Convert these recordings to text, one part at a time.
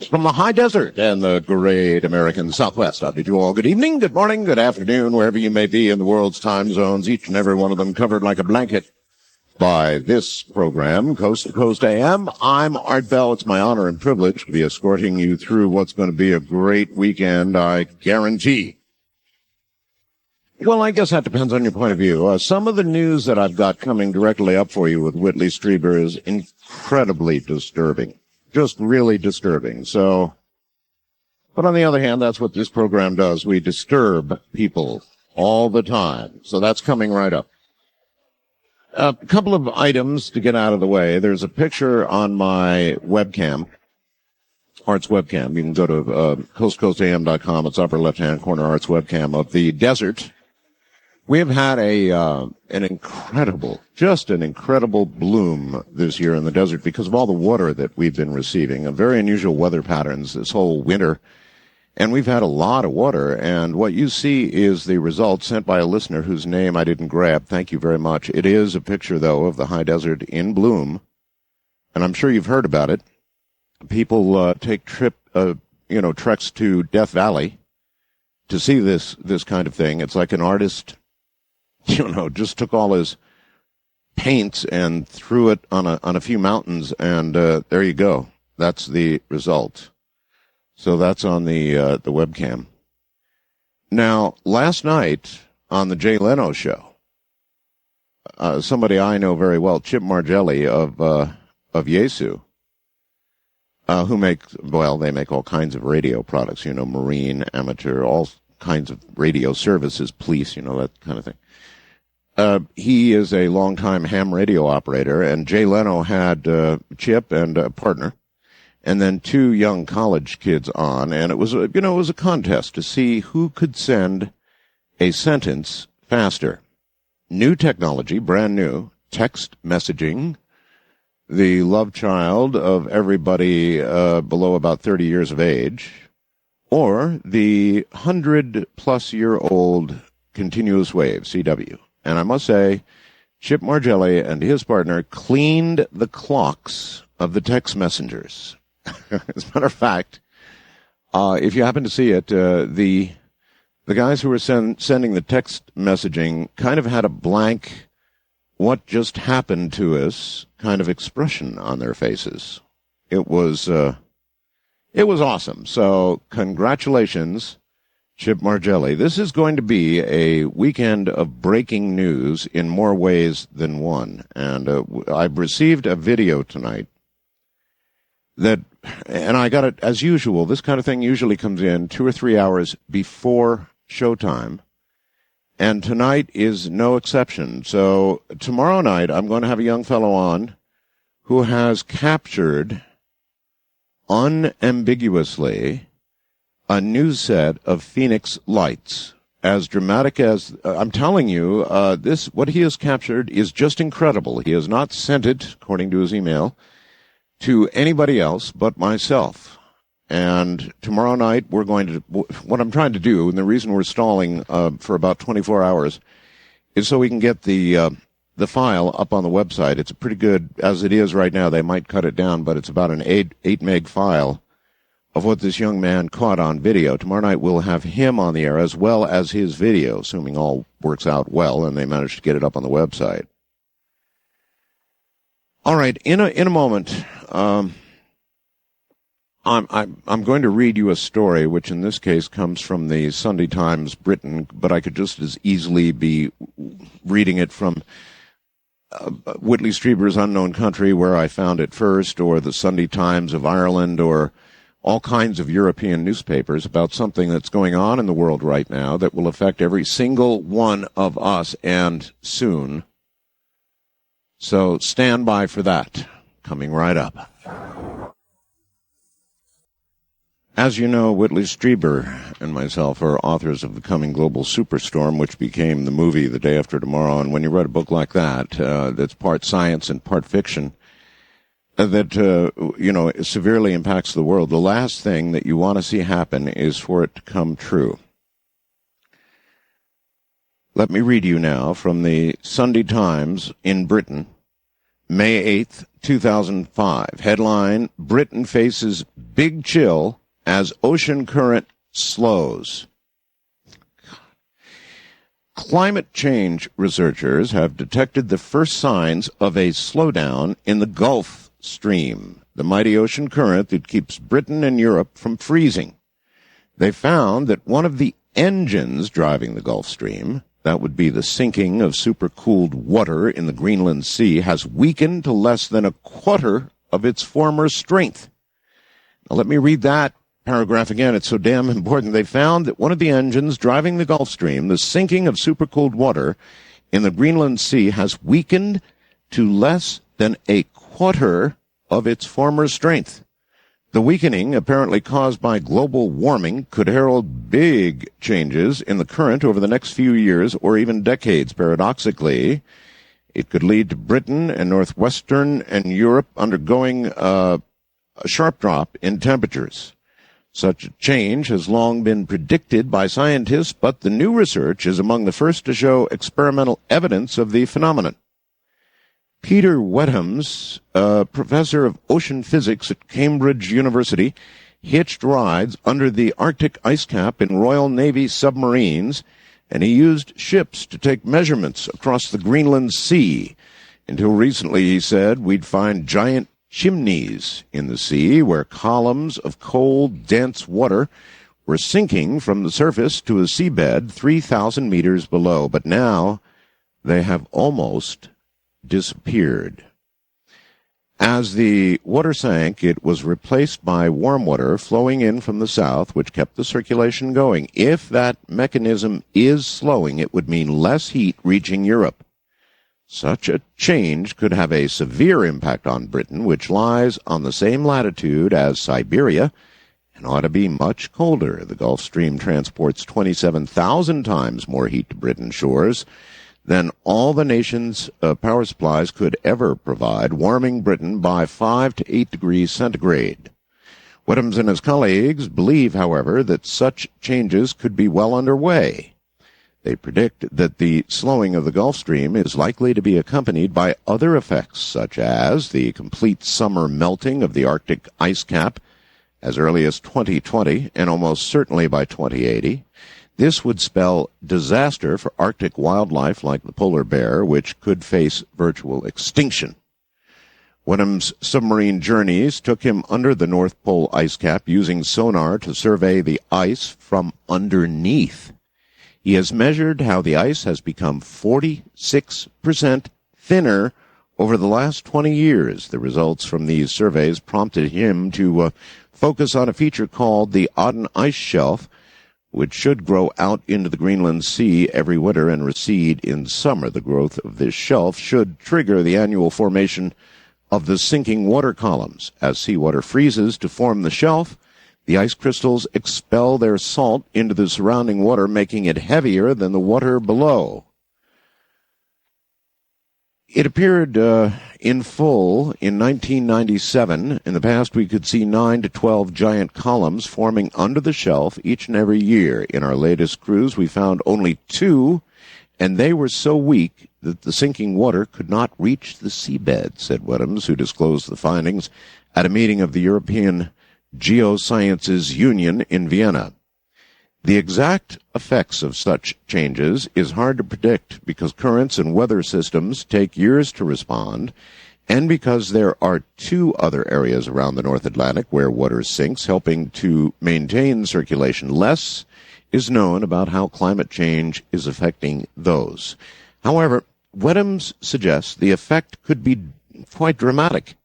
From the high desert and the great American Southwest, I bid you all good evening, good morning, good afternoon, wherever you may be in the world's time zones, each and every one of them covered like a blanket by this program, Coast to Coast AM. I'm Art Bell. It's my honor and privilege to be escorting you through what's going to be a great weekend, I guarantee. Well, I guess that depends on your point of view. Some of the news that I've got coming directly up for you with Whitley Strieber is incredibly disturbing. Just really disturbing. So, but on the other hand, that's what this program does. We disturb people all the time. So that's coming right up. A couple of items to get out of the way. There's a picture on my webcam, Art's webcam. You can go to coastcoastam.com. It's upper left-hand corner, Art's webcam of the desert. We have had an incredible bloom this year in the desert because of all the water that we've been receiving. Very unusual weather patterns this whole winter. And we've had a lot of water. And what you see is the result sent by a listener whose name I didn't grab. Thank you very much. It is a picture, though, of the high desert in bloom. And I'm sure you've heard about it. People take treks to Death Valley to see this kind of thing. It's like an artist just took all his paints and threw it on a few mountains, and there you go. That's the result. So that's on the webcam. Now, last night on the Jay Leno show, somebody I know very well, Chip Margelli of Yesu, who they make all kinds of radio products, marine, amateur, all kinds of radio services, police, that kind of thing. He is a longtime ham radio operator, and Jay Leno had Chip and a partner, and then two young college kids on, and it was a contest to see who could send a sentence faster. New technology, brand new, text messaging, the love child of everybody below about 30 years of age, or the 100-plus-year-old continuous wave, CW. And I must say, Chip Margelli and his partner cleaned the clocks of the text messengers. As a matter of fact, if you happen to see it, the guys who were sending the text messaging kind of had a blank, what just happened to us kind of expression on their faces. It was awesome. So congratulations, Chip Margelli. This is going to be a weekend of breaking news in more ways than one. And I've received a video tonight and I got it as usual. This kind of thing usually comes in 2 or 3 hours before showtime. And tonight is no exception. So tomorrow night, I'm going to have a young fellow on who has captured unambiguously a news set of Phoenix lights. As dramatic as, I'm telling you, what he has captured is just incredible. He has not sent it, according to his email, to anybody else but myself. And tomorrow night, what I'm trying to do, and the reason we're stalling for about 24 hours, is so we can get the file up on the website. It's a pretty good, as it is right now, they might cut it down, but it's about an 8 meg file of what this young man caught on video. Tomorrow night we'll have him on the air as well as his video, assuming all works out well and they manage to get it up on the website. All right, in a moment, I'm going to read you a story, which in this case comes from the Sunday Times Britain, but I could just as easily be reading it from Whitley Strieber's Unknown Country, where I found it first, or the Sunday Times of Ireland, or all kinds of European newspapers about something that's going on in the world right now that will affect every single one of us, and soon. So stand by for that. Coming right up. As you know, Whitley Strieber and myself are authors of The Coming Global Superstorm, which became the movie The Day After Tomorrow. And when you write a book like that, that's part science and part fiction, that severely impacts the world, the last thing that you want to see happen is for it to come true. Let me read you now from the Sunday Times in Britain. May 8th, 2005. Headline, Britain faces big chill as ocean current slows. Climate change researchers have detected the first signs of a slowdown in the Gulf Stream, the mighty ocean current that keeps Britain and Europe from freezing. They found that one of the engines driving the Gulf Stream, that would be the sinking of supercooled water in the Greenland Sea, has weakened to less than a quarter of its former strength. Now, let me read that paragraph again. It's so damn important. They found that one of the engines driving the Gulf Stream, the sinking of supercooled water in the Greenland Sea, has weakened to less than a quarter of its former strength. The weakening, apparently caused by global warming, could herald big changes in the current over the next few years or even decades. Paradoxically, it could lead to Britain and northwestern and Europe undergoing a sharp drop in temperatures. Such a change has long been predicted by scientists, but the new research is among the first to show experimental evidence of the phenomenon. Peter Wethams, a professor of ocean physics at Cambridge University, hitched rides under the Arctic ice cap in Royal Navy submarines, and he used ships to take measurements across the Greenland Sea. Until recently, he said, we'd find giant chimneys in the sea where columns of cold, dense water were sinking from the surface to a seabed 3,000 meters below. But now they have almost disappeared. As the water sank, it was replaced by warm water flowing in from the south, which kept the circulation going. If that mechanism is slowing, it would mean less heat reaching Europe. Such a change could have a severe impact on Britain, which lies on the same latitude as Siberia and ought to be much colder. The Gulf Stream transports 27,000 times more heat to Britain's shores than all the nation's power supplies could ever provide, warming Britain by 5 to 8 degrees centigrade. Whittams and his colleagues believe, however, that such changes could be well underway. They predict that the slowing of the Gulf Stream is likely to be accompanied by other effects, such as the complete summer melting of the Arctic ice cap as early as 2020 and almost certainly by 2080. This would spell disaster for Arctic wildlife like the polar bear, which could face virtual extinction. Whittam's submarine journeys took him under the North Pole ice cap using sonar to survey the ice from underneath. He has measured how the ice has become 46% thinner over the last 20 years. The results from these surveys prompted him to focus on a feature called the Aden Ice Shelf, which should grow out into the Greenland Sea every winter and recede in summer. The growth of this shelf should trigger the annual formation of the sinking water columns. As seawater freezes to form the shelf, the ice crystals expel their salt into the surrounding water, making it heavier than the water below. It appeared in full in 1997. In the past, we could see 9 to 12 giant columns forming under the shelf each and every year. In our latest cruise, we found only 2, and they were so weak that the sinking water could not reach the seabed, said Whittams, who disclosed the findings at a meeting of the European Geosciences Union in Vienna. The exact effects of such changes is hard to predict because currents and weather systems take years to respond, and because there are 2 other areas around the North Atlantic where water sinks, helping to maintain circulation. Less is known about how climate change is affecting those. However, Whittams suggests the effect could be quite dramatic.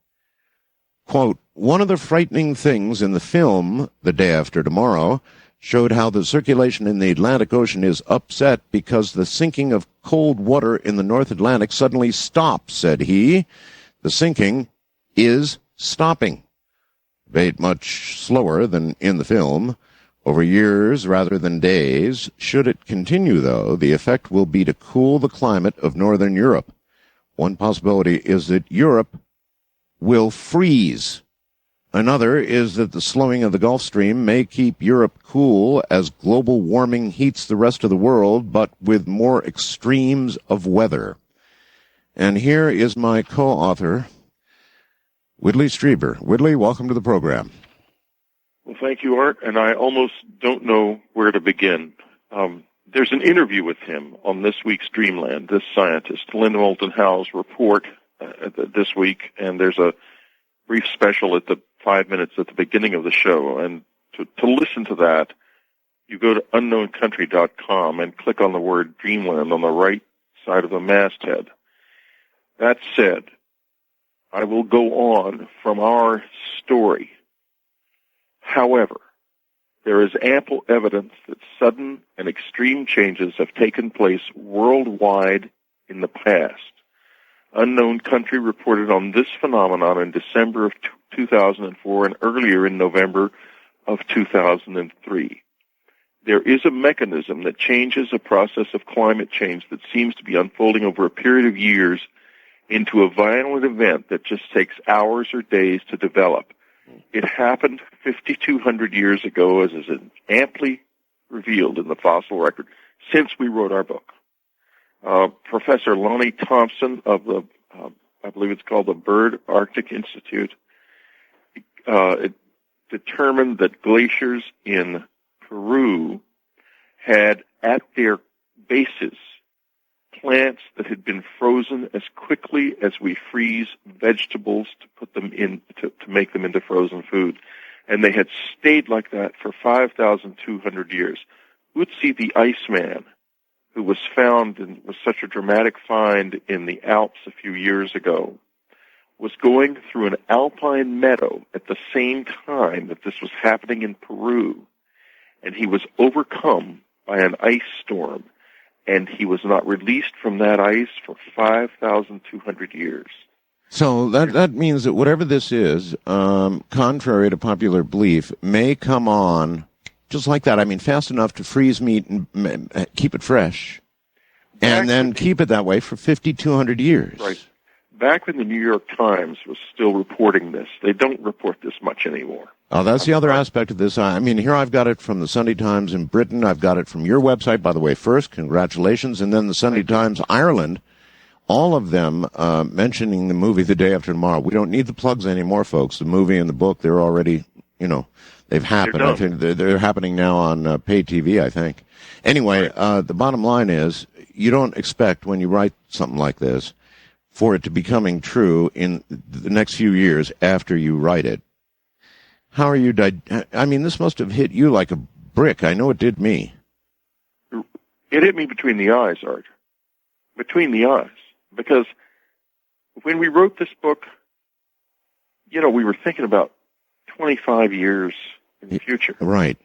Quote, one of the frightening things in the film, The Day After Tomorrow, showed how the circulation in the Atlantic Ocean is upset because the sinking of cold water in the North Atlantic suddenly stops, said he. The sinking is stopping. Rate much slower than in the film, over years rather than days. Should it continue, though, the effect will be to cool the climate of northern Europe. One possibility is that Europe will freeze. Another is that the slowing of the Gulf Stream may keep Europe cool as global warming heats the rest of the world, but with more extremes of weather. And here is my co-author, Whitley Strieber. Whitley, welcome to the program. Well, thank you, Art, and I almost don't know where to begin. There's an interview with him on this week's Dreamland, this scientist, Linda Moulton Howe's report this week, and there's a brief special at the 5 minutes at the beginning of the show. And to listen to that, you go to unknowncountry.com and click on the word Dreamland on the right side of the masthead. That said, I will go on from our story. However, there is ample evidence that sudden and extreme changes have taken place worldwide in the past. Unknown Country reported on this phenomenon in December of 2004 and earlier in November of 2003. There is a mechanism that changes a process of climate change that seems to be unfolding over a period of years into a violent event that just takes hours or days to develop. It happened 5,200 years ago, as is amply revealed in the fossil record since we wrote our book. Professor Lonnie Thompson of the, I believe it's called the Bird Arctic Institute, it determined that glaciers in Peru had at their bases plants that had been frozen as quickly as we freeze vegetables to put them in, to make them into frozen food. And they had stayed like that for 5,200 years. Utsi the Iceman, who was found and was such a dramatic find in the Alps a few years ago, was going through an alpine meadow at the same time that this was happening in Peru. And he was overcome by an ice storm. And he was not released from that ice for 5,200 years. So that means that whatever this is, contrary to popular belief, may come on just like that. I mean, fast enough to freeze meat and keep it fresh, and then keep it that way for 5,200 years. Right. Back when the New York Times was still reporting this, they don't report this much anymore. Oh, that's the other aspect of this. I mean, here I've got it from the Sunday Times in Britain. I've got it from your website, by the way, first. Congratulations. And then the Sunday Times Ireland, all of them mentioning the movie The Day After Tomorrow. We don't need the plugs anymore, folks. The movie and the book, they're already, they've happened. I think they're happening now on pay TV, I think. Anyway, the bottom line is you don't expect when you write something like this for it to be coming true in the next few years after you write it. How are you? I mean, this must have hit you like a brick. I know it did me. It hit me between the eyes, Art. Between the eyes. Because when we wrote this book, we were thinking about 25 years in the future. Right.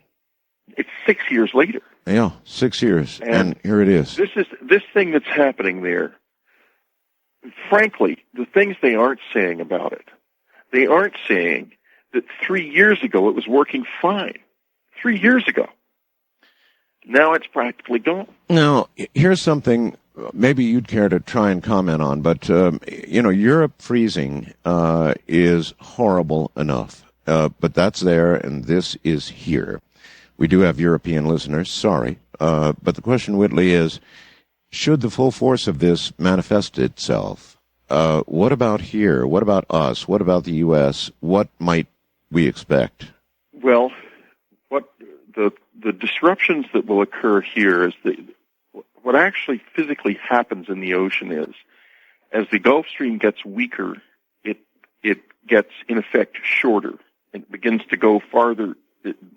It's 6 years later. Yeah, 6 years. And here it is. This thing that's happening there, frankly, the things they aren't saying about it, they aren't saying that 3 years ago it was working fine. 3 years ago. Now it's practically gone. Now, here's something maybe you'd care to try and comment on, but, Europe freezing is horrible enough. But that's there, and this is here. We do have European listeners, sorry. But the question, Whitley, is, should the full force of this manifest itself, what about here? What about us? What about the U.S.? What might we expect? Well, what the disruptions that will occur here is what actually physically happens in the ocean is, as the Gulf Stream gets weaker, it gets, in effect, shorter. It begins to go farther,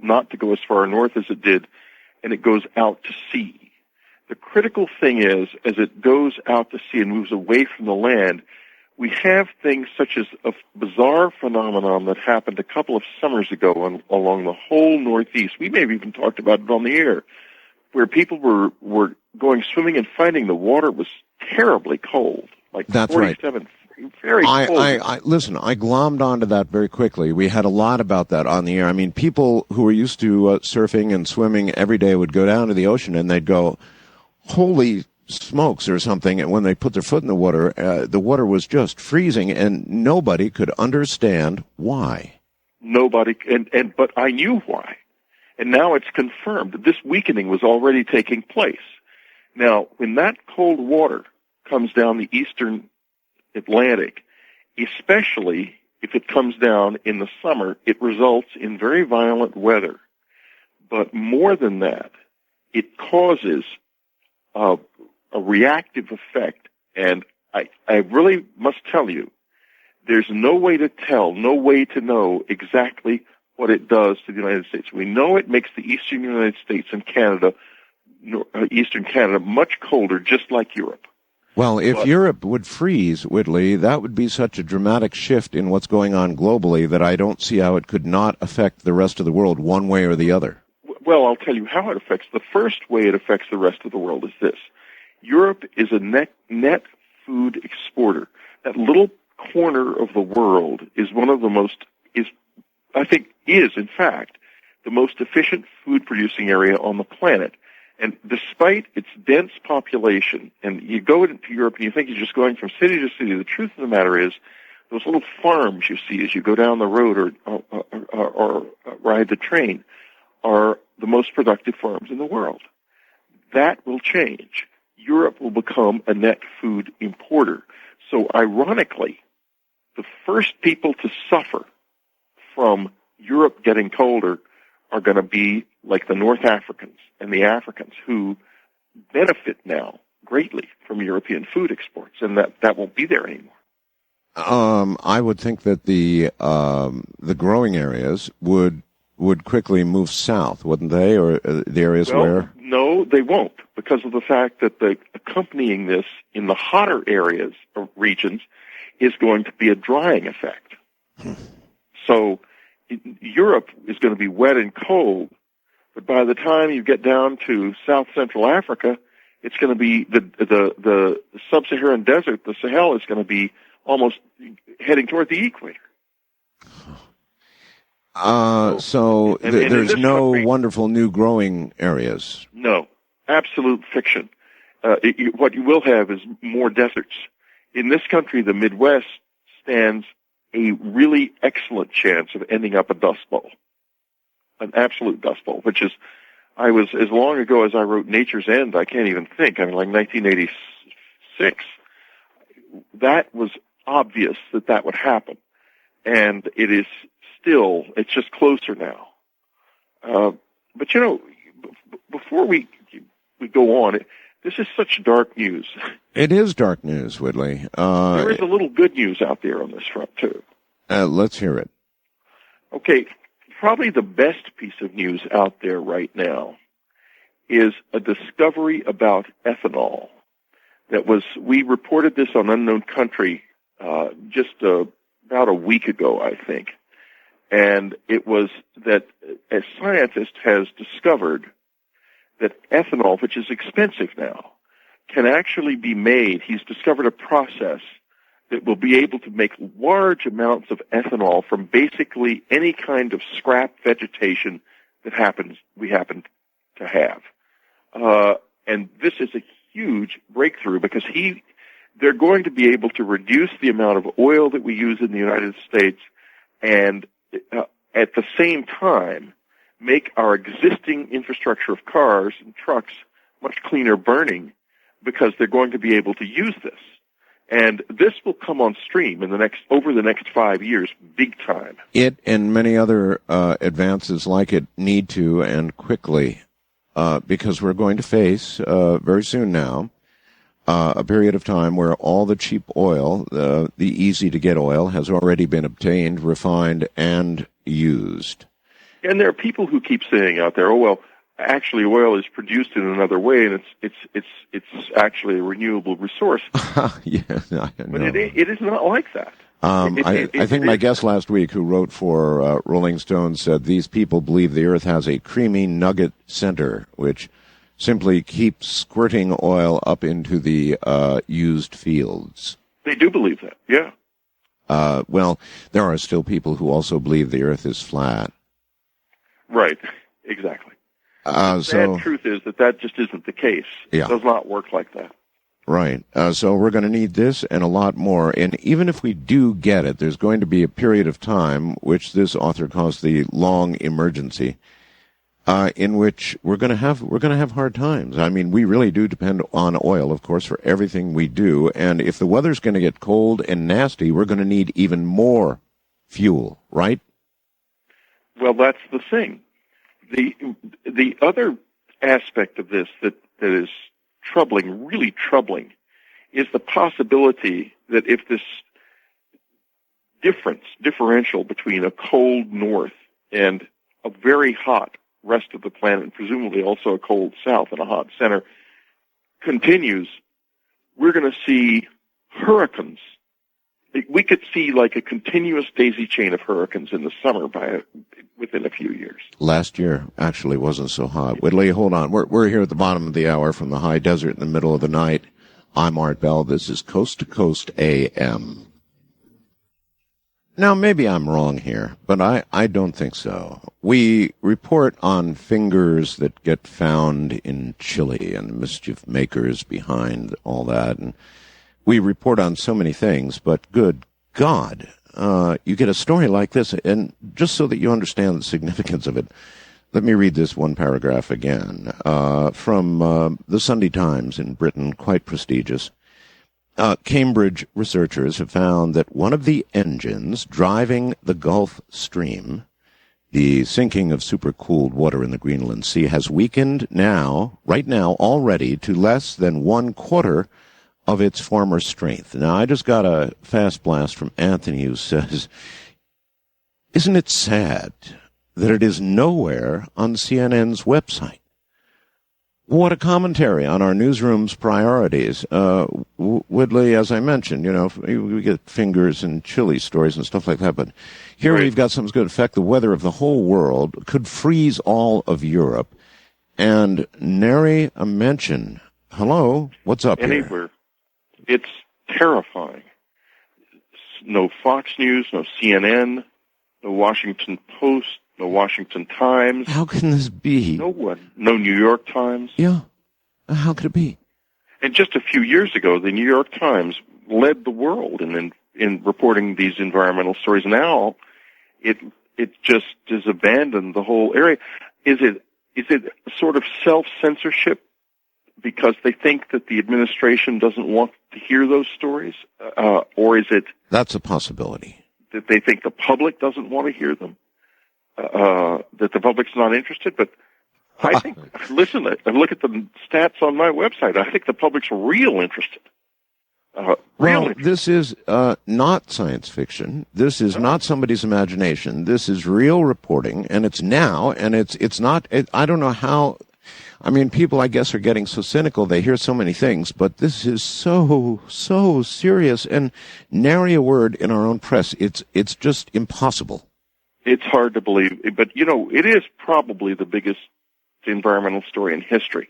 not to go as far north as it did, and it goes out to sea. The critical thing is, as it goes out to sea and moves away from the land, we have things such as a bizarre phenomenon that happened a couple of summers ago along the whole Northeast. We may have even talked about it on the air, where people were going swimming and finding the water was terribly cold, like That's 47, right. Very cold. Listen, I glommed onto that very quickly. We had a lot about that on the air. I mean, people who were used to surfing and swimming every day would go down to the ocean and they'd go, holy smokes or something, and when they put their foot in the water was just freezing, and nobody could understand why. Nobody, but I knew why. And now it's confirmed that this weakening was already taking place. Now, when that cold water comes down the eastern Atlantic, especially if it comes down in the summer, it results in very violent weather. But more than that, it causes a reactive effect. And I really must tell you, there's no way to tell, no way to know exactly what it does to the United States. We know it makes the eastern United States and Canada, eastern Canada, much colder, just like Europe. Well, if Europe would freeze, Whitley, that would be such a dramatic shift in what's going on globally that I don't see how it could not affect the rest of the world one way or the other. Well, I'll tell you how it affects. The first way it affects the rest of the world is this. Europe is a net food exporter. That little corner of the world is one of the most, in fact, the most efficient food-producing area on the planet. And despite its dense population, and you go into Europe and you think you're just going from city to city, the truth of the matter is those little farms you see as you go down the road or ride the train are the most productive farms in the world. That will change. Europe will become a net food importer. So ironically, the first people to suffer from Europe getting colder are going to be like the North Africans and the Africans, who benefit now greatly from European food exports, and that won't be there anymore. I would think that the growing areas would quickly move south, wouldn't they? Or the areas where? No, they won't, because of the fact that accompanying this in the hotter areas or regions is going to be a drying effect. So Europe is going to be wet and cold, but by the time you get down to South Central Africa, it's going to be the sub-Saharan desert, the Sahel, is going to be almost heading toward the equator. So there's no wonderful new growing areas. No, absolute fiction. What you will have is more deserts. In this country, the Midwest stands a really excellent chance of ending up a dust bowl, an absolute dust bowl, which is, I was, as long ago as I wrote Nature's End, I can't even think, I mean, like 1986, that was obvious that would happen. And it is still, it's just closer now. But you know, before we go on, this is such dark news. It is dark news, Whitley. There is a little good news out there on this front, too. Let's hear it. Okay, probably the best piece of news out there right now is a discovery about ethanol. We reported this on Unknown Country just about a week ago, I think. And it was that a scientist has discovered that ethanol, which is expensive now, can actually be made. He's discovered a process that will be able to make large amounts of ethanol from basically any kind of scrap vegetation that we happen to have. And this is a huge breakthrough because they're going to be able to reduce the amount of oil that we use in the United States and at the same time make our existing infrastructure of cars and trucks much cleaner burning because they're going to be able to use this. And this will come on stream over the next 5 years, big time. It and many other advances like it need to, and quickly, because we're going to face very soon now a period of time where all the cheap oil, the easy-to-get oil, has already been obtained, refined, and used. And there are people who keep saying out there, "Oh well, actually, oil is produced in another way, and it's actually a renewable resource." Yeah, but it is not like that. I think my guest last week, who wrote for Rolling Stone, said these people believe the Earth has a creamy nugget center, which simply keeps squirting oil up into the used fields. They do believe that, yeah. Well, there are still people who also believe the Earth is flat. Right, exactly. The sad truth is that just isn't the case. Yeah. It does not work like that. Right. So we're going to need this and a lot more. And even if we do get it, there's going to be a period of time, which this author calls the long emergency, in which we're going to have hard times. I mean, we really do depend on oil, of course, for everything we do. And if the weather's going to get cold and nasty, we're going to need even more fuel, right? Well, that's the thing. The other aspect of this that is troubling, really troubling, is the possibility that if this differential between a cold north and a very hot rest of the planet, and presumably also a cold south and a hot center, continues, we're going to see hurricanes. We could see like a continuous daisy chain of hurricanes in the summer within a few years. Last year actually wasn't so hot. Whitley, hold on. We're here at the bottom of the hour from the high desert in the middle of the night. I'm Art Bell. This is Coast to Coast AM. Now, maybe I'm wrong here, but I don't think so. We report on fingers that get found in Chile and mischief makers behind all that, and we report on so many things, but good God, you get a story like this, and just so that you understand the significance of it, let me read this one paragraph again from the Sunday Times in Britain, quite prestigious. Cambridge researchers have found that one of the engines driving the Gulf Stream, the sinking of supercooled water in the Greenland Sea, has weakened right now already, to less than 1/4 of its former strength. Now, I just got a fast blast from Anthony who says, isn't it sad that it is nowhere on CNN's website? What a commentary on our newsroom's priorities. Woodley, as I mentioned, we get fingers and chili stories and stuff like that, but here We've got something that's going to affect the weather of the whole world, could freeze all of Europe, and nary a mention. Hello? What's up anywhere. Here? It's terrifying. No Fox News, no CNN, no Washington Post, no Washington Times. How can this be? No one. No New York Times. Yeah. How could it be? And just a few years ago, the New York Times led the world in reporting these environmental stories. Now, it just has abandoned the whole area. Is it sort of self-censorship because they think that the administration doesn't want to hear those stories? Or is it... That's a possibility. That they think the public doesn't want to hear them? That the public's not interested? But I think, listen, look at the stats on my website. I think the public's real interested. This is not science fiction. This is not somebody's imagination. This is real reporting, and it's now, and it's not... I don't know how... I mean, people, I guess, are getting so cynical. They hear so many things, but this is so serious, and nary a word in our own press. It's just impossible. It's hard to believe, but, it is probably the biggest environmental story in history.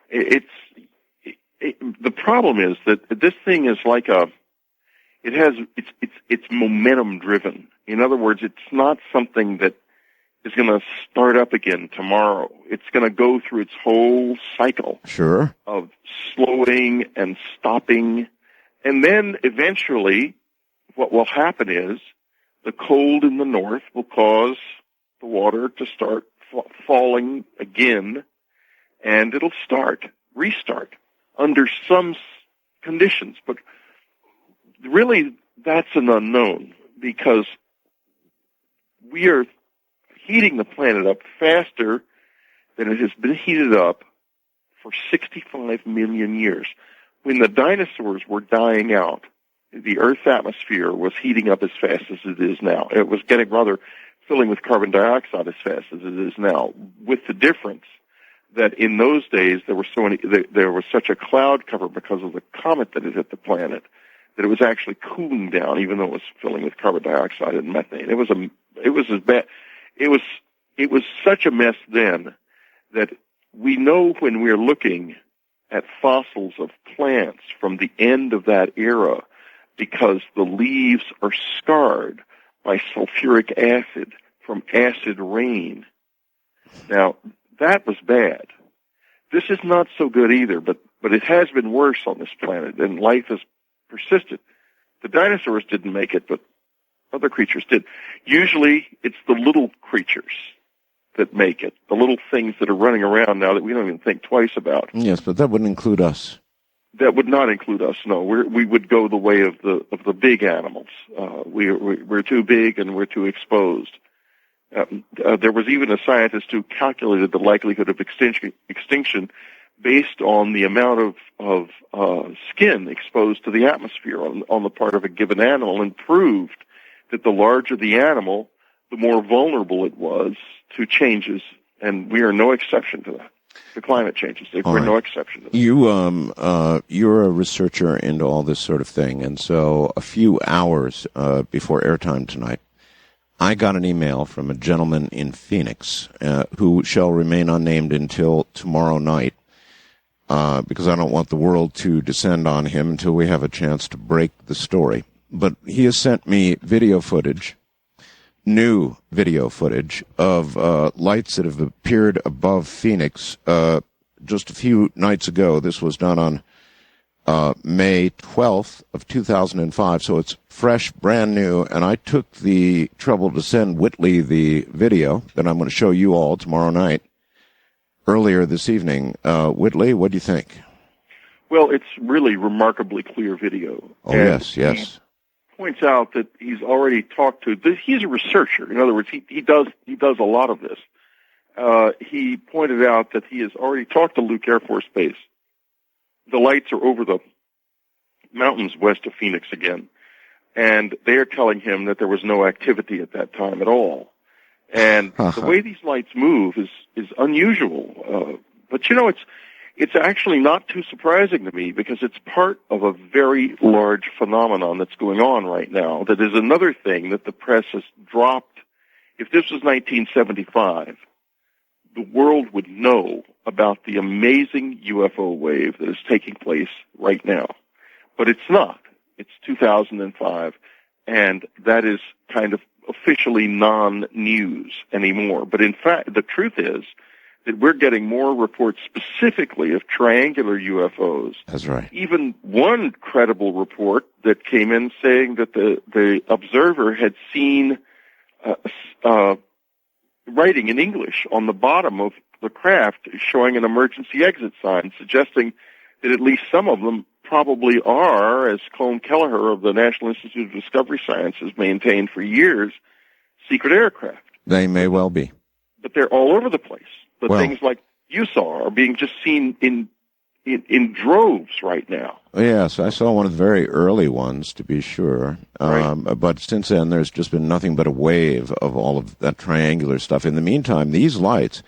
The problem is that this thing is like it's momentum driven. In other words, it's not something that is going to start up again tomorrow. It's going to go through its whole cycle of slowing and stopping. And then eventually what will happen is the cold in the north will cause the water to start falling again, and it'll restart under some conditions. But really, that's an unknown, because we are heating the planet up faster than it has been heated up for 65 million years. When the dinosaurs were dying out, the Earth's atmosphere was heating up as fast as it is now. It was filling with carbon dioxide as fast as it is now, with the difference that in those days there was such a cloud cover because of the comet that had hit the planet that it was actually cooling down, even though it was filling with carbon dioxide and methane. It was as bad. It was such a mess then that we know when we're looking at fossils of plants from the end of that era, because the leaves are scarred by sulfuric acid from acid rain. Now, that was bad. This is not so good either, but it has been worse on this planet, and life has persisted. The dinosaurs didn't make it, but other creatures did. Usually, it's the little creatures that make it, the little things that are running around now that we don't even think twice about. Yes, but that wouldn't include us. That would not include us. No, we would go the way of the big animals. We're too big and we're too exposed. There was even a scientist who calculated the likelihood of extinction based on the amount of skin exposed to the atmosphere on the part of a given animal, and proved that the larger the animal, the more vulnerable it was to changes, and we are no exception to that. The climate changes. We're no exception to that. You're a researcher into all this sort of thing, and so a few hours before airtime tonight, I got an email from a gentleman in Phoenix who shall remain unnamed until tomorrow night, because I don't want the world to descend on him until we have a chance to break the story. But he has sent me new video footage of lights that have appeared above Phoenix just a few nights ago. This was done on May 12th of 2005, so it's fresh, brand new, and I took the trouble to send Whitley the video that I'm going to show you all tomorrow night, earlier this evening. Whitley, what do you think? Well, it's really remarkably clear video. Oh, and yes. Points out that he's already talked to. He's a researcher. In other words, he does a lot of this. He pointed out that he has already talked to Luke Air Force Base. The lights are over the mountains west of Phoenix again, and they are telling him that there was no activity at that time at all. And the way these lights move is unusual. But it's actually not too surprising to me, because it's part of a very large phenomenon that's going on right now. That is another thing that the press has dropped. If this was 1975, the world would know about the amazing UFO wave that is taking place right now. But it's not. It's 2005, and that is kind of officially non-news anymore. But in fact, the truth is that we're getting more reports specifically of triangular UFOs. That's right. Even one credible report that came in saying that the observer had seen writing in English on the bottom of the craft showing an emergency exit sign, suggesting that at least some of them probably are, as Colm Kelleher of the National Institute of Discovery Sciences maintained for years, secret aircraft. They may well be. But they're all over the place. The things like you saw are being just seen in droves right now. Yes, I saw one of the very early ones, to be sure. Right. But since then, there's just been nothing but a wave of all of that triangular stuff. In the meantime, these lights,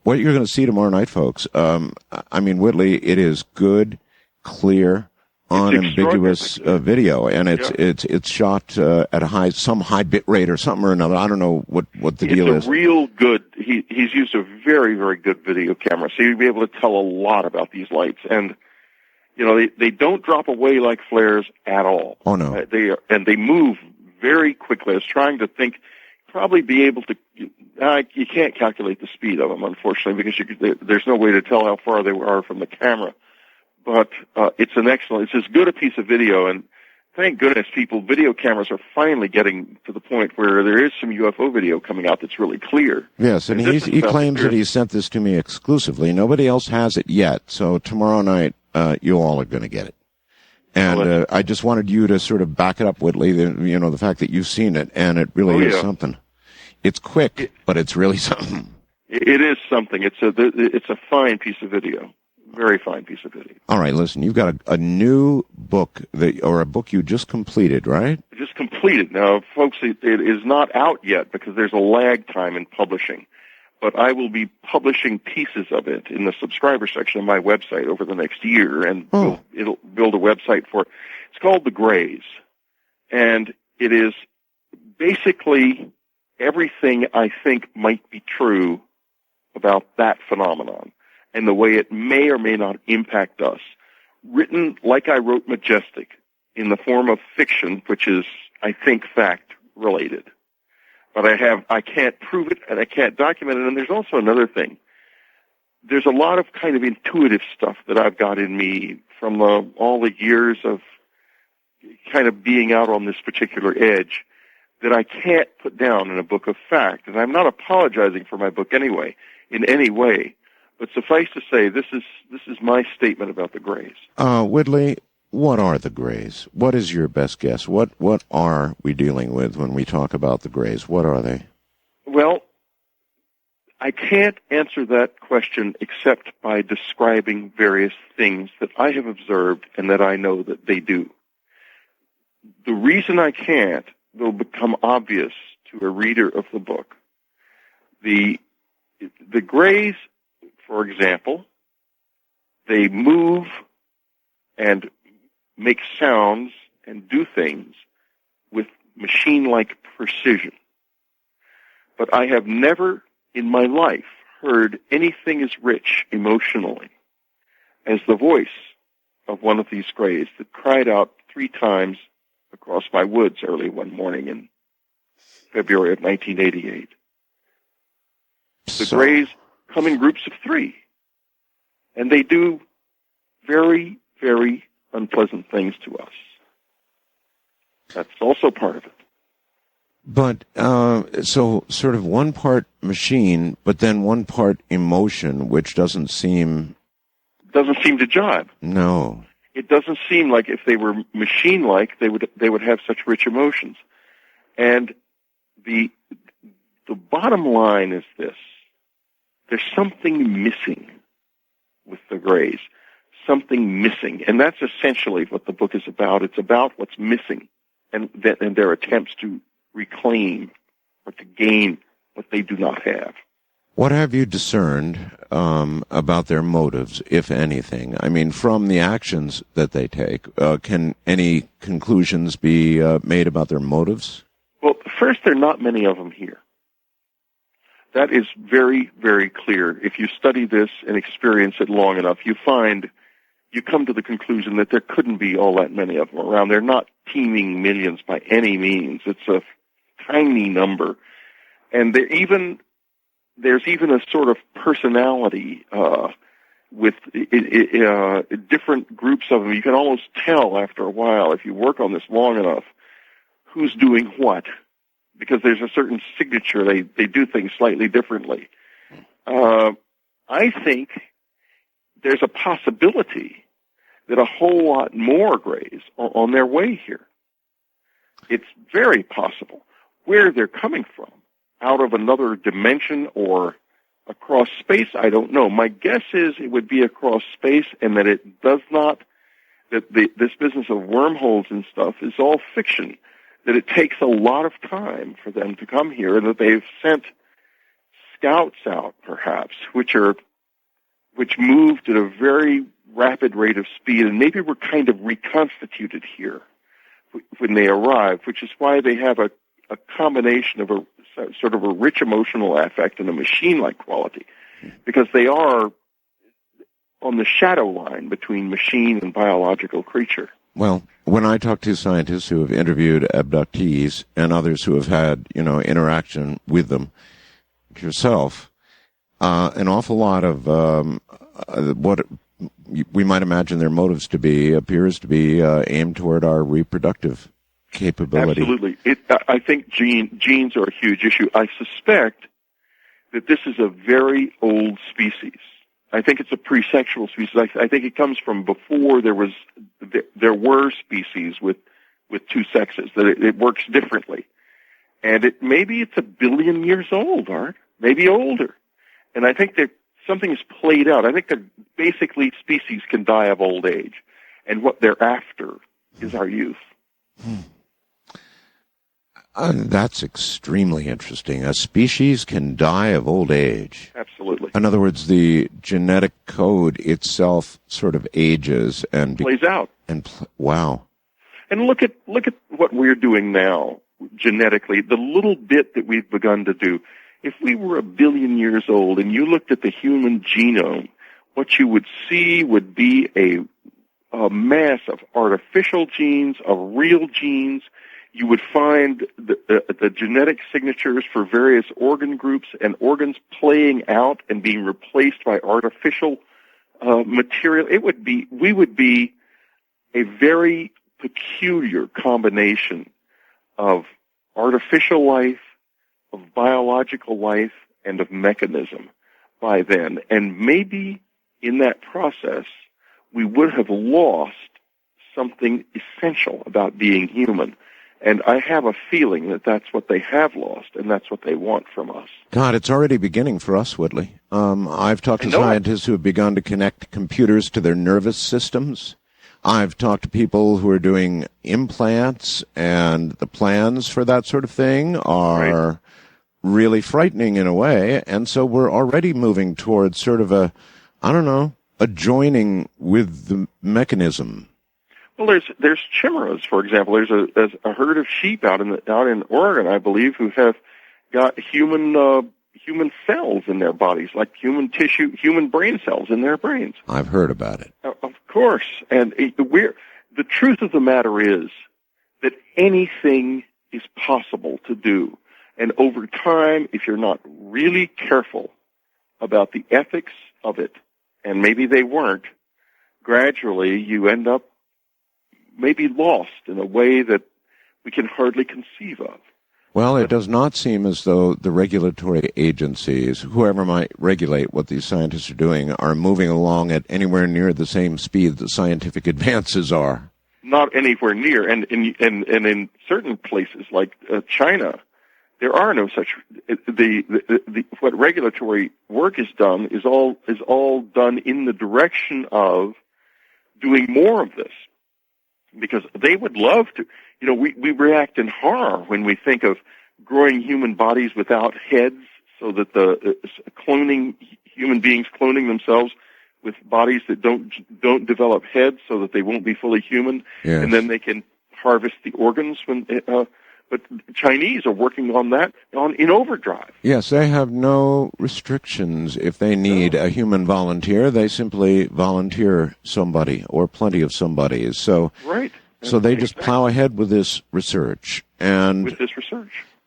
what you're going to see tomorrow night, folks, I mean, Whitley, it is good, clear, unambiguous video, and it's shot at some high bit rate or something or another. I don't know what the deal is. It's a real good. He's used a very, very good video camera, so you'll be able to tell a lot about these lights. And they don't drop away like flares at all. Oh no, they move very quickly. I was trying to think, probably be able to. You can't calculate the speed of them, unfortunately, because there's no way to tell how far they are from the camera. But it's as good a piece of video, and thank goodness video cameras are finally getting to the point where there is some UFO video coming out that's really clear. Yes, and he claims that he sent this to me exclusively. Nobody else has it yet, so tomorrow night you all are going to get it. And I just wanted you to sort of back it up, Whitley, the fact that you've seen it, and it really is something. It's quick, but it's really something. It is something. It's a fine piece of video. Very fine piece of video. All right, listen, you've got a new book, or a book you just completed, right? Just completed. Now, folks, it is not out yet because there's a lag time in publishing. But I will be publishing pieces of it in the subscriber section of my website over the next year, and it'll build a website for it. It's called The Grays, and it is basically everything I think might be true about that phenomenon and the way it may or may not impact us, written like I wrote Majestic, in the form of fiction, which is, I think, fact-related. But I can't prove it, and I can't document it. And there's also another thing. There's a lot of kind of intuitive stuff that I've got in me from all the years of kind of being out on this particular edge that I can't put down in a book of fact. And I'm not apologizing for my book anyway, in any way. But suffice to say, this is my statement about the Greys. Whitley, what are the Greys? What is your best guess? What are we dealing with when we talk about the Greys? What are they? Well, I can't answer that question except by describing various things that I have observed and that I know that they do. The reason I can't will become obvious to a reader of the book. The Greys, for example, they move and make sounds and do things with machine-like precision. But I have never in my life heard anything as rich emotionally as the voice of one of these Greys that cried out 3 times across my woods early one morning in February of 1988. The Greys come in groups of 3, and they do very, very unpleasant things to us. That's also part of it. But, so sort of one part machine, but then one part emotion, which doesn't seem to jive. No. It doesn't seem like if they were machine-like, they would have such rich emotions. And the bottom line is this. There's something missing with the Greys. Something missing. And that's essentially what the book is about. It's about what's missing and their attempts to reclaim or to gain what they do not have. What have you discerned about their motives, if anything? I mean, from the actions that they take, can any conclusions be made about their motives? Well, first, there are not many of them here. That is very, very clear. If you study this and experience it long enough, you come to the conclusion that there couldn't be all that many of them around. They're not teeming millions by any means. It's a tiny number. And there's even a sort of personality with different groups of them. You can almost tell after a while, if you work on this long enough, who's doing what, because there's a certain signature. They do things slightly differently. I think there's a possibility that a whole lot more Greys are on their way here. It's very possible. Where they're coming from, out of another dimension or across space, I don't know. My guess is it would be across space, and that it does not, that this business of wormholes and stuff is all fiction, that it takes a lot of time for them to come here, and that they've sent scouts out, perhaps, which moved at a very rapid rate of speed, and maybe were kind of reconstituted here when they arrived, which is why they have a combination of a sort of a rich emotional affect and a machine-like quality, because they are on the shadow line between machine and biological creature. Well, when I talk to scientists who have interviewed abductees and others who have had, interaction with them, yourself, an awful lot of what we might imagine their motives to be appears to be aimed toward our reproductive capability. Absolutely. I think genes are a huge issue. I suspect that this is a very old species. I think it's a pre-sexual species. I think it comes from before there were species with 2 sexes, that it works differently. And maybe it's 1 billion years old, Art, maybe older. And I think that something is played out. I think that basically species can die of old age, and what they're after is our youth. That's extremely interesting. A species can die of old age. Absolutely. In other words, the genetic code itself sort of ages and plays out. Wow. And look at what we're doing now genetically. The little bit that we've begun to do. If we were 1 billion years old and you looked at the human genome, what you would see would be a mass of artificial genes, of real genes. You would find the genetic signatures for various organ groups and organs playing out and being replaced by artificial material. We would be a very peculiar combination of artificial life, of biological life, and of mechanism by then. And maybe in that process, we would have lost something essential about being human. And I have a feeling that that's what they have lost, and that's what they want from us. God, it's already beginning for us, Woodley. I've talked to scientists who have begun to connect computers to their nervous systems. I've talked to people who are doing implants, and the plans for that sort of thing are really frightening in a way. And so we're already moving towards sort of a joining with the mechanism. Well, there's chimeras, for example. There's a herd of sheep out in Oregon, I believe, who have got human cells in their bodies, like human tissue, human brain cells in their brains. I've heard about it. Of course. And the truth of the matter is that anything is possible to do. And over time, if you're not really careful about the ethics of it, and maybe they weren't, gradually you end up maybe lost in a way that we can hardly conceive of. Well, it does not seem as though the regulatory agencies, whoever might regulate what these scientists are doing, are moving along at anywhere near the same speed that scientific advances are. Not anywhere near. And in certain places like China, there are no such. What regulatory work is done is all done in the direction of doing more of this, because they would love to. We react in horror when we think of growing human bodies without heads, so that the human beings cloning themselves with bodies that don't develop heads, so that they won't be fully human, yes. And then they can harvest the organs when. But the Chinese are working on that in overdrive. Yes, they have no restrictions. If they need a human volunteer, they simply volunteer somebody or plenty of somebodies. So, right. So they just plow ahead with this research. And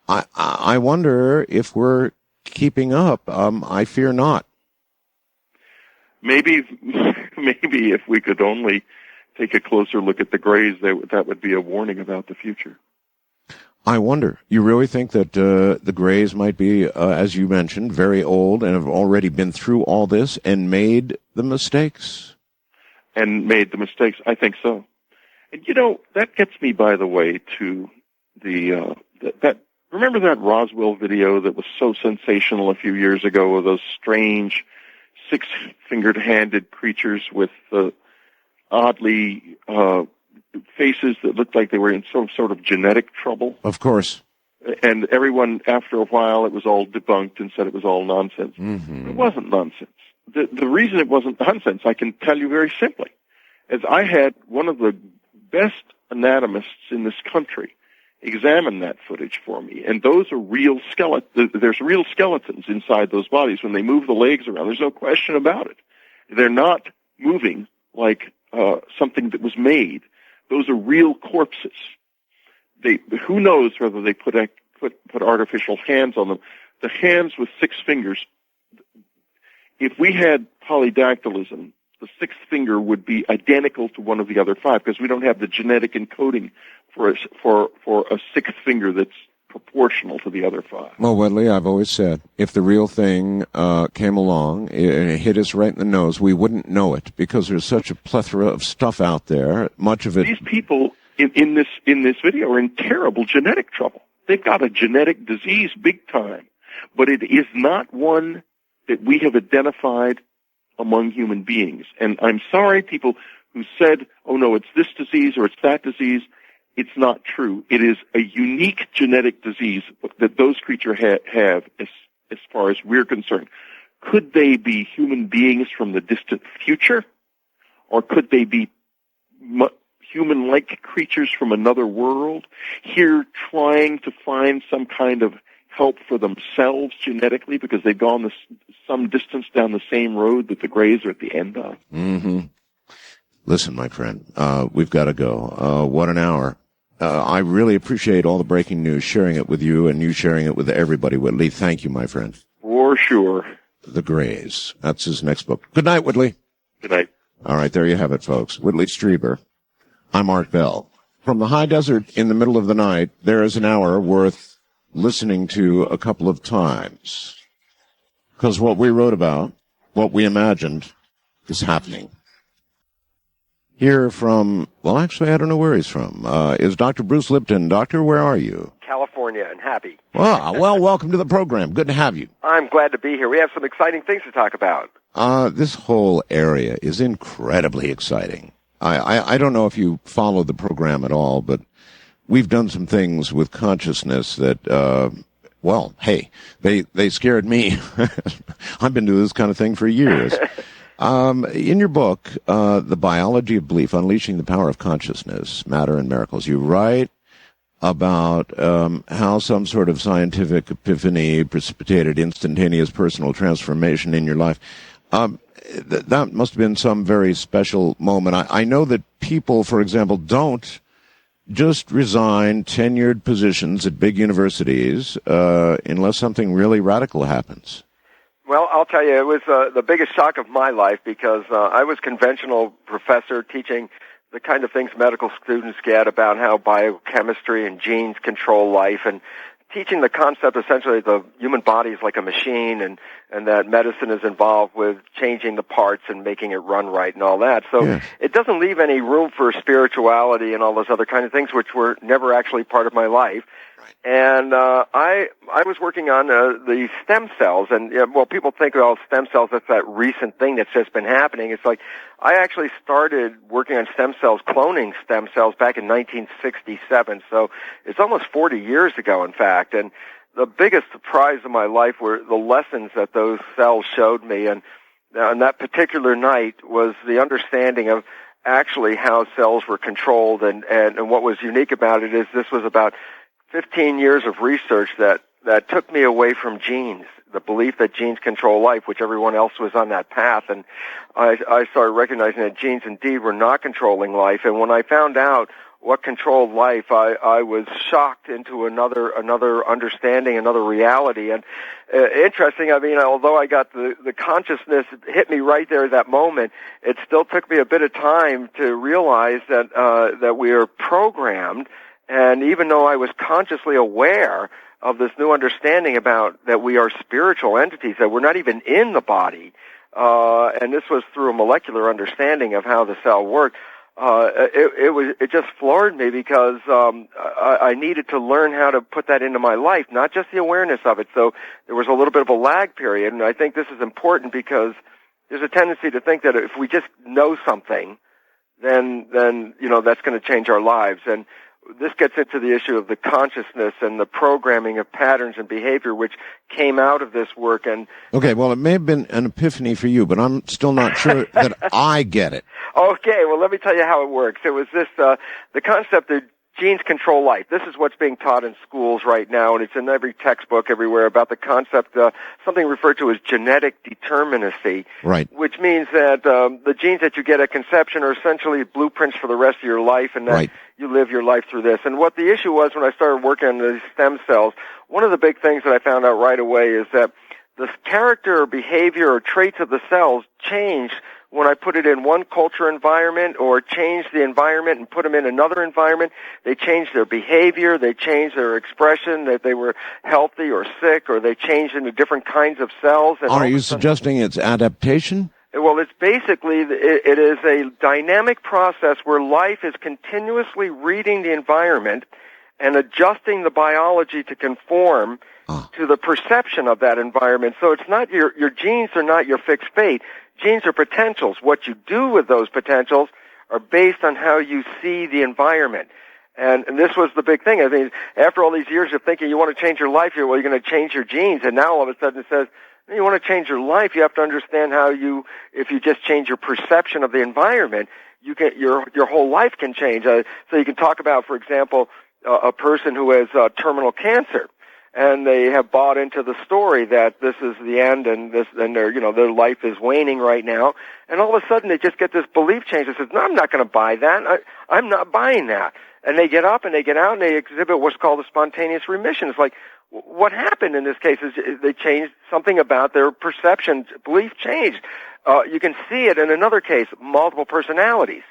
I wonder if we're keeping up. I fear not. Maybe if we could only take a closer look at the Greys, that would be a warning about the future. I wonder. You really think that the Greys might be, as you mentioned, very old and have already been through all this and made the mistakes? I think so. And that gets me, by the way, to remember that Roswell video that was so sensational a few years ago of those strange six-fingered handed creatures with oddly faces that looked like they were in some sort of genetic trouble? Of course. And everyone, after a while, it was all debunked and said it was all nonsense. Mm-hmm. It wasn't nonsense. The reason it wasn't nonsense, I can tell you very simply, as I had one of the best anatomists in this country examine that footage for me, and those are real there's real skeletons inside those bodies. When they move the legs around, there's no question about it. They're not moving like something that was made. Those are real corpses. Who knows whether they put artificial hands on them? The hands with 6 fingers. If we had polydactylism, the 6th finger would be identical to one of the other 5, because we don't have the genetic encoding for a 6th finger that's proportional to the other 5. Well, Wedley, I've always said, if the real thing came along and it hit us right in the nose, we wouldn't know it, because there's such a plethora of stuff out there. Much of it. These people in this video are in terrible genetic trouble. They've got a genetic disease big time, but it is not one that we have identified among human beings. And I'm sorry, people who said, oh no, it's this disease or it's that disease. It's not true. It is a unique genetic disease that those creatures have as far as we're concerned. Could they be human beings from the distant future? Or could they be human-like creatures from another world here trying to find some kind of help for themselves genetically because they've gone some distance down the same road that the Greys are at the end of? Mm-hmm. Listen, my friend, we've got to go. What an hour. I really appreciate all the breaking news, sharing it with you and you sharing it with everybody. Whitley, thank you, my friend. For sure. The Greys. That's his next book. Good night, Whitley. Good night. All right, there you have it, folks. Whitley Strieber. I'm Art Bell. From the high desert in the middle of the night, there is an hour worth listening to a couple of times. Because what we wrote about, what we imagined, is happening. Here from, well, actually, I don't know where he's from, is Dr. Bruce Lipton. Doctor, where are you? California, and happy. Well, welcome to the program. Good to have you. I'm glad to be here. We have some exciting things to talk about. This whole area is incredibly exciting. I don't know if you follow the program at all, but we've done some things with consciousness that, well, hey, they scared me. I've been doing this kind of thing for years. In your book, The Biology of Belief, Unleashing the Power of Consciousness, Matter and Miracles, you write about how some sort of scientific epiphany precipitated instantaneous personal transformation in your life. That must have been some very special moment. I know that people, for example, don't just resign tenured positions at big universities unless something really radical happens. Well, I'll tell you, it was the biggest shock of my life because I was conventional professor teaching the kind of things medical students get about how biochemistry and genes control life, and teaching the concept essentially the human body is like a machine, and that medicine is involved with changing the parts and making it run right and all that. So yes. It doesn't leave any room for spirituality and all those other kind of things, which were never actually part of my life. And I was working on the stem cells, and well, people think, well, stem cells, that's that recent thing that's just been happening. It's like I actually started working on stem cells, cloning stem cells, back in 1967. So it's almost 40 years ago, in fact. And the biggest surprise of my life were the lessons that those cells showed me. And on that particular night was the understanding of actually how cells were controlled. And what was unique about it is this was about 15 years of research that took me away from genes, the belief that genes control life, which everyone else was on that path. And I started recognizing that genes indeed were not controlling life. And when I found out what controlled life, I was shocked into another understanding, another reality. And interesting, I mean, although I got the consciousness hit me right there at that moment, it still took me a bit of time to realize that we are programmed. And even though I was consciously aware of this new understanding about that we are spiritual entities, that we're not even in the body, and this was through a molecular understanding of how the cell worked, it just floored me because I needed to learn how to put that into my life, not just the awareness of it. So there was a little bit of a lag period, and I think this is important because there's a tendency to think that if we just know something, then that's going to change our lives. And this gets into the issue of the consciousness and the programming of patterns and behavior, which came out of this work. And okay, well, it may have been an epiphany for you, but I'm still not sure that I get it. Okay, well, let me tell you how it works. It was this, the concept that genes control life. This is what's being taught in schools right now, and it's in every textbook everywhere about the concept, something referred to as genetic determinacy, right? Which means that the genes that you get at conception are essentially blueprints for the rest of your life, and that right. You live your life through this. And what the issue was when I started working on these stem cells, one of the big things that I found out right away is that the character or behavior or traits of the cells changed when I put it in one culture environment or changed the environment and put them in another environment. They changed their behavior, they changed their expression, that they were healthy or sick, or they changed into different kinds of cells. And are you suggesting it's adaptation? Well, it's basically, it is a dynamic process where life is continuously reading the environment and adjusting the biology to conform to the perception of that environment. So it's not your genes are not your fixed fate. Genes are potentials. What you do with those potentials are based on how you see the environment. And this was the big thing. I mean, after all these years of thinking you want to change your life, you're going to change your genes. And now all of a sudden it says, you want to change your life, you have to understand how if you just change your perception of the environment, your whole life can change. So you can talk about, for example, a person who has terminal cancer, and they have bought into the story that this is the end, and their life is waning right now, and all of a sudden they just get this belief change that says, no, I'm not going to buy that. I'm not buying that. And they get up and they get out and they exhibit what's called a spontaneous remission. It's like, what happened in this case is they changed something about their perception. Belief changed. You can see it in another case, multiple personalities.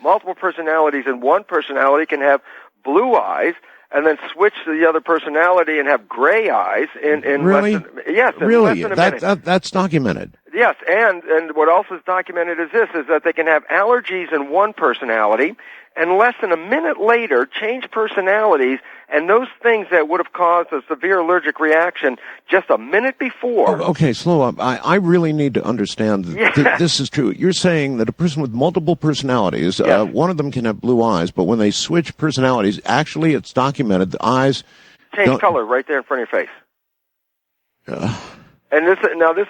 Multiple personalities, and one personality can have blue eyes, and then switch to the other personality and have gray eyes in really? less than, yes, in really? less than a minute. That's documented. Yes, and what else is documented is this, is that they can have allergies in one personality, and less than a minute later change personalities, and those things that would have caused a severe allergic reaction just a minute before. Okay, slow up. I really need to understand that this is true. You're saying that a person with multiple personalities, Yes. one of them can have blue eyes, but when they switch personalities, actually it's documented, the eyes Change color right there in front of your face. And this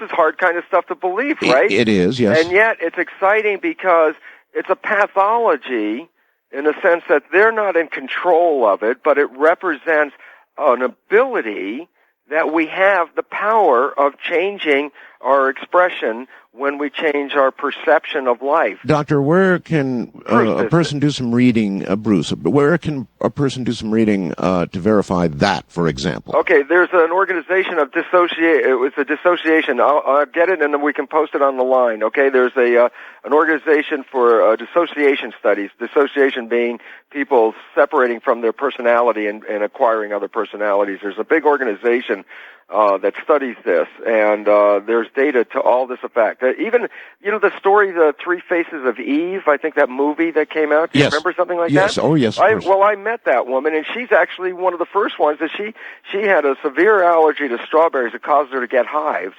is hard kind of stuff to believe, right? It is, yes. And yet it's exciting because it's a pathology in the sense that they're not in control of it, but it represents an ability that we have the power of changing our expression when we change our perception of life. Doctor, where can a person do some reading, Bruce, where can a person do some reading to verify that, for example? Okay, there's an organization of dissociation. I'll get it and then we can post it on the line, okay? There's an organization for dissociation studies, dissociation being people separating from their personality and acquiring other personalities. There's a big organization that studies this, and there's data to all this effect. Even, the story, The Three Faces of Eve, I think that movie that came out. Do you remember something like that? Yes, oh yes. I met that woman, and she's actually one of the first ones that she had a severe allergy to strawberries that caused her to get hives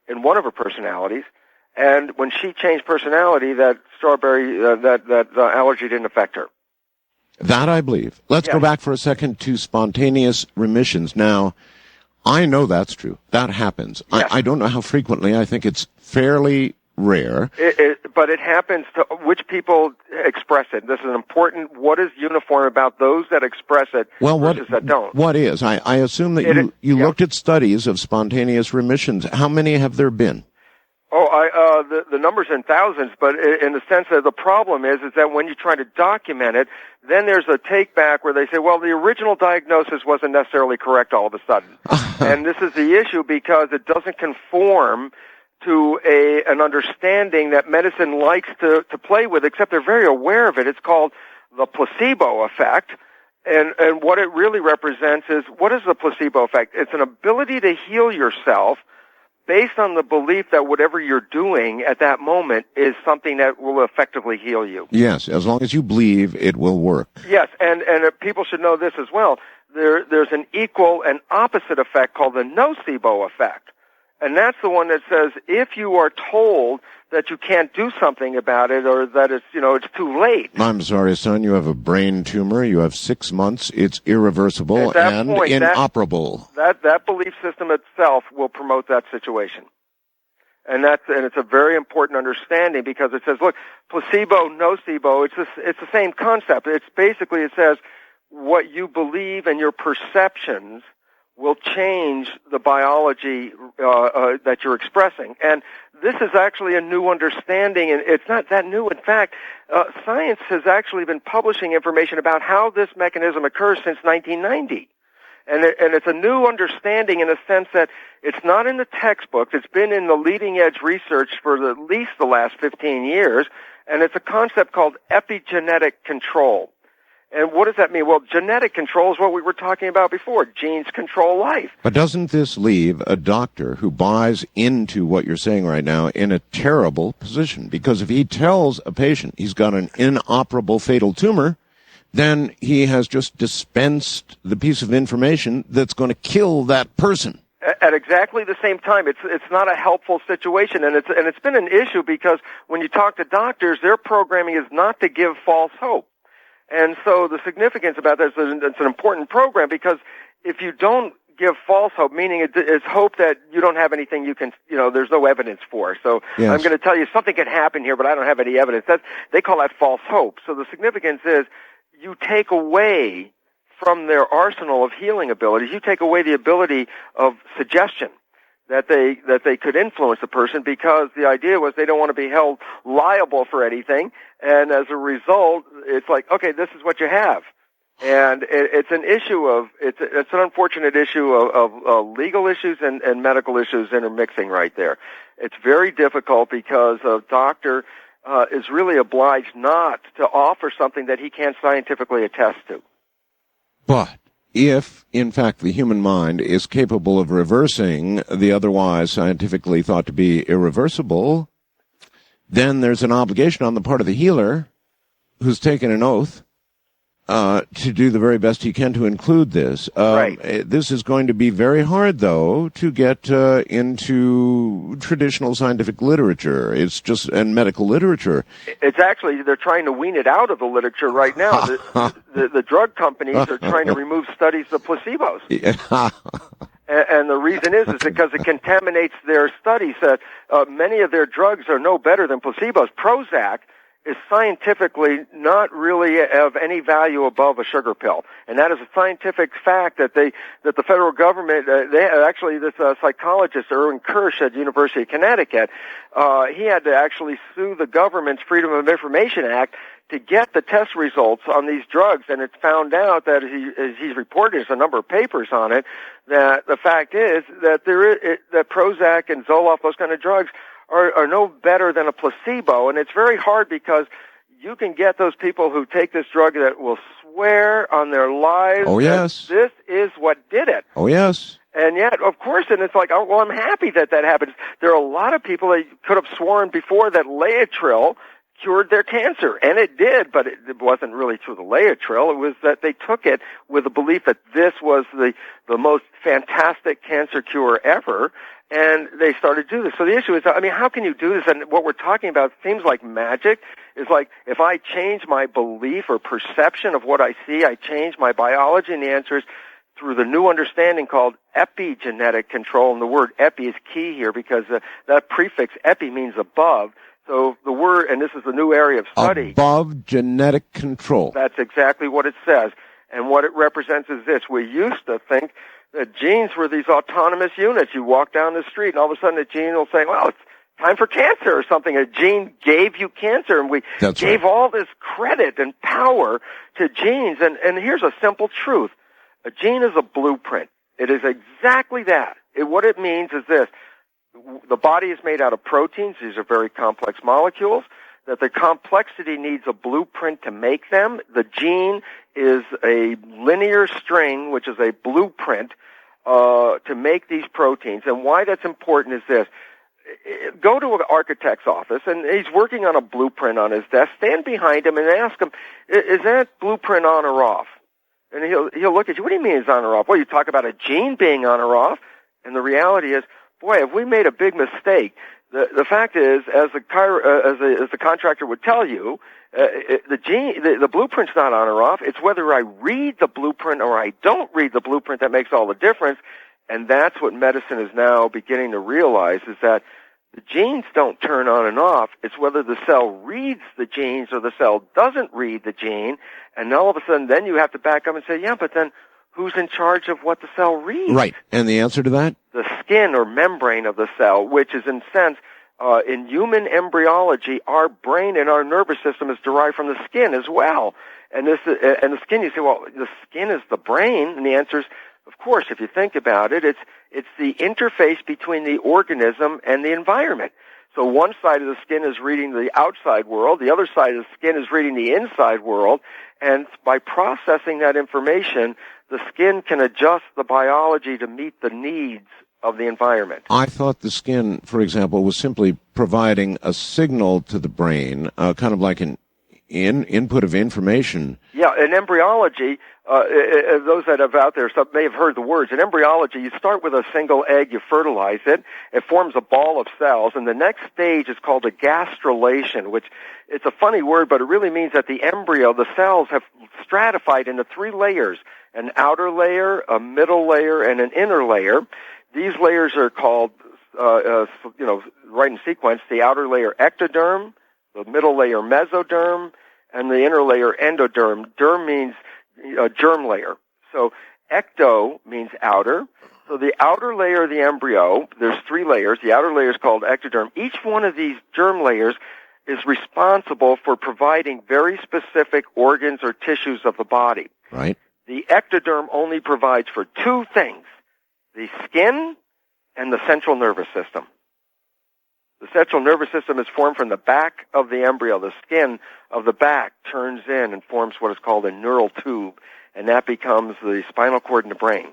in one of her personalities. And when she changed personality, that allergy didn't affect her. That I believe. Let's go back for a second to spontaneous remissions. Now, I know that's true. That happens. Yes. I don't know how frequently. I think it's fairly rare. But it happens to which people express it. This is important. What is uniform about those that express it versus that don't? What is? I assume that you looked at studies of spontaneous remissions. How many have there been? The number's in thousands, but in the sense that the problem is that when you try to document it, then there's a take back where they say, well, the original diagnosis wasn't necessarily correct all of a sudden. And this is the issue because it doesn't conform to an understanding that medicine likes to play with, except they're very aware of it. It's called the placebo effect. And what it really represents is, what is the placebo effect? It's an ability to heal yourself based on the belief that whatever you're doing at that moment is something that will effectively heal you. Yes, as long as you believe it will work. Yes, and people should know this as well. There's an equal and opposite effect called the nocebo effect. And that's the one that says if you are told that you can't do something about it or that it's too late. I'm sorry, son, you have a brain tumor. You have 6 months. It's irreversible and inoperable. That belief system itself will promote that situation. And it's a very important understanding because it says, look, placebo, nocebo, it's the same concept. It's basically, it says what you believe and your perceptions will change the biology that you're expressing. And this is actually a new understanding, and it's not that new. In fact, science has actually been publishing information about how this mechanism occurs since 1990. And it's a new understanding in a sense that it's not in the textbooks. It's been in the leading-edge research for at least the last 15 years, and it's a concept called epigenetic control. And what does that mean? Well, genetic control is what we were talking about before. Genes control life. But doesn't this leave a doctor who buys into what you're saying right now in a terrible position? Because if he tells a patient he's got an inoperable fatal tumor, then he has just dispensed the piece of information that's going to kill that person. At exactly the same time, it's not a helpful situation, and it's been an issue because when you talk to doctors, their programming is not to give false hope. And so the significance about this is it's an important program because if you don't give false hope, meaning it's hope that you don't have anything you can, there's no evidence for. So yes. I'm going to tell you something could happen here, but I don't have any evidence. They call that false hope. So the significance is you take away from their arsenal of healing abilities, you take away the ability of suggestion that they could influence a person because the idea was they don't want to be held liable for anything. And as a result, it's like, okay, this is what you have. And it's an issue it's an unfortunate issue of legal issues and medical issues intermixing right there. It's very difficult because a doctor is really obliged not to offer something that he can't scientifically attest to. But if, in fact, the human mind is capable of reversing the otherwise scientifically thought to be irreversible, then there's an obligation on the part of the healer who's taken an oath to do the very best he can to include this. Right. This is going to be very hard, though, to get into traditional scientific literature. It's just, and medical literature. It's actually, they're trying to wean it out of the literature right now. The drug companies are trying to remove studies of placebos. And the reason is because it contaminates their studies. Many of their drugs are no better than placebos. Prozac is scientifically not really of any value above a sugar pill, and that is a scientific fact that the federal government, this psychologist Erwin Kirsch at the University of Connecticut, he had to actually sue the government's Freedom of Information Act to get the test results on these drugs, and it's found out that as he's reported, there's a number of papers on it, that the fact is that that Prozac and Zoloft, those kind of drugs, are no better than a placebo, and it's very hard because you can get those people who take this drug that will swear on their lives that this is what did it. Oh, yes. And yet, of course, and it's like, oh, well, I'm happy that happens. There are a lot of people that could have sworn before that Laetrile cured their cancer, and it did, but it wasn't really through the Laetrile. It was that they took it with the belief that this was the most fantastic cancer cure ever, and they started to do this. So the issue is, I mean, how can you do this? And what we're talking about seems like magic. It's like, if I change my belief or perception of what I see, I change my biology, and the answer is through the new understanding called epigenetic control. And the word epi is key here because that prefix epi means above. So the word, and this is a new area of study. Above genetic control. That's exactly what it says. And what it represents is this. We used to think that genes were these autonomous units. You walk down the street, and all of a sudden a gene will say, well, it's time for cancer or something. A gene gave you cancer, and we gave all this credit and power to genes. And here's a simple truth. A gene is a blueprint. It is exactly that. What it means is this. The body is made out of proteins. These are very complex molecules. That the complexity needs a blueprint to make them. The gene is a linear string, which is a blueprint to make these proteins. And why that's important is this. Go to an architect's office, and he's working on a blueprint on his desk. Stand behind him and ask him, is that blueprint on or off? And he'll look at you. What do you mean it's on or off? Well, you talk about a gene being on or off, and the reality is, boy, have we made a big mistake. The fact is, as the contractor would tell you, the blueprint's not on or off. It's whether I read the blueprint or I don't read the blueprint that makes all the difference. And that's what medicine is now beginning to realize, is that the genes don't turn on and off. It's whether the cell reads the genes or the cell doesn't read the gene. And all of a sudden, then you have to back up and say, yeah, but then who's in charge of what the cell reads? Right. And the answer to that? The skin or membrane of the cell, which is in sense, in human embryology, our brain and our nervous system is derived from the skin as well. And the skin, you say, well, the skin is the brain. And the answer is, of course, if you think about it, it's the interface between the organism and the environment. So one side of the skin is reading the outside world, the other side of the skin is reading the inside world, and by processing that information, the skin can adjust the biology to meet the needs of the environment. I thought the skin, for example, was simply providing a signal to the brain, kind of like an input of information. Yeah, in embryology, those that have out there may have heard the words. In embryology, you start with a single egg, you fertilize it, it forms a ball of cells, and the next stage is called a gastrulation, which it's a funny word, but it really means that the embryo, the cells have stratified into 3 layers, an outer layer, a middle layer, and an inner layer. These layers are called, right in sequence, the outer layer ectoderm, the middle layer mesoderm, and the inner layer endoderm. Derm means germ layer. So ecto means outer. So the outer layer of the embryo, there's 3 layers. The outer layer is called ectoderm. Each one of these germ layers is responsible for providing very specific organs or tissues of the body. Right. The ectoderm only provides for 2 things, the skin and the central nervous system. The central nervous system is formed from the back of the embryo. The skin of the back turns in and forms what is called a neural tube, and that becomes the spinal cord in the brain.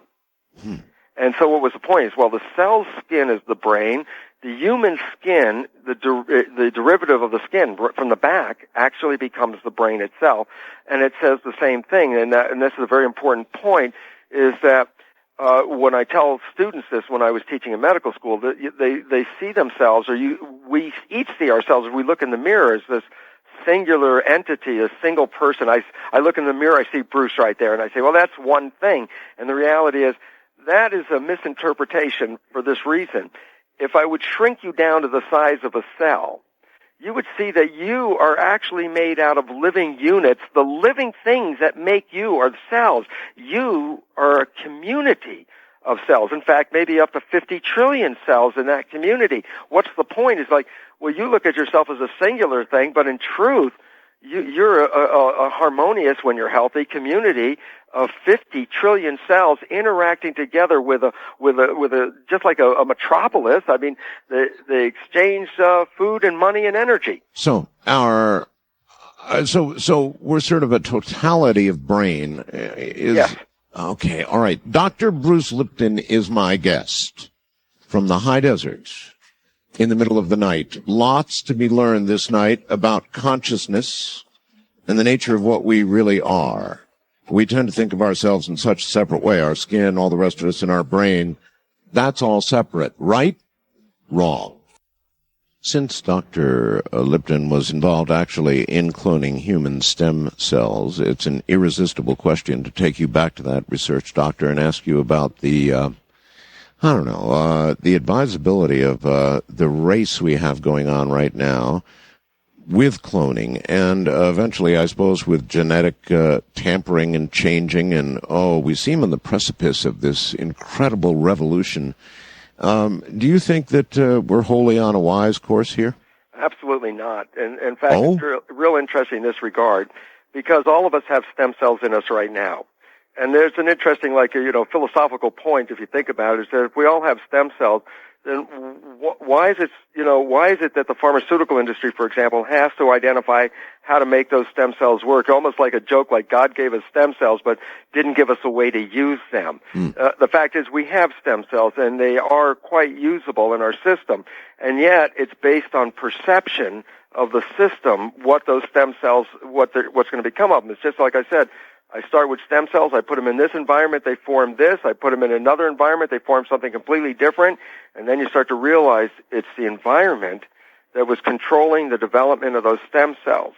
And so what was the point is, well, the cell's skin is the brain. The human skin, the derivative of the skin from the back, actually becomes the brain itself. And it says the same thing, and this is a very important point, is that when I tell students this when I was teaching in medical school, they see themselves, we each see ourselves, if we look in the mirror, as this singular entity, a single person. I look in the mirror, I see Bruce right there, and I say, well, that's one thing. And the reality is, that is a misinterpretation for this reason. If I would shrink you down to the size of a cell, you would see that you are actually made out of living units. The living things that make you are the cells. You are a community of cells. In fact, maybe up to 50 trillion cells in that community. What's the point? Is like, well, you look at yourself as a singular thing, but in truth, you're a harmonious, when you're healthy, community of 50 trillion cells interacting together with a just like a metropolis. I mean, they exchange food and money and energy. So so we're sort of a totality of brain. Yes. Okay, all right. Dr. Bruce Lipton is my guest from the high desert in the middle of the night. Lots to be learned this night about consciousness and the nature of what we really are. We tend to think of ourselves in such a separate way, our skin, all the rest of us in our brain. That's all separate, right? Wrong. Since Dr. Lipton was involved actually in cloning human stem cells, it's an irresistible question to take you back to that research, Doctor, and ask you about the advisability of the race we have going on right now with cloning and eventually, I suppose, with genetic tampering and changing. And, we seem on the precipice of this incredible revolution. Do you think that we're wholly on a wise course here? Absolutely not. And in fact, it's real interesting in this regard, because all of us have stem cells in us right now. And there's an interesting, philosophical point, if you think about it, is that if we all have stem cells, then why is it that the pharmaceutical industry, for example, has to identify how to make those stem cells work? Almost like a joke, like God gave us stem cells, but didn't give us a way to use them. The fact is, we have stem cells, and they are quite usable in our system. And yet, it's based on perception of the system, what those stem cells, what's going to become of them. It's just like I said, I start with stem cells, I put them in this environment, they form this, I put them in another environment, they form something completely different, and then you start to realize it's the environment that was controlling the development of those stem cells.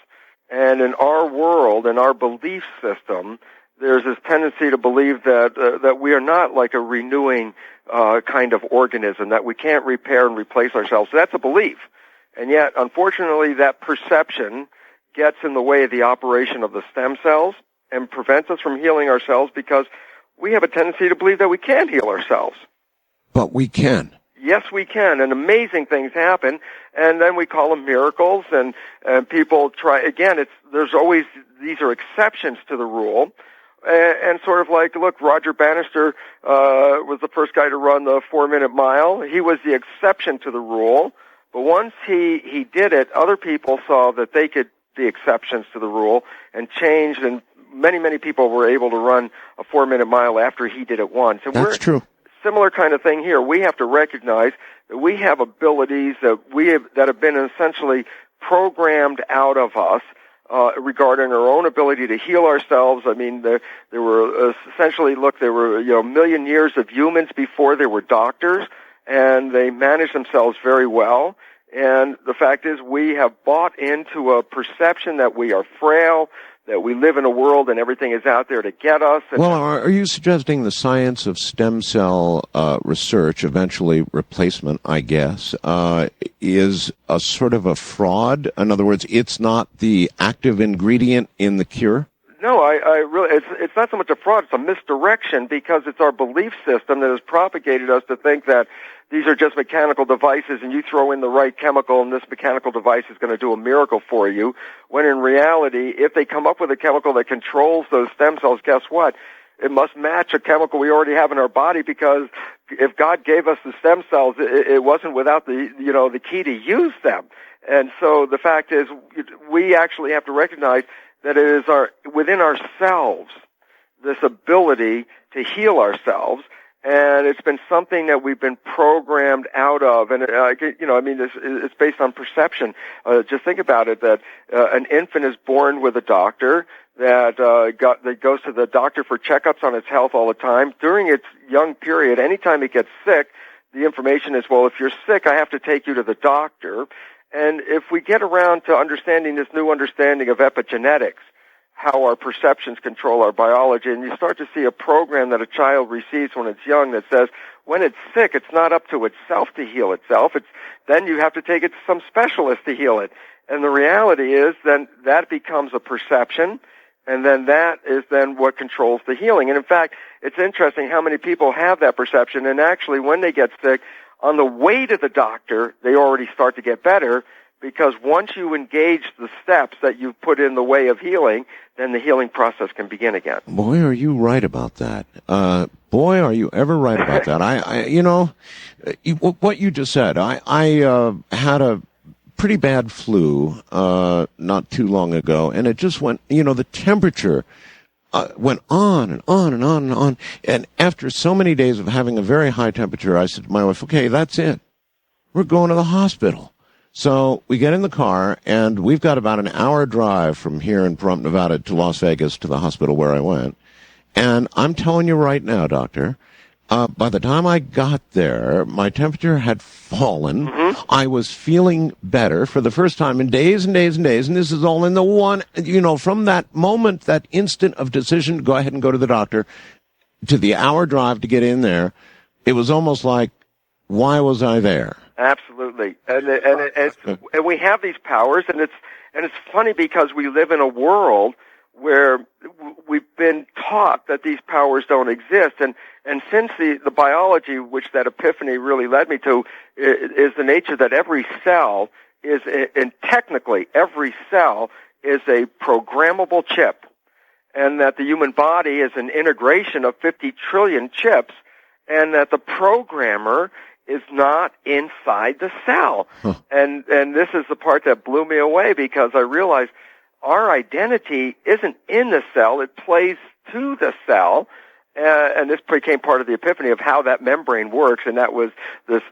And in our world, in our belief system, there's this tendency to believe that we are not like a renewing kind of organism, that we can't repair and replace ourselves. So that's a belief. And yet, unfortunately, that perception gets in the way of the operation of the stem cells and prevents us from healing ourselves, because we have a tendency to believe that we can't heal ourselves. But we can. Yes, we can, and amazing things happen, and then we call them miracles, and people try, again, there's always, these are exceptions to the rule, and sort of like, look, Roger Bannister was the first guy to run the 4-minute mile. He was the exception to the rule, but once he did it, other people saw that they could be exceptions to the rule and changed, and many people were able to run a 4-minute mile after he did it once. And that's true. Similar kind of thing here. We have to recognize that we have abilities that have been essentially programmed out of us regarding our own ability to heal ourselves. I mean, there were essentially, there were a million years of humans before there were doctors, and they managed themselves very well. And the fact is, we have bought into a perception that we are frail, that we live in a world and everything is out there to get us. Well, are you suggesting the science of stem cell research, eventually replacement, I guess, is a sort of a fraud? In other words, it's not the active ingredient in the cure? No, I really, it's not so much a fraud, it's a misdirection, because it's our belief system that has propagated us to think that these are just mechanical devices, and you throw in the right chemical and this mechanical device is going to do a miracle for you, when in reality, if they come up with a chemical that controls those stem cells, guess what? it must match a chemical we already have in our body, because if God gave us the stem cells, it wasn't without the key to use them. And so the fact is, we actually have to recognize that it is within ourselves, this ability to heal ourselves. And it's been something that we've been programmed out of. And, it's based on perception. Just think about it, that an infant is born with a doctor that goes to the doctor for checkups on its health all the time. During its young period, anytime it gets sick, the information is, well, if you're sick, I have to take you to the doctor. And if we get around to understanding this new understanding of epigenetics, how our perceptions control our biology, and you start to see a program that a child receives when it's young that says, when it's sick, it's not up to itself to heal itself. Then you have to take it to some specialist to heal it. And the reality is then that becomes a perception, and then that is then what controls the healing. And in fact, it's interesting how many people have that perception, and actually when they get sick, on the way to the doctor, they already start to get better, because once you engage the steps that you've put in the way of healing, then the healing process can begin again. Boy, are you right about that. Boy, are you ever right about that. What you just said, I had a pretty bad flu, not too long ago, and it just went, the temperature went on and on and on and on. And after so many days of having a very high temperature, I said to my wife, okay, that's it. We're going to the hospital. So we get in the car, and we've got about an hour drive from here in Pahrump, Nevada, to Las Vegas to the hospital where I went. And I'm telling you right now, doctor, by the time I got there, my temperature had fallen. Mm-hmm. I was feeling better for the first time in days and days and days. And this is all in the one, from that moment, that instant of decision, go ahead and go to the doctor, to the hour drive to get in there. It was almost like, why was I there? Absolutely, and we have these powers, and it's funny because we live in a world where we've been taught that these powers don't exist, and since the biology, which that epiphany really led me to, is the nature that every cell is, and technically every cell is a programmable chip, and that the human body is an integration of 50 trillion chips, and that the programmer is not inside the cell. Huh. And this is the part that blew me away, because I realized our identity isn't in the cell, it plays to the cell. And this became part of the epiphany of how that membrane works, and that was this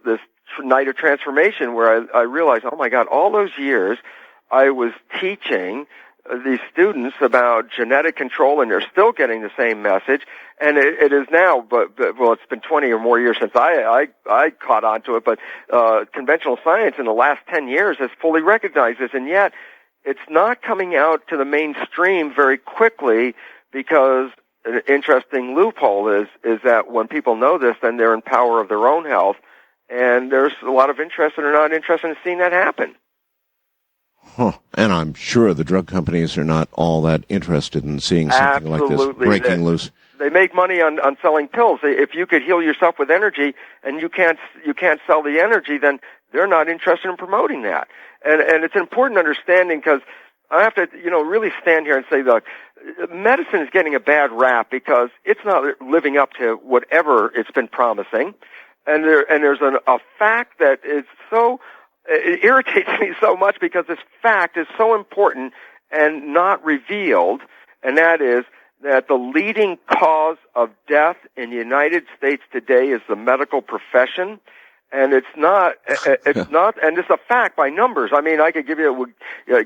night of transformation where I realized, oh my God, all those years I was teaching these students about genetic control, and they're still getting the same message. And it is now, but it's been 20 or more years since I caught on to it, but conventional science in the last 10 years has fully recognized this, and yet it's not coming out to the mainstream very quickly, because an interesting loophole is that when people know this, then they're in power of their own health, and there's a lot of interest and are not interested in seeing that happen. Huh. And I'm sure the drug companies are not all that interested in seeing something Absolutely. Like this breaking loose. They make money on selling pills. If you could heal yourself with energy and you can't sell the energy, then they're not interested in promoting that. And it's an important understanding, because I have to, really stand here and say, look, medicine is getting a bad rap because it's not living up to whatever it's been promising. And there's a fact that is so, it irritates me so much, because this fact is so important and not revealed, and that is that the leading cause of death in the United States today is the medical profession. And it's not, and it's a fact by numbers. I mean, I could give you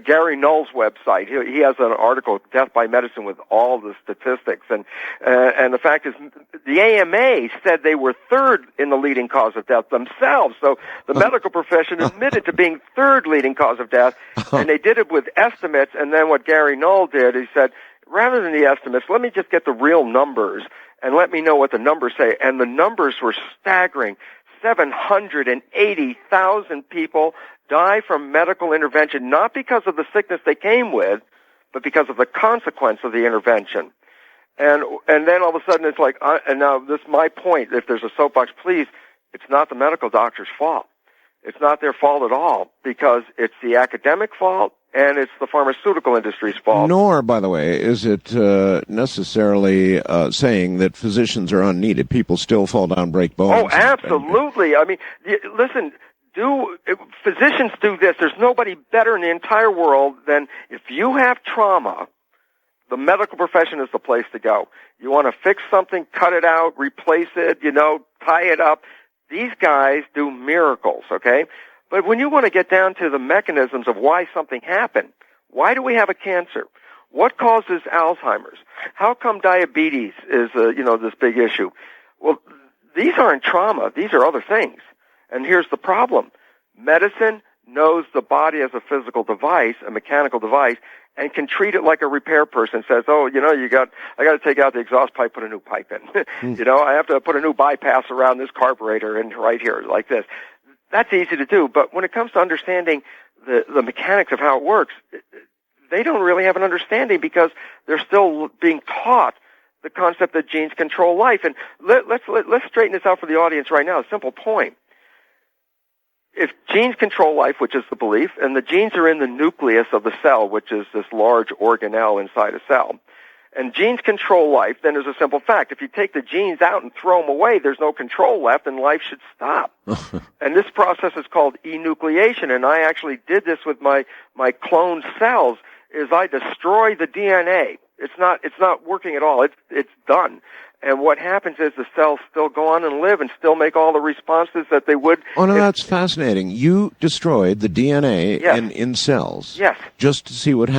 Gary Null's website. He has an article, Death by Medicine, with all the statistics. And the fact is, the AMA said they were third in the leading cause of death themselves. So the medical profession admitted to being third leading cause of death, and they did it with estimates. And then what Gary Null did, he said, rather than the estimates, let me just get the real numbers and let me know what the numbers say. And the numbers were staggering. 780,000 people die from medical intervention, not because of the sickness they came with, but because of the consequence of the intervention. And then all of a sudden it's like, and now this is my point, if there's a soapbox, please, it's not the medical doctor's fault. It's not their fault at all, because it's the academic fault and it's the pharmaceutical industry's fault. Nor, by the way, is it necessarily saying that physicians are unneeded. People still fall down, break bones. Oh, absolutely. I mean, listen, physicians do this. There's nobody better in the entire world than, if you have trauma, the medical profession is the place to go. You want to fix something, cut it out, replace it, tie it up. These guys do miracles, okay? But when you want to get down to the mechanisms of why something happened, why do we have a cancer? What causes Alzheimer's? How come diabetes is, this big issue? Well, these aren't trauma. These are other things. And here's the problem. Medicine knows the body as a physical device, a mechanical device, and can treat it like a repair person. Says, I got to take out the exhaust pipe, put a new pipe in. I have to put a new bypass around this carburetor and right here, like this. That's easy to do. But when it comes to understanding the mechanics of how it works, they don't really have an understanding, because they're still being taught the concept that genes control life. And let's straighten this out for the audience right now. A simple point. If genes control life, which is the belief, and the genes are in the nucleus of the cell, which is this large organelle inside a cell, and genes control life, then there's a simple fact. If you take the genes out and throw them away, there's no control left, and life should stop. And this process is called enucleation, and I actually did this with my cloned cells, is I destroy the DNA. It's not working at all. It's done. And what happens is the cells still go on and live and still make all the responses that they would. Oh, no, that's fascinating. You destroyed the DNA in cells. Yes. Just to see what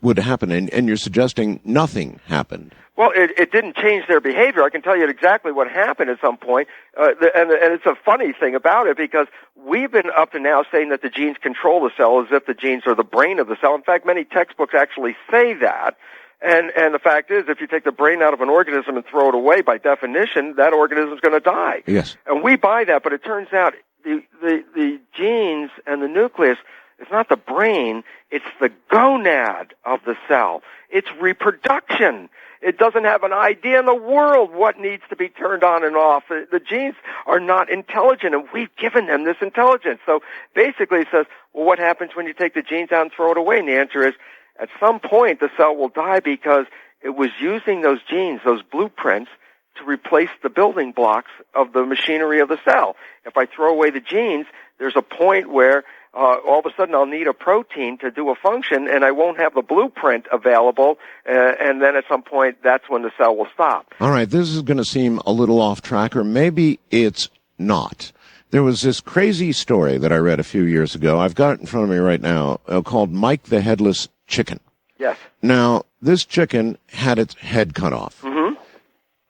would happen. And you're suggesting nothing happened. Well, it didn't change their behavior. I can tell you exactly what happened at some point. And it's a funny thing about it, because we've been up to now saying that the genes control the cell as if the genes are the brain of the cell. In fact, many textbooks actually say that. And the fact is, if you take the brain out of an organism and throw it away, by definition, that organism is going to die. Yes. And we buy that, but it turns out the genes and the nucleus, it's not the brain, it's the gonad of the cell. It's reproduction. It doesn't have an idea in the world what needs to be turned on and off. The genes are not intelligent, and we've given them this intelligence. So basically it says, well, what happens when you take the genes out and throw it away? And the answer is, at some point, the cell will die, because it was using those genes, those blueprints, to replace the building blocks of the machinery of the cell. If I throw away the genes, there's a point where all of a sudden I'll need a protein to do a function, and I won't have the blueprint available, and then at some point, that's when the cell will stop. All right, this is going to seem a little off track, or maybe it's not. There was this crazy story that I read a few years ago. I've got it in front of me right now, called Mike the Headless Chicken. Yes. Now, this chicken had its head cut off. Mm-hmm.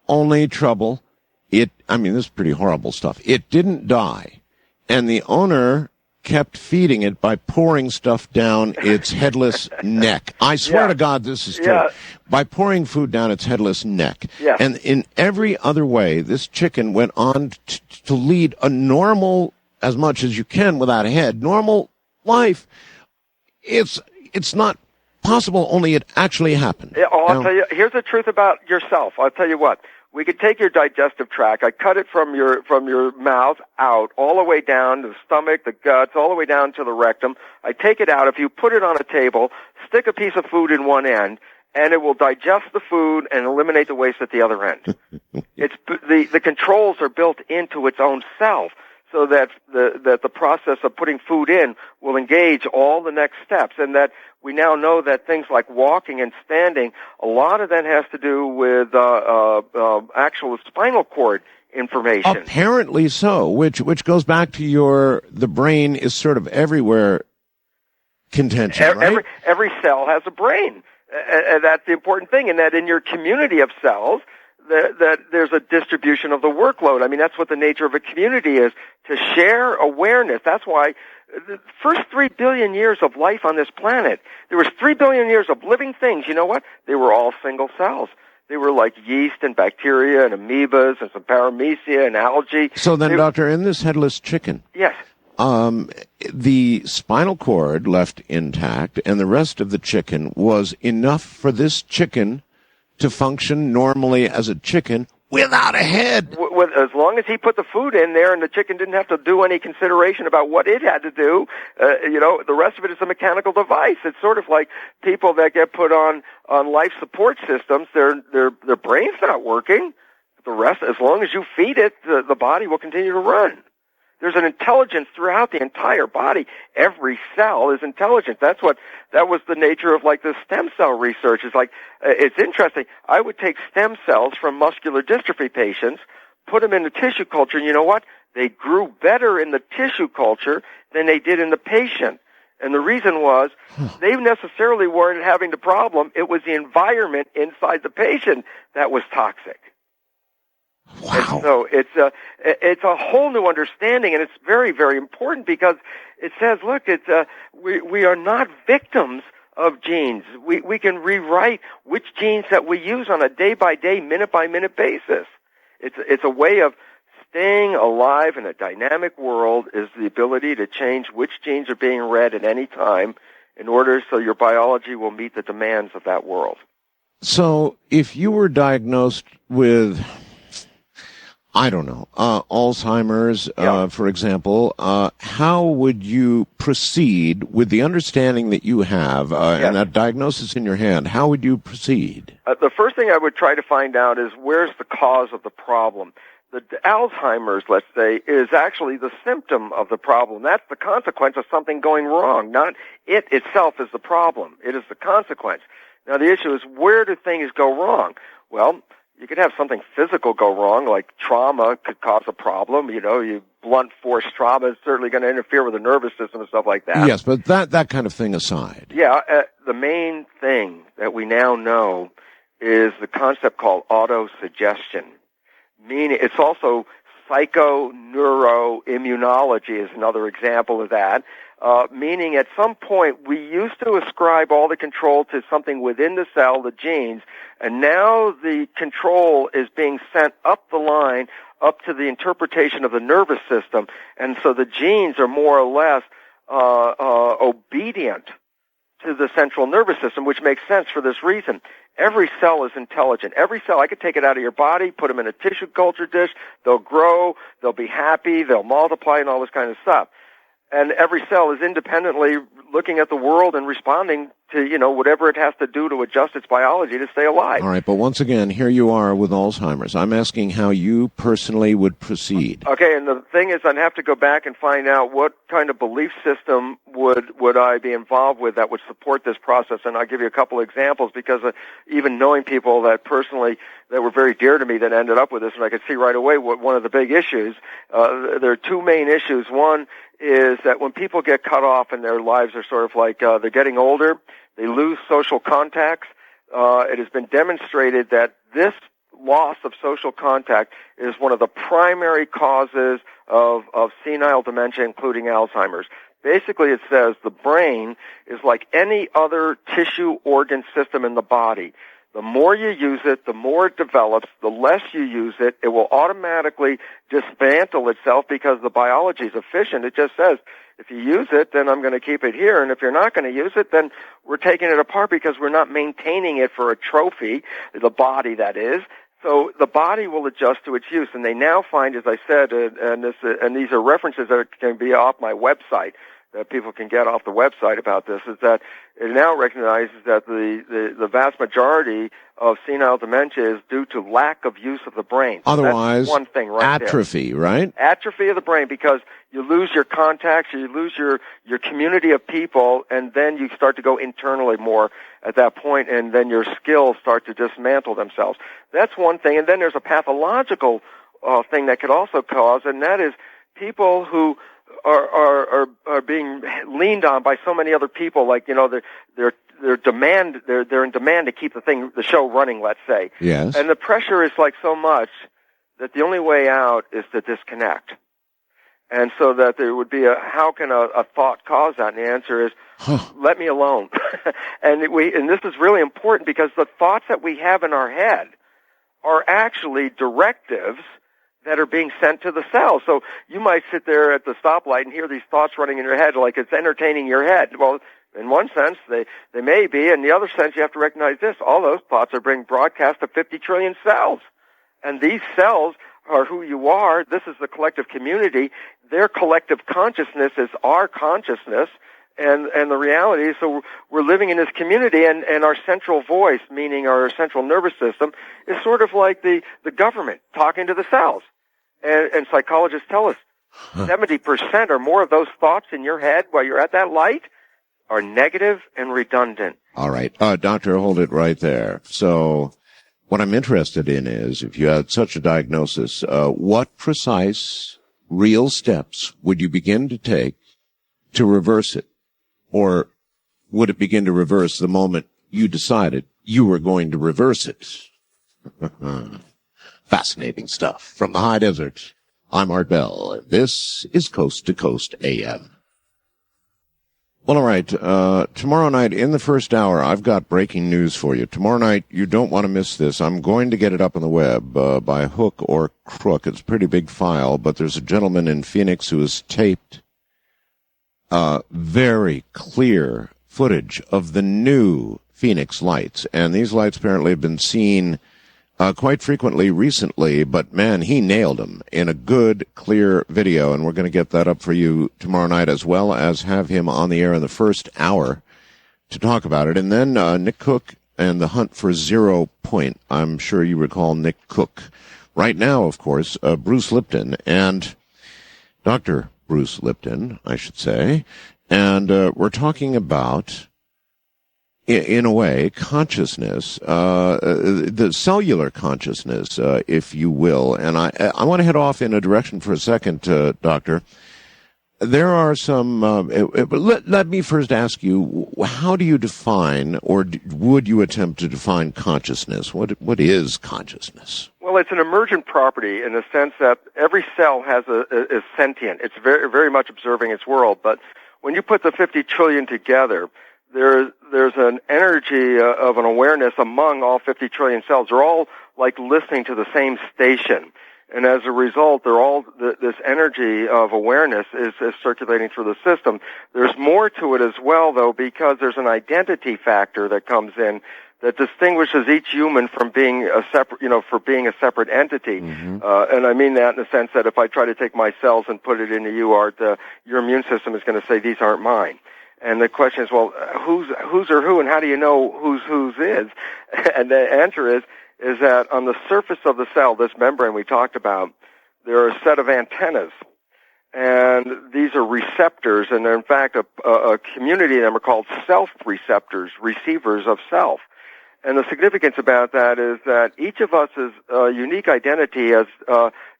Only trouble, this is pretty horrible stuff. It didn't die, and the owner kept feeding it by pouring stuff down its headless neck. I swear to God, this is true. Yeah. By pouring food down its headless neck. Yeah. And in every other way, this chicken went on to lead a normal, as much as you can without a head, normal life. It's not possible, only it actually happened. Yeah, I'll tell you, here's the truth about yourself. I'll tell you what. We could take your digestive tract. I cut it from your mouth out, all the way down to the stomach, the guts, all the way down to the rectum. I take it out. If you put it on a table, stick a piece of food in one end, and it will digest the food and eliminate the waste at the other end. It's the controls are built into its own self, so that the process of putting food in will engage all the next steps, and that we now know that things like walking and standing, a lot of that has to do with actual spinal cord information. Apparently so, which goes back to the brain is sort of everywhere contention, right? Every cell has a brain. And that's the important thing, and that in your community of cells, that there's a distribution of the workload. I mean, that's what the nature of a community is, to share awareness. That's why the first 3 billion years of life on this planet, there was 3 billion years of living things. You know what? They were all single cells. They were like yeast and bacteria and amoebas and some paramecia and algae. So then, Doctor, in this headless chicken, yes, the spinal cord left intact, and the rest of the chicken was enough for this chicken to function normally as a chicken, Without a head. As long as he put the food in there and the chicken didn't have to do any consideration about what it had to do, the rest of it is a mechanical device. It's sort of like people that get put on life support systems. Their brain's not working. The rest, as long as you feed it, the body will continue to run. There's an intelligence throughout the entire body. Every cell is intelligent. That was the nature of like the stem cell research. It's like, it's interesting. I would take stem cells from muscular dystrophy patients, put them in the tissue culture, and you know what? They grew better in the tissue culture than they did in the patient. And the reason was they necessarily weren't having the problem. It was the environment inside the patient that was toxic. Wow. And so it's a whole new understanding, and it's very, very important because it says, look, we are not victims of genes. We can rewrite which genes that we use on a day-by-day, minute-by-minute basis. It's a way of staying alive in a dynamic world is the ability to change which genes are being read at any time in order so your biology will meet the demands of that world. So if you were diagnosed with, I don't know, Alzheimer's, for example, how would you proceed with the understanding that you have and that diagnosis in your hand? How would you proceed? The first thing I would try to find out is where's the cause of the problem. The Alzheimer's, let's say, is actually the symptom of the problem. That's the consequence of something going wrong. Not it itself is the problem. It is the consequence. Now, the issue is where do things go wrong? Well, you could have something physical go wrong, like trauma could cause a problem. You blunt force trauma is certainly going to interfere with the nervous system and stuff like that. Yes, but that kind of thing aside. Yeah, the main thing that we now know is the concept called autosuggestion. Meaning, it's also psychoneuroimmunology is another example of that. Meaning, at some point, we used to ascribe all the control to something within the cell, the genes, and now the control is being sent up the line, up to the interpretation of the nervous system, and so the genes are more or less obedient to the central nervous system, which makes sense for this reason. Every cell is intelligent. Every cell, I could take it out of your body, put them in a tissue culture dish, they'll grow, they'll be happy, they'll multiply, and all this kind of stuff. And every cell is independently looking at the world and responding to, whatever it has to do to adjust its biology to stay alive. All right, but once again, here you are with Alzheimer's. I'm asking how you personally would proceed. Okay, and the thing is I'd have to go back and find out what kind of belief system would I be involved with that would support this process. And I'll give you a couple of examples because even knowing people that personally that were very dear to me that ended up with this, and I could see right away what one of the big issues, there are two main issues. One is that when people get cut off and their lives are sort of like they're getting older, they lose social contacts. It has been demonstrated that this loss of social contact is one of the primary causes of senile dementia, including Alzheimer's. Basically, it says the brain is like any other tissue organ system in the body. The more you use it, the more it develops. The less you use it, it will automatically dismantle itself because the biology is efficient. It just says, if you use it, then I'm going to keep it here. And if you're not going to use it, then we're taking it apart because we're not maintaining it for a trophy, the body that is. So the body will adjust to its use. And they now find, as I said, and these are references that can be off my website, that people can get off the website about this, is that it now recognizes that the vast majority of senile dementia is due to lack of use of the brain. Otherwise, that's one thing right atrophy, there. Right? Atrophy of the brain, because you lose your contacts, you lose your community of people, and then you start to go internally more at that point, and then your skills start to dismantle themselves. That's one thing. And then there's a pathological thing that could also cause, and that is people who are being leaned on by so many other people, like they're in demand to keep the show running, let's say. Yes. And the pressure is like so much that the only way out is to disconnect. And so that there would be how can a thought cause that? And the answer is, let me alone. and this is really important because the thoughts that we have in our head are actually directives that are being sent to the cell. So you might sit there at the stoplight and hear these thoughts running in your head like it's entertaining your head. Well, in one sense, they may be. In the other sense, you have to recognize this. All those thoughts are being broadcast to 50 trillion cells. And these cells are who you are. This is the collective community. Their collective consciousness is our consciousness. And the reality is, so we're living in this community, and our central voice, meaning our central nervous system, is sort of like the government talking to the cells. And psychologists tell us 70% or more of those thoughts in your head while you're at that light are negative and redundant. All right. Doctor, hold it right there. So what I'm interested in is, if you had such a diagnosis, what precise, real steps would you begin to take to reverse it? Or would it begin to reverse the moment you decided you were going to reverse it? Fascinating stuff from the high desert. I'm Art Bell, and this is Coast to Coast AM. Well, all right. Tomorrow night, in the first hour, I've got breaking news for you. Tomorrow night, you don't want to miss this. I'm going to get it up on the web by hook or crook. It's a pretty big file, but there's a gentleman in Phoenix who has taped very clear footage of the new Phoenix lights. And these lights apparently have been seen quite frequently recently, but man, he nailed them in a good, clear video. And we're going to get that up for you tomorrow night, as well as have him on the air in the first hour to talk about it. And then Nick Cook and the Hunt for Zero Point. I'm sure you recall Nick Cook. Right now, of course, Bruce Lipton and Dr. Bruce Lipton, I should say, and we're talking about, in a way, consciousness, the cellular consciousness, if you will. And I want to head off in a direction for a second, Doctor. There are some, let me first ask you, how do you define, or would you attempt to define consciousness? What is consciousness? Well, it's an emergent property in the sense that every cell is sentient. It's very, very much observing its world. But when you put the 50 trillion together, there's an energy of an awareness among all 50 trillion cells. They're all like listening to the same station. And as a result, they're all this energy of awareness is circulating through the system. There's more to it as well, though, because there's an identity factor that comes in that distinguishes each human from being a separate entity. Mm-hmm. And I mean that in the sense that if I try to take my cells and put it into you, Art, your immune system is going to say these aren't mine. And the question is, well, who's or who, and how do you know whose is? And the answer is that on the surface of the cell, this membrane we talked about, there are a set of antennas. And these are receptors, and they're in fact a community of them are called self-receptors, receivers of self. And the significance about that is that each of us is a unique identity as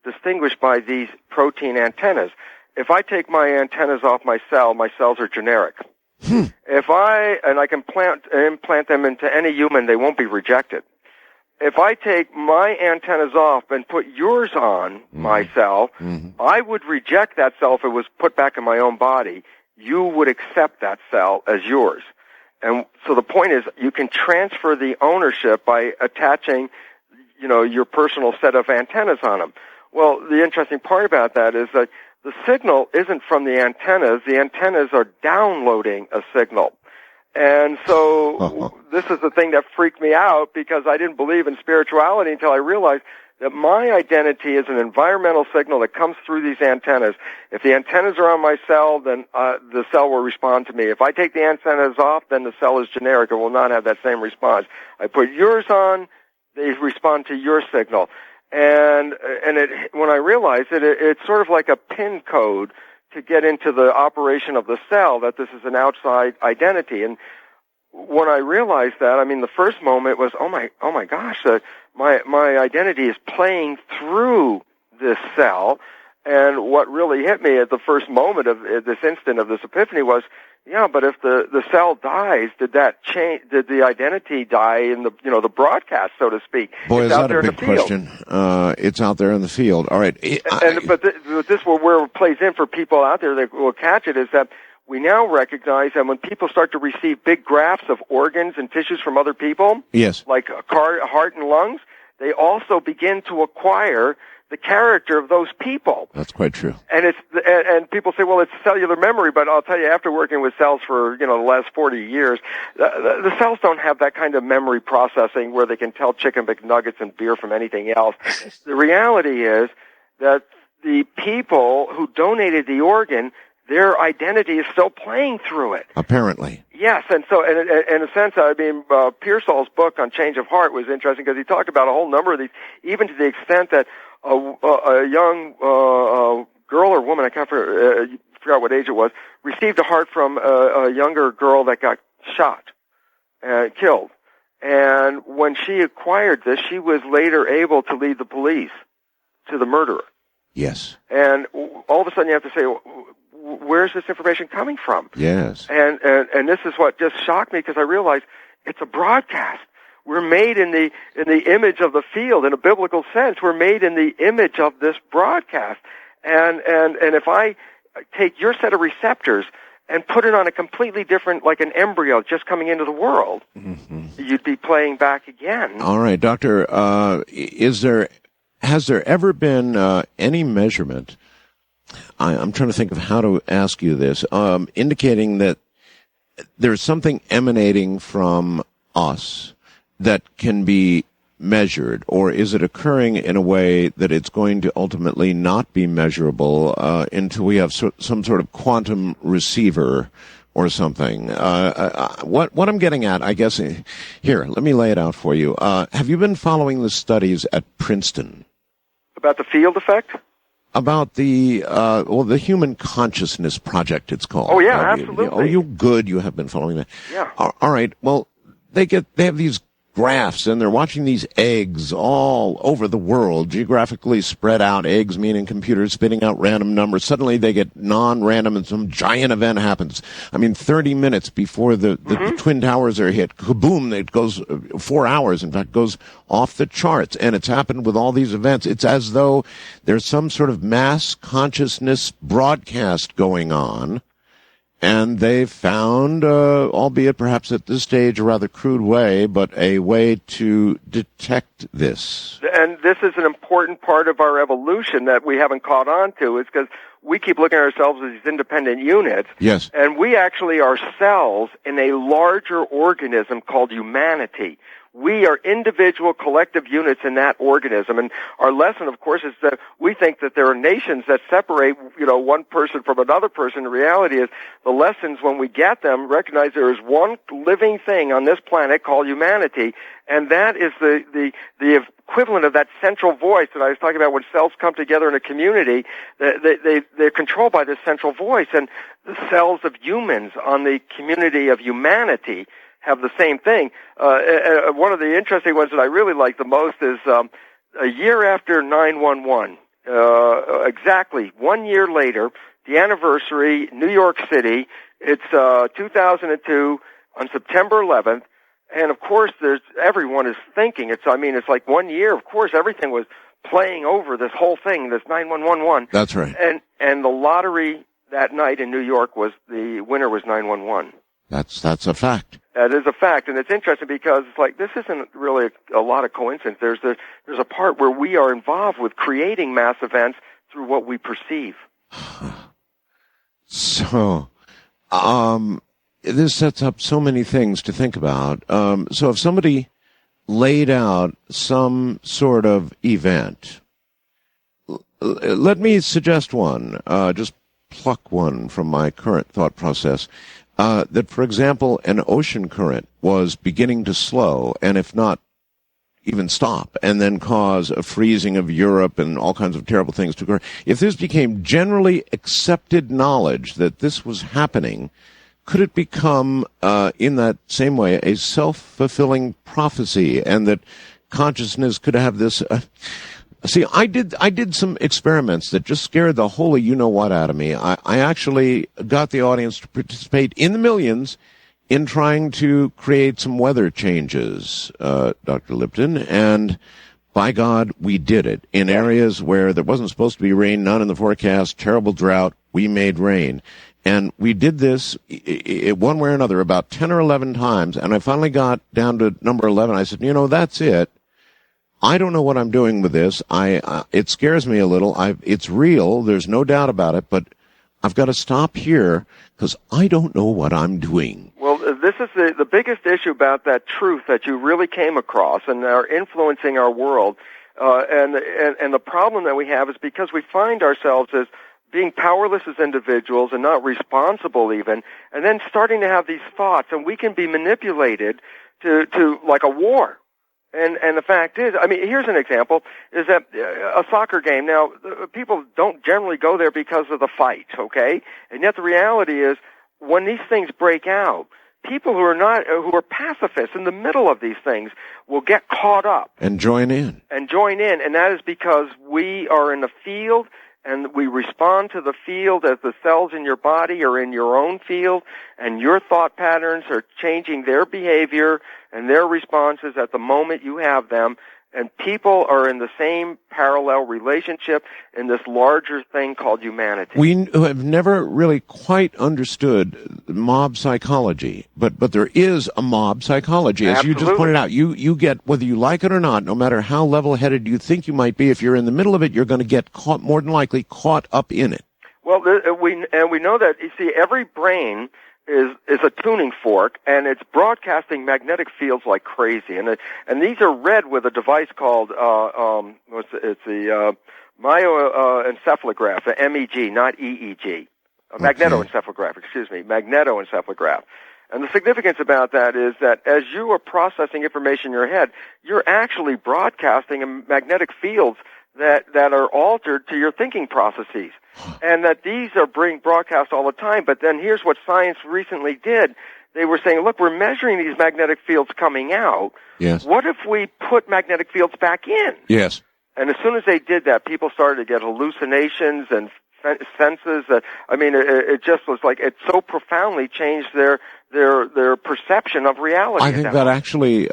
distinguished by these protein antennas. If I take my antennas off my cells are generic. If I can implant them into any human, they won't be rejected. If I take my antennas off and put yours on my cell, I would reject that cell if it was put back in my own body. You would accept that cell as yours. And so the point is, you can transfer the ownership by attaching, your personal set of antennas on them. Well, the interesting part about that is that the signal isn't from the antennas. The antennas are downloading a signal. And so this is the thing that freaked me out, because I didn't believe in spirituality until I realized that my identity is an environmental signal that comes through these antennas. If the antennas are on my cell, then the cell will respond to me. If I take the antennas off, then the cell is generic and will not have that same response. I put yours on, they respond to your signal. And when I realized it, it's sort of like a PIN code to get into the operation of the cell, that this is an outside identity. And when I realized that, the first moment was, oh my gosh, my identity is playing through this cell. And what really hit me at the first moment of this instant of this epiphany was, yeah, but if the cell dies, did that change? Did the identity die in the broadcast, so to speak? Boy, is that a big question. It's out there in the field. All right. But this where it plays in for people out there that will catch it is that we now recognize that when people start to receive big grafts of organs and tissues from other people, yes, like heart and lungs, they also begin to acquire the character of those people. That's quite true. And people say, well, it's cellular memory, but I'll tell you, after working with cells for, the last 40 years, the cells don't have that kind of memory processing where they can tell chicken McNuggets and beer from anything else. The reality is that the people who donated the organ, their identity is still playing through it. Apparently. Yes, and so in a sense, Pearsall's book on Change of Heart was interesting because he talked about a whole number of these, even to the extent that a young girl or woman, I forgot what age it was, received a heart from a younger girl that got shot, killed. And when she acquired this, she was later able to lead the police to the murderer. Yes. And all of a sudden you have to say, where's this information coming from? Yes. And this is what just shocked me because I realized it's a broadcast. We're made in the image of the field in a biblical sense. We're made in the image of this broadcast. And if I take your set of receptors and put it on a completely different, like an embryo just coming into the world, you'd be playing back again. All right, Doctor, has there ever been any measurement, I'm trying to think of how to ask you this, indicating that there's something emanating from us that can be measured, or is it occurring in a way that it's going to ultimately not be measurable until we have some sort of quantum receiver or something? What I'm getting at, I guess, here, let me lay it out for you. Have you been following the studies at Princeton? About the field effect? About the Human Consciousness Project, it's called. Oh, yeah, absolutely. You have been following that. Yeah. All right, well, they have these graphs, and they're watching these eggs all over the world, geographically spread out eggs, meaning computers spitting out random numbers. Suddenly they get non-random and some giant event happens. 30 minutes before the Twin Towers are hit, kaboom, it goes 4 hours, in fact, goes off the charts. And it's happened with all these events. It's as though there's some sort of mass consciousness broadcast going on. And they found, albeit perhaps at this stage a rather crude way, but a way to detect this. And this is an important part of our evolution that we haven't caught on to, is because we keep looking at ourselves as these independent units. Yes. And we actually are cells in a larger organism called humanity. We are individual collective units in that organism. And our lesson, of course, is that we think that there are nations that separate, one person from another person. The reality is the lessons, when we get them, recognize there is one living thing on this planet called humanity, and that is the equivalent of that central voice that I was talking about when cells come together in a community. They're controlled by this central voice, and the cells of humans on the community of humanity have the same thing. One of the interesting ones that I really like the most is a year after 9/11, exactly 1 year later, the anniversary, New York City. It's 2002 on September 11th, and of course, everyone is thinking. It's like 1 year. Of course, everything was playing over this whole thing, this 911. That's right. And the lottery that night in New York the winner was 911. That's a fact. That is a fact, and it's interesting because it's like this isn't really a lot of coincidence. There's a part where we are involved with creating mass events through what we perceive. So, this sets up so many things to think about. So if somebody laid out some sort of event, let me suggest one, just pluck one from my current thought process. That, for example, an ocean current was beginning to slow, and if not even stop, and then cause a freezing of Europe and all kinds of terrible things to occur. If this became generally accepted knowledge that this was happening, could it become, in that same way, a self-fulfilling prophecy, and that consciousness could have this... See, I did some experiments that just scared the holy you-know-what out of me. I actually got the audience to participate in the millions in trying to create some weather changes, Dr. Lipton, and by God, we did it. In areas where there wasn't supposed to be rain, none in the forecast, terrible drought, we made rain. And we did this one way or another about 10 or 11 times, and I finally got down to number 11. I said, that's it. I don't know what I'm doing with this. It scares me a little. It's real. There's no doubt about it, but I've got to stop here because I don't know what I'm doing. Well, this is the biggest issue about that truth that you really came across and are influencing our world. And the problem that we have is because we find ourselves as being powerless as individuals and not responsible even, and then starting to have these thoughts, and we can be manipulated to like a war. And the fact is, I mean, here's an example, is that a soccer game, now, people don't generally go there because of the fight, okay? And yet the reality is, when these things break out, people who are pacifists in the middle of these things will get caught up. And join in. And that is because we are in the field, and we respond to the field as the cells in your body are in your own field, and your thought patterns are changing their behavior and their responses at the moment you have them, and people are in the same parallel relationship in this larger thing called humanity. We have never really quite understood mob psychology, but there is a mob psychology. As Absolutely. You just pointed out, you get, whether you like it or not, no matter how level-headed you think you might be, if you're in the middle of it, you're going to get more than likely caught up in it. Well, we know that, you see, every brain is a tuning fork, and it's broadcasting magnetic fields like crazy. And these are read with a device called it's the myoencephalograph, the MEG, not EEG, magnetoencephalograph. Excuse me, magnetoencephalograph. And the significance about that is that as you are processing information in your head, you're actually broadcasting magnetic fields that are altered to your thinking processes. And that these are being broadcast all the time. But then here's what science recently did. They were saying, look, we're measuring these magnetic fields coming out. Yes. What if we put magnetic fields back in? Yes. And as soon as they did that, people started to get hallucinations and senses. It just was like it so profoundly changed their perception of reality. I think that actually...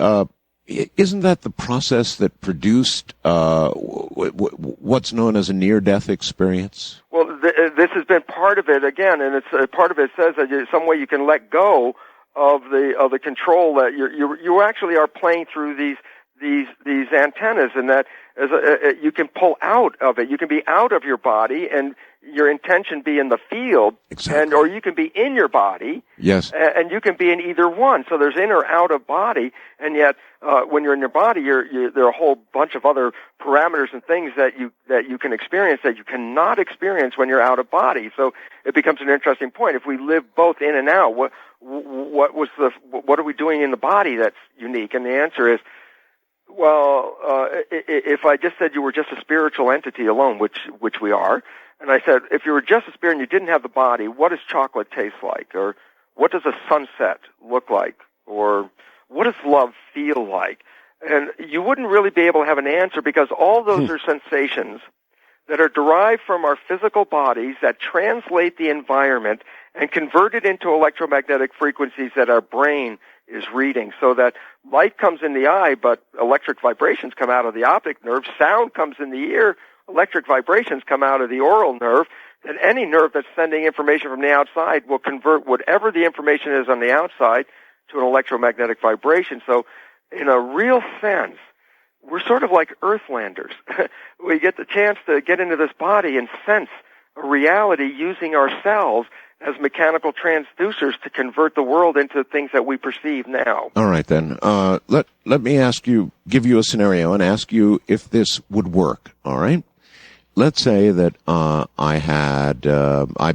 isn't that the process that produced what's known as a near-death experience? Well, this has been part of it again, and it's part of it says that some way you can let go of the control that you actually are playing through these antennas, and that you can pull out of it. You can be out of your body, and your intention be in the field, exactly. or you can be in your body, yes, and you can be in either one. So there's in or out of body, and yet when you're in your body, there are a whole bunch of other parameters and things that you can experience that you cannot experience when you're out of body. So it becomes an interesting point. If we live both in and out, what are we doing in the body that's unique? And the answer is, well, if I just said you were just a spiritual entity alone, which we are. And I said, if you were just a spirit and you didn't have the body, what does chocolate taste like? Or what does a sunset look like? Or what does love feel like? And you wouldn't really be able to have an answer because all those are sensations that are derived from our physical bodies that translate the environment and convert it into electromagnetic frequencies that our brain is reading. So that light comes in the eye, but electric vibrations come out of the optic nerve. Sound comes in the ear. Electric vibrations come out of the oral nerve, that any nerve that's sending information from the outside will convert whatever the information is on the outside to an electromagnetic vibration. So in a real sense, we're sort of like earthlanders. We get the chance to get into this body and sense a reality using ourselves as mechanical transducers to convert the world into things that we perceive now. All right, then. Let me give you a scenario and ask you if this would work, all right? Let's say that I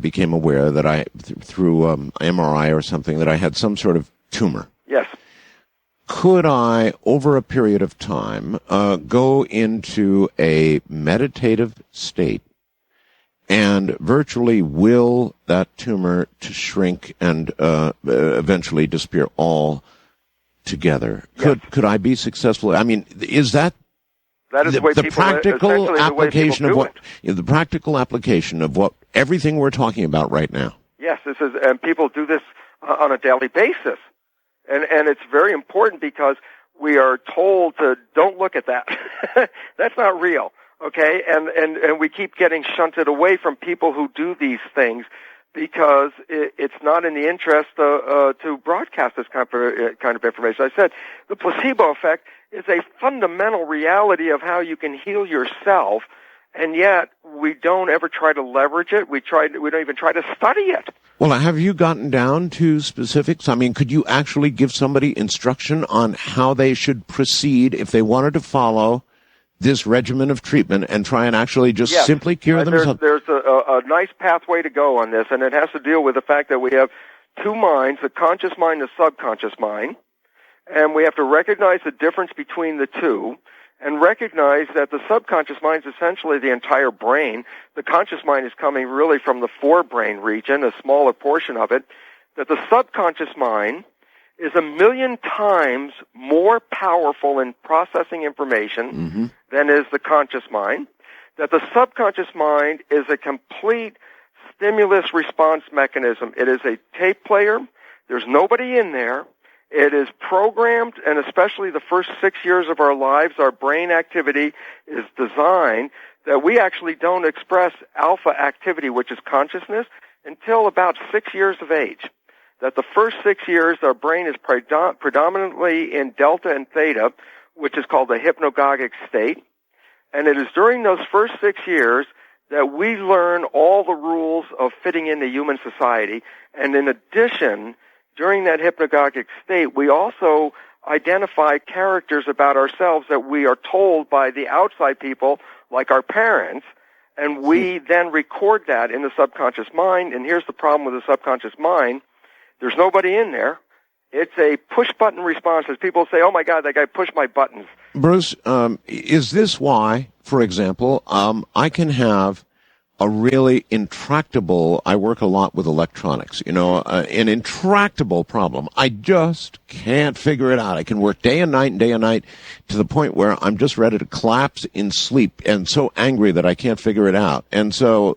became aware that through MRI or something, that I had some sort of tumor. Yes. Could I, over a period of time, go into a meditative state and virtually will that tumor to shrink and eventually disappear all together? Yes. Could I be successful? I mean, is that is the practical application of the practical application of what everything we're talking about right now? Yes, and people do this on a daily basis, and it's very important because we are told to don't look at that. That's not real, okay? And we keep getting shunted away from people who do these things because it's not in the interest to broadcast this kind of information. I said the placebo effect is a fundamental reality of how you can heal yourself, and yet we don't ever try to leverage it. We don't even try to study it. Well, have you gotten down to specifics? I mean, could you actually give somebody instruction on how they should proceed if they wanted to follow this regimen of treatment and try and actually just simply cure themselves? There's a nice pathway to go on this, and it has to deal with the fact that we have two minds, the conscious mind and the subconscious mind, and we have to recognize the difference between the two and recognize that the subconscious mind is essentially the entire brain. The conscious mind is coming really from the forebrain region, a smaller portion of it, that the subconscious mind is 1,000,000 times more powerful in processing information than is the conscious mind, that the subconscious mind is a complete stimulus response mechanism. It is a tape player. There's nobody in there. It is programmed, and especially the first 6 years of our lives, our brain activity is designed that we actually don't express alpha activity, which is consciousness, until about 6 years of age. That the first 6 years, our brain is predominantly in delta and theta, which is called the hypnagogic state. And it is during those first 6 years that we learn all the rules of fitting into human society. And in addition, during that hypnagogic state, we also identify characters about ourselves that we are told by the outside people, like our parents, and we then record that in the subconscious mind. And here's the problem with the subconscious mind. There's nobody in there. It's a push-button response. As people say, oh, my God, that guy pushed my buttons. Bruce, is this why, for example, I can have a really intractable, I work a lot with electronics, an intractable problem. I just can't figure it out. I can work day and night to the point where I'm just ready to collapse in sleep and so angry that I can't figure it out. And so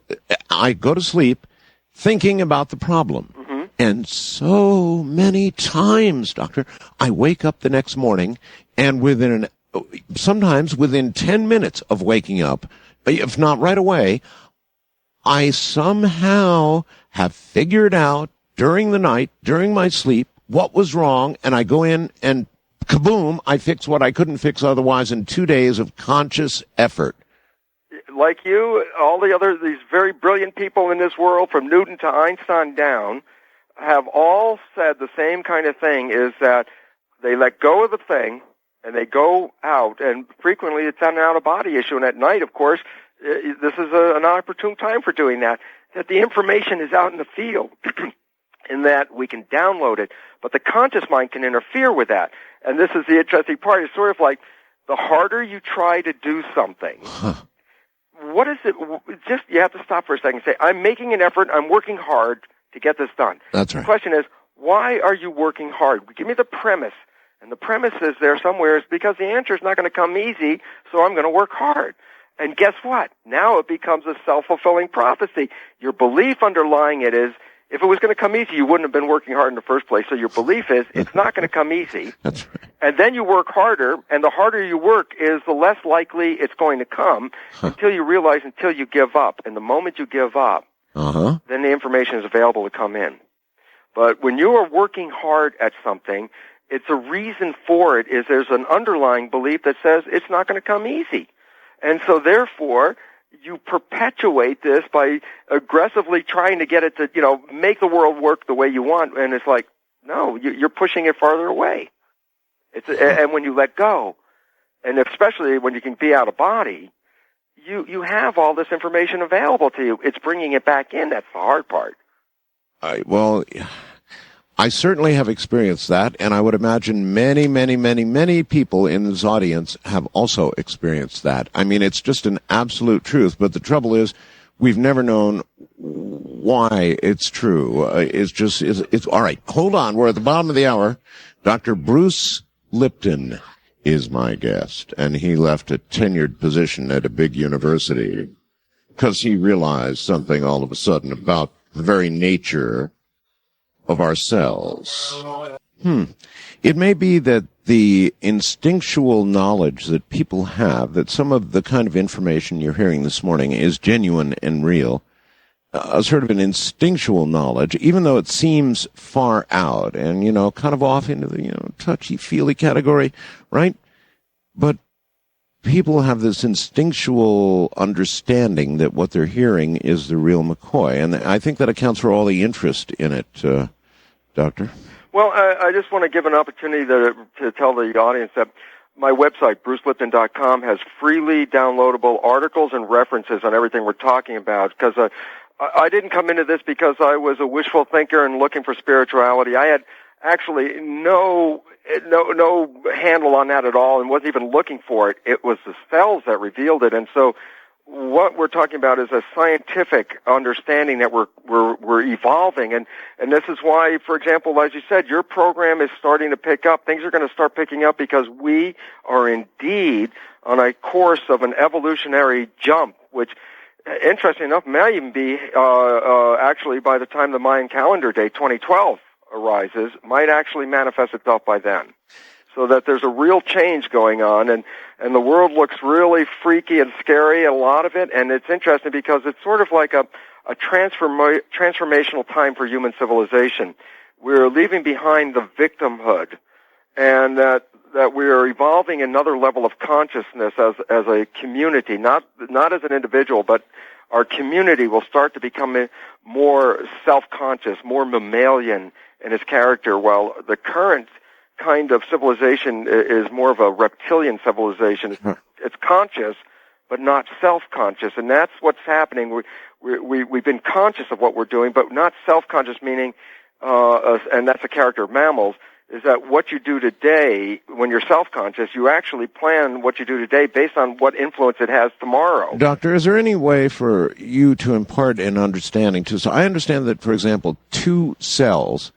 I go to sleep thinking about the problem. And so many times, Doctor, I wake up the next morning and sometimes within 10 minutes of waking up, if not right away, I somehow have figured out during the night, during my sleep, what was wrong, and I go in and kaboom, I fix what I couldn't fix otherwise in 2 days of conscious effort. Like you, all these very brilliant people in this world, from Newton to Einstein down, have all said the same kind of thing, is that they let go of the thing and they go out, and frequently it's an out-of-body issue. And at night, of course, this is an opportune time for doing that the information is out in the field and that we can download it, but the conscious mind can interfere with that. And this is the interesting part. It's sort of like the harder you try to do something, what is it? Just, you have to stop for a second and say, I'm making an effort, I'm working hard to get this done. That's right. The question is, why are you working hard? Give me the premise. And the premise is there somewhere is because the answer is not going to come easy, so I'm going to work hard. And guess what? Now it becomes a self-fulfilling prophecy. Your belief underlying it is, if it was going to come easy, you wouldn't have been working hard in the first place. So your belief is, it's not going to come easy. That's right. And then you work harder, and the harder you work is the less likely it's going to come until you give up. And the moment you give up, then the information is available to come in. But when you are working hard at something, it's a reason for it is there's an underlying belief that says it's not going to come easy. And so therefore, you perpetuate this by aggressively trying to get it to, make the world work the way you want. And it's like, no, you're pushing it farther away. And when you let go, and especially when you can be out of body, you have all this information available to you. It's bringing it back in. That's the hard part. I certainly have experienced that, and I would imagine many, many, many, many people in this audience have also experienced that. I mean, it's just an absolute truth, but the trouble is we've never known why it's true. It's all right. Hold on. We're at the bottom of the hour. Dr. Bruce Lipton is my guest, and he left a tenured position at a big university because he realized something all of a sudden about the very nature of ourselves. It may be that the instinctual knowledge that people have, that some of the kind of information you're hearing this morning is genuine and real, a sort of an instinctual knowledge, even though it seems far out and, kind of off into the, touchy-feely category, right? But people have this instinctual understanding that what they're hearing is the real McCoy, and I think that accounts for all the interest in it, Doctor. Well, I just want to give an opportunity to tell the audience that my website, brucelipton.com, has freely downloadable articles and references on everything we're talking about, because I didn't come into this because I was a wishful thinker and looking for spirituality. I had actually no handle on that at all and wasn't even looking for it. It was the cells that revealed it. And so what we're talking about is a scientific understanding that we're evolving. And this is why, for example, as you said, your program is starting to pick up. Things are going to start picking up because we are indeed on a course of an evolutionary jump, which, interesting enough, may even be actually by the time the Mayan calendar date 2012 arises, might actually manifest itself by then. So that there's a real change going on, and the world looks really freaky and scary, a lot of it, and it's interesting because it's sort of like a transformational time for human civilization. We're leaving behind the victimhood, and that we are evolving another level of consciousness as a community, not as an individual, but our community will start to become more self-conscious, more mammalian in its character, while the current kind of civilization is more of a reptilian civilization. It's conscious, but not self-conscious, and that's what's happening. We've been conscious of what we're doing, but not self-conscious, meaning, and that's a character of mammals, is that what you do today, when you're self-conscious, you actually plan what you do today based on what influence it has tomorrow. Doctor, is there any way for you to impart an understanding to... So I understand that, for example, two cells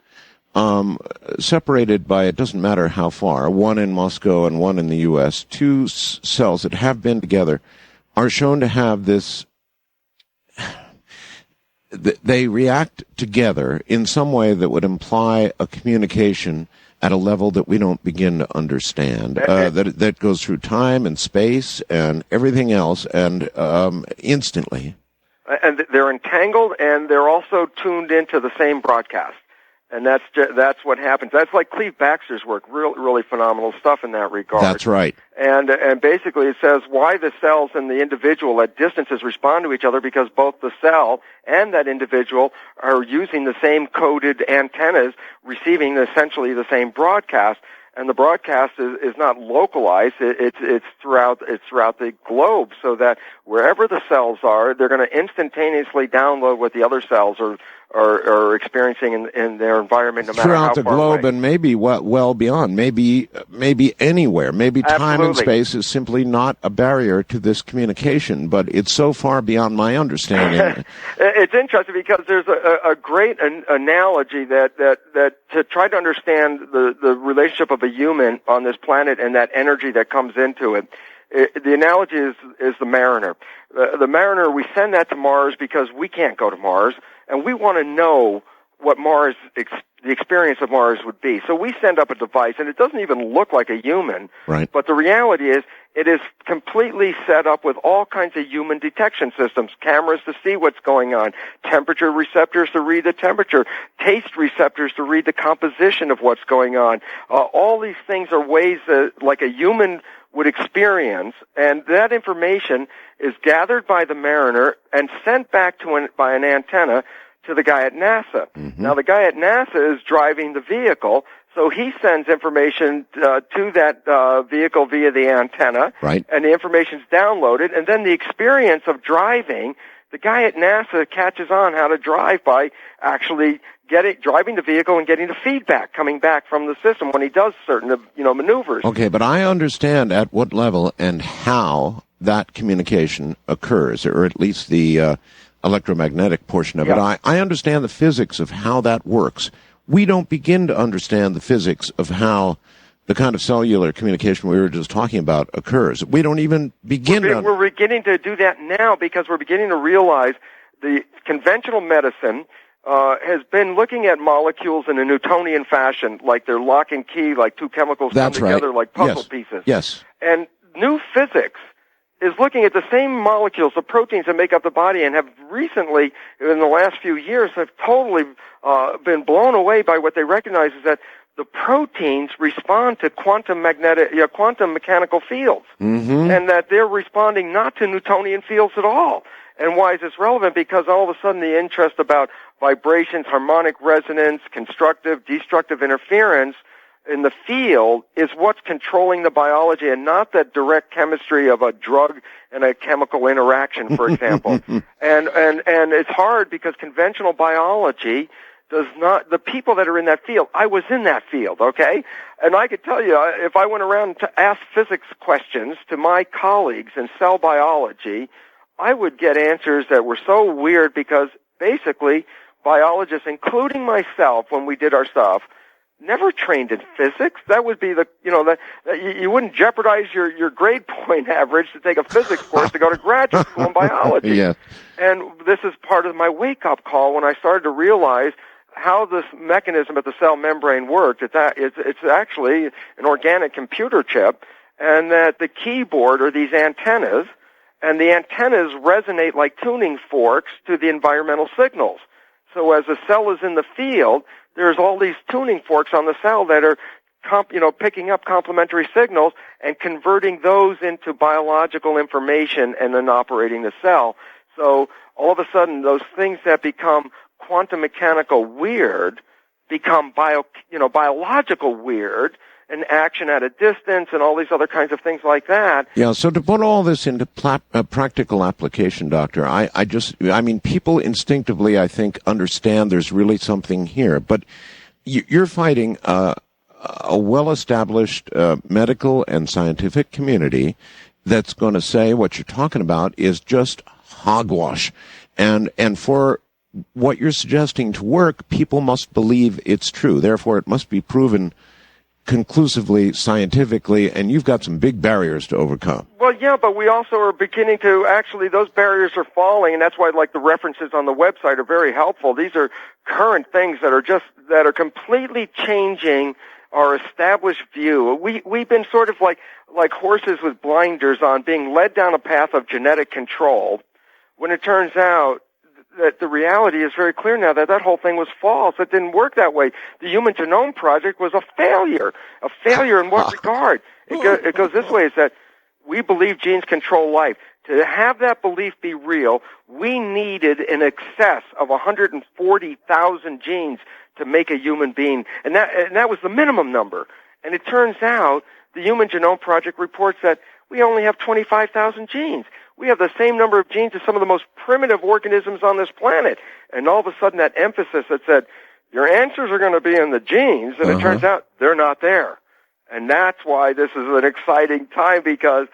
separated by, it doesn't matter how far, one in Moscow and one in the U.S., two cells that have been together are shown to have this... They react together in some way that would imply a communication at a level that we don't begin to understand, that goes through time and space and everything else, and instantly. And they're entangled, and they're also tuned into the same broadcast. And that's what happens. That's like Cleve Baxter's work, really phenomenal stuff in that regard. That's right. And basically it says why the cells and the individual at distances respond to each other, because both the cell and that individual are using the same coded antennas, receiving essentially the same broadcast. And the broadcast is not localized. It's throughout the globe, so that wherever the cells are, they're going to instantaneously download what the other cells are experiencing in their environment, no matter throughout how the far globe, away. and maybe well beyond, maybe anywhere. Maybe time Absolutely. and space is simply not a barrier to this communication, but it's so far beyond my understanding. It's interesting because there's a great analogy that to try to understand the relationship of a human on this planet and that energy that comes into it. The analogy is the mariner. The mariner, we send that to Mars because we can't go to Mars, and we want to know what the experience of Mars would be. So we send up a device, and it doesn't even look like a human. Right. But the reality is, it is completely set up with all kinds of human detection systems, cameras to see what's going on, temperature receptors to read the temperature, taste receptors to read the composition of what's going on. All these things are ways that, like a human would experience, and that information is gathered by the mariner and sent back by an antenna to the guy at NASA. Mm-hmm. Now, the guy at NASA is driving the vehicle, so he sends information to that vehicle via the antenna, right. And the information's downloaded, and then the experience of driving, the guy at NASA catches on how to drive by actually driving the vehicle and getting the feedback coming back from the system when he does certain maneuvers. Okay, but I understand at what level and how that communication occurs, or at least the electromagnetic portion of it. I understand the physics of how that works. We don't begin to understand the physics of how the kind of cellular communication we were just talking about occurs. We don't even begin to... We're beginning to do that now because we're beginning to realize the conventional medicine has been looking at molecules in a Newtonian fashion, like they're lock and key, like two chemicals come together like puzzle pieces. Yes. And new physics is looking at the same molecules, the proteins that make up the body, and have recently, in the last few years, have totally been blown away by what they recognize is that the proteins respond to quantum mechanical fields, and that they're responding not to Newtonian fields at all. And why is this relevant? Because all of a sudden the interest about vibrations, harmonic resonance, constructive, destructive interference in the field is what's controlling the biology, and not the direct chemistry of a drug and a chemical interaction, for example. and it's hard because conventional biology does not, the people that are in that field, I was in that field, okay? And I could tell you, if I went around to ask physics questions to my colleagues in cell biology, I would get answers that were so weird because basically biologists, including myself when we did our stuff, never trained in physics. That would be you wouldn't jeopardize your grade point average to take a physics course to go to graduate school in biology. Yeah. And this is part of my wake-up call when I started to realize how this mechanism at the cell membrane worked. It's actually an organic computer chip, and that the keyboard are these antennas, and the antennas resonate like tuning forks to the environmental signals. So as a cell is in the field, there's all these tuning forks on the cell that are picking up complementary signals and converting those into biological information and then operating the cell. So all of a sudden, those things that become quantum mechanical weird become biological weird, and action at a distance and all these other kinds of things like that. Yeah, so to put all this into practical application, Doctor, I mean, people instinctively, I think, understand there's really something here, but you're fighting a well-established medical and scientific community that's going to say what you're talking about is just hogwash. And for what you're suggesting to work, people must believe it's true. Therefore, it must be proven conclusively, scientifically, and you've got some big barriers to overcome. Well, yeah, but we also are beginning to, actually, those barriers are falling, and that's why, like, the references on the website are very helpful. These are current things that are completely changing our established view. We've been sort of like horses with blinders on, being led down a path of genetic control, when it turns out that the reality is very clear now that whole thing was false. It didn't work that way. The Human Genome Project was a failure. A failure in what regard? It goes this way, is that we believe genes control life. To have that belief be real, we needed in excess of 140,000 genes to make a human being. And that was the minimum number. And it turns out the Human Genome Project reports that we only have 25,000 genes. We have the same number of genes as some of the most primitive organisms on this planet. And all of a sudden that emphasis that said, your answers are going to be in the genes, and it turns out they're not there. And that's why this is an exciting time, because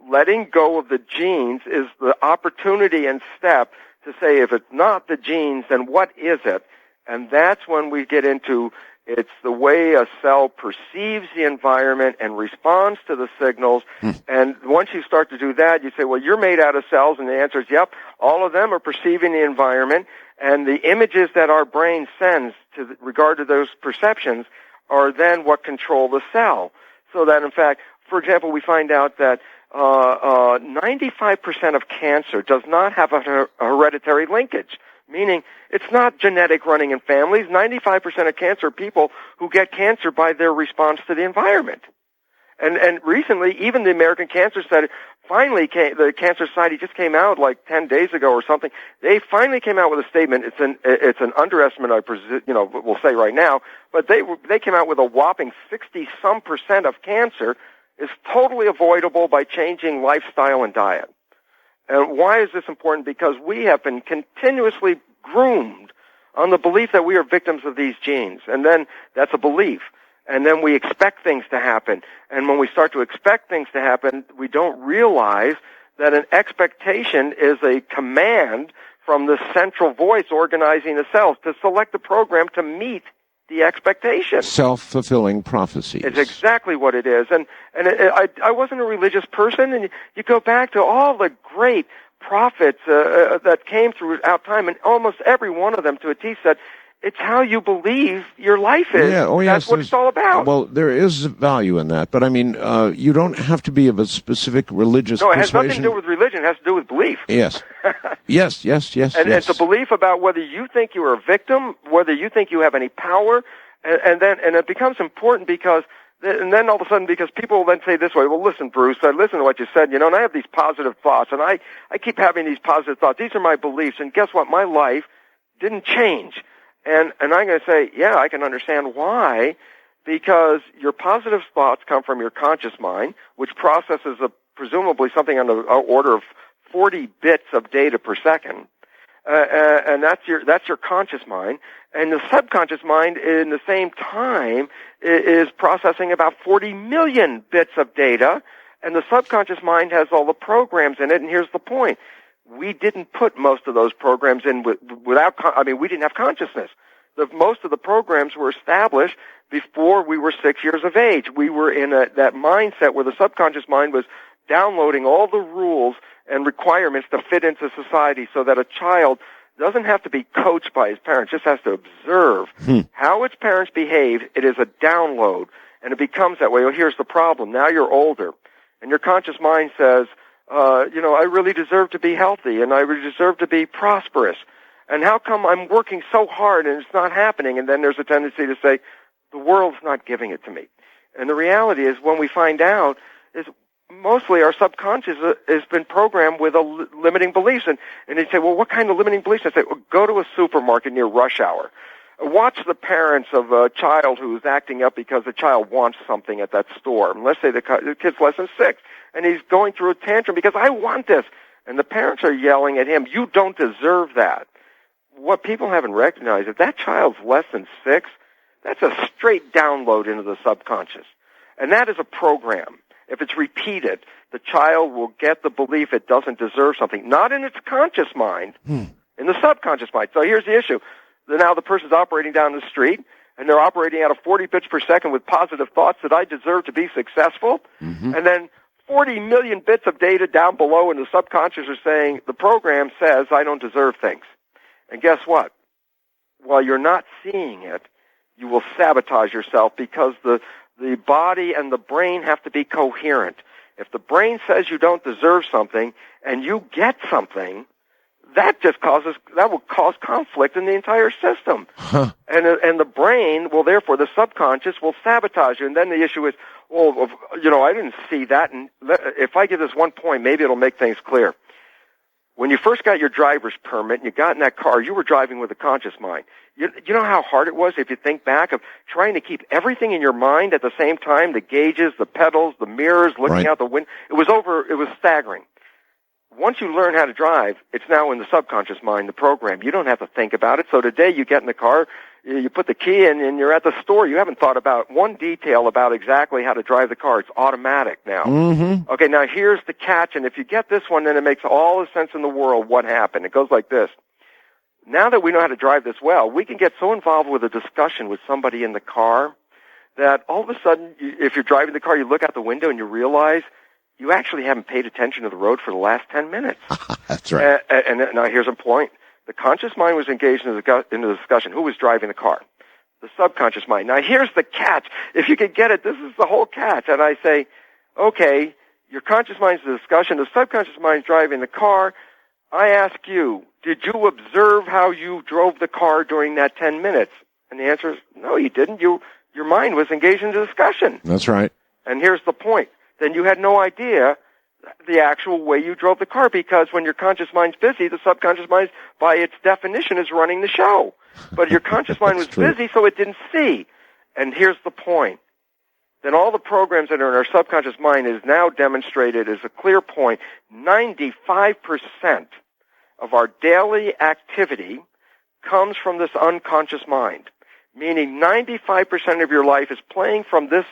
letting go of the genes is the opportunity and step to say, if it's not the genes, then what is it? And that's when we get into, it's the way a cell perceives the environment and responds to the signals. And once you start to do that, you say, well, you're made out of cells. And the answer is, yep, all of them are perceiving the environment. And the images that our brain sends to regard to those perceptions are then what control the cell. So that, in fact, for example, we find out that 95% of cancer does not have a hereditary linkage. Meaning, it's not genetic running in families. 95% of cancer are people who get cancer by their response to the environment. And recently, even the American Cancer Society, the Cancer Society just came out like 10 days ago or something. They finally came out with a statement. It's an underestimate, we'll say right now, but they came out with a whopping 60-some% of cancer is totally avoidable by changing lifestyle and diet. And why is this important? Because we have been continuously groomed on the belief that we are victims of these genes. And then that's a belief. And then we expect things to happen. And when we start to expect things to happen, we don't realize that an expectation is a command from the central voice organizing the cells to select the program to meet the expectation. Self-fulfilling prophecies. It's exactly what it is. And I wasn't a religious person, and you go back to all the great prophets that came throughout time, and almost every one of them to a T said, It's how you believe your life is. Yeah, oh yes. That's what it's all about. Well, there is value in that, but I mean, you don't have to be of a specific religious No, it has persuasion. nothing to do with religion. It has to do with belief. Yes. Yes. And it's a belief about whether you think you are a victim, whether you think you have any power, and it becomes important because, and then all of a sudden, because people then say this way, well, listen, Bruce, I listen to what you said, and I have these positive thoughts, and I keep having these positive thoughts. These are my beliefs, and guess what? My life didn't change. And I'm going to say, yeah, I can understand why, because your positive thoughts come from your conscious mind, which processes presumably something on the order of 40 bits of data per second, and that's your conscious mind. And the subconscious mind, in the same time, is processing about 40 million bits of data, and the subconscious mind has all the programs in it. And here's the point: we didn't put most of those programs in without. We didn't have consciousness. Most of the programs were established before we were 6 years of age. We were in that mindset where the subconscious mind was downloading all the rules and requirements to fit into society, so that a child doesn't have to be coached by his parents, just has to observe how its parents behave. It is a download, and it becomes that way. Well, here's the problem. Now you're older, and your conscious mind says, I really deserve to be healthy, and I really deserve to be prosperous. And how come I'm working so hard and it's not happening? And then there's a tendency to say, the world's not giving it to me. And the reality is, when we find out, is mostly our subconscious has been programmed with limiting beliefs. And they say, well, what kind of limiting beliefs? I say, well, go to a supermarket near rush hour. Watch the parents of a child who's acting up because the child wants something at that store. And let's say the kid's less than 6, and he's going through a tantrum because I want this. And the parents are yelling at him, you don't deserve that. What people haven't recognized, if that child's less than 6, that's a straight download into the subconscious. And that is a program. If it's repeated, the child will get the belief it doesn't deserve something, not in its conscious mind, in the subconscious mind. So here's the issue. Now the person's operating down the street, and they're operating at a 40 bits per second with positive thoughts that I deserve to be successful. And then 40 million bits of data down below in the subconscious are saying, the program says I don't deserve things. And guess what? While you're not seeing it, you will sabotage yourself, because the body and the brain have to be coherent. If the brain says you don't deserve something and you get something, that will cause conflict in the entire system. And the brain will, therefore, the subconscious will sabotage you. And then the issue is, well, I didn't see that. And if I give this one point, maybe it'll make things clear. When you first got your driver's permit and you got in that car, you were driving with a conscious mind. You know how hard it was, if you think back, of trying to keep everything in your mind at the same time, the gauges, the pedals, the mirrors, looking out the window. It was staggering. Once you learn how to drive, it's now in the subconscious mind, the program. You don't have to think about it. So today you get in the car, you put the key in, and you're at the store. You haven't thought about one detail about exactly how to drive the car. It's automatic now. Okay, now here's the catch, and if you get this one, then it makes all the sense in the world what happened. It goes like this. Now that we know how to drive this well, we can get so involved with a discussion with somebody in the car that all of a sudden, if you're driving the car, you look out the window and you realize you actually haven't paid attention to the road for the last 10 minutes. That's right. And now here's a point. The conscious mind was engaged in the discussion. Who was driving the car? The subconscious mind. Now here's the catch. If you could get it, this is the whole catch. And I say, okay, your conscious mind's the discussion. The subconscious mind's driving the car. I ask you, did you observe how you drove the car during that 10 minutes? And the answer is, no, you didn't. Your mind was engaged in the discussion. That's right. And here's the point. Then you had no idea the actual way you drove the car, because when your conscious mind's busy, the subconscious mind, by its definition, is running the show. But your conscious mind was busy, so it didn't see. And here's the point. Then all the programs that are in our subconscious mind is now demonstrated as a clear point. 95% of our daily activity comes from this unconscious mind, meaning 95% of your life is playing from this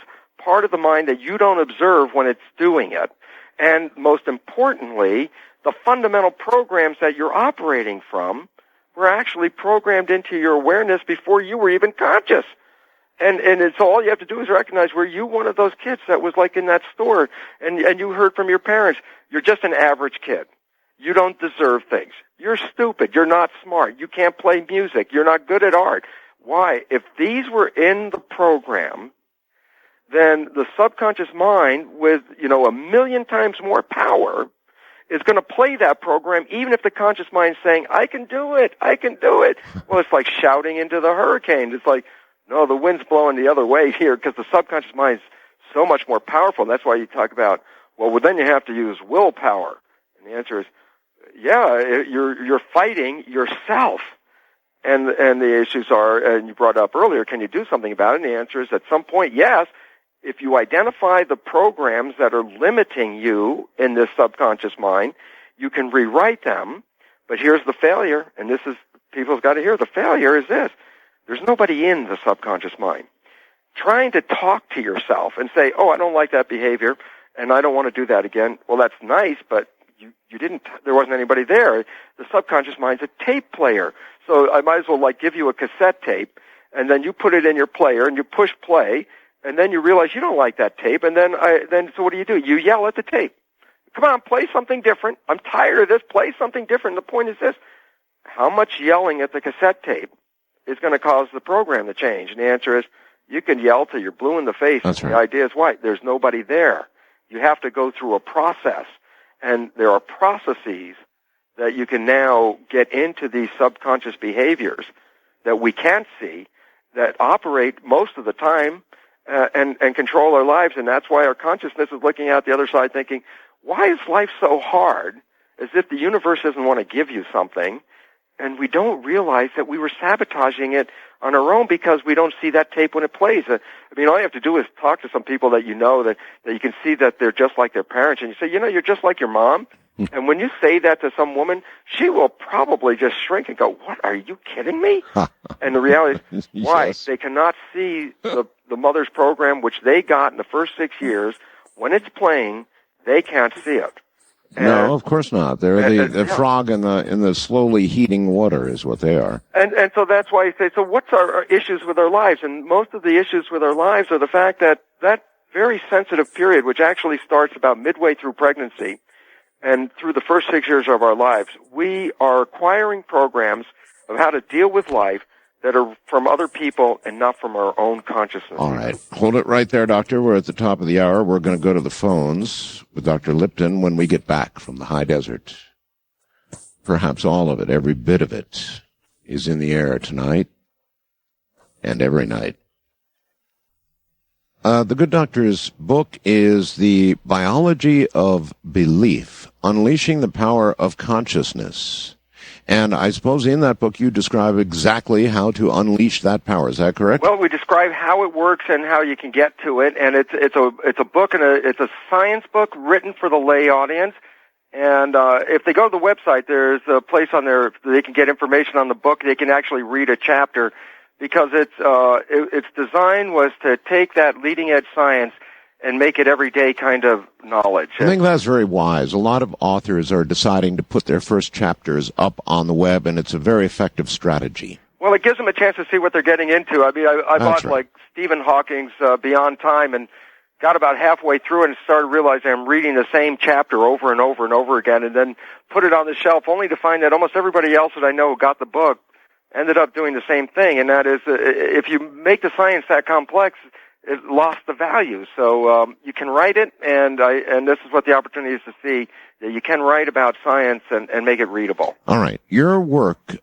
part of the mind that you don't observe when it's doing it. And most importantly, the fundamental programs that you're operating from were actually programmed into your awareness before you were even conscious. And it's all you have to do is recognize, were you one of those kids that was like in that store and you heard from your parents, you're just an average kid. You don't deserve things. You're stupid. You're not smart. You can't play music. You're not good at art. Why? If these were in the program, then the subconscious mind with, a million times more power is going to play that program even if the conscious mind is saying, I can do it. Well, it's like shouting into the hurricane. It's like, no, the wind's blowing the other way here because the subconscious mind is so much more powerful. And that's why you talk about, well, then you have to use willpower. And the answer is, yeah, you're fighting yourself. And the issues are, and you brought up earlier, can you do something about it? And the answer is at some point, yes. If you identify the programs that are limiting you in this subconscious mind, you can rewrite them. But here's the failure, and this is, people's got to hear, the failure is this. There's nobody in the subconscious mind. Trying to talk to yourself and say, oh, I don't like that behavior, and I don't want to do that again. Well, that's nice, but there wasn't anybody there. The subconscious mind's a tape player. So I might as well give you a cassette tape, and then you put it in your player, and you push play, and then you realize you don't like that tape, and then so what do? You yell at the tape. Come on, play something different. I'm tired of this. Play something different. The point is this. How much yelling at the cassette tape is going to cause the program to change? And the answer is you can yell till you're blue in the face. That's right. The idea is what? There's nobody there. You have to go through a process, and there are processes that you can now get into these subconscious behaviors that we can't see that operate most of the time and control our lives, and that's why our consciousness is looking out the other side thinking, why is life so hard? As if the universe doesn't want to give you something, and we don't realize that we were sabotaging it on our own because we don't see that tape when it plays. All you have to do is talk to some people that that you can see that they're just like their parents, and you say, you're just like your mom. And when you say that to some woman, she will probably just shrink and go, what, are you kidding me? And the reality is, why? Yes. They cannot see the mother's program, which they got in the first 6 years. When it's playing, they can't see it. No, of course not. They're the frog in the slowly heating water is what they are. And so that's why I say, so what's our issues with our lives? And most of the issues with our lives are the fact that very sensitive period, which actually starts about midway through pregnancy, and through the first 6 years of our lives, we are acquiring programs of how to deal with life that are from other people and not from our own consciousness. All right. Hold it right there, Doctor. We're at the top of the hour. We're going to go to the phones with Dr. Lipton when we get back from the high desert. Perhaps all of it, every bit of it, is in the air tonight and every night. The good doctor's book is The Biology of Belief, Unleashing the Power of Consciousness. And I suppose in that book you describe exactly how to unleash that power. Is that correct? Well, we describe how it works and how you can get to it. And it's a book, and it's a science book written for the lay audience. And if they go to the website, there's a place on there they can get information on the book. They can actually read a chapter, because its design was to take that leading edge science and make it everyday kind of knowledge. I think that's very wise. A lot of authors are deciding to put their first chapters up on the web, and it's a very effective strategy. Well, it gives them a chance to see what they're getting into. I bought like Stephen Hawking's Beyond Time and got about halfway through it and started realizing I'm reading the same chapter over and over and over again, and then put it on the shelf only to find that almost everybody else that I know who got the book ended up doing the same thing, and that is if you make the science that complex, it lost the value. So you can write it, and this is what the opportunity is to see, that you can write about science and make it readable. All right. Your work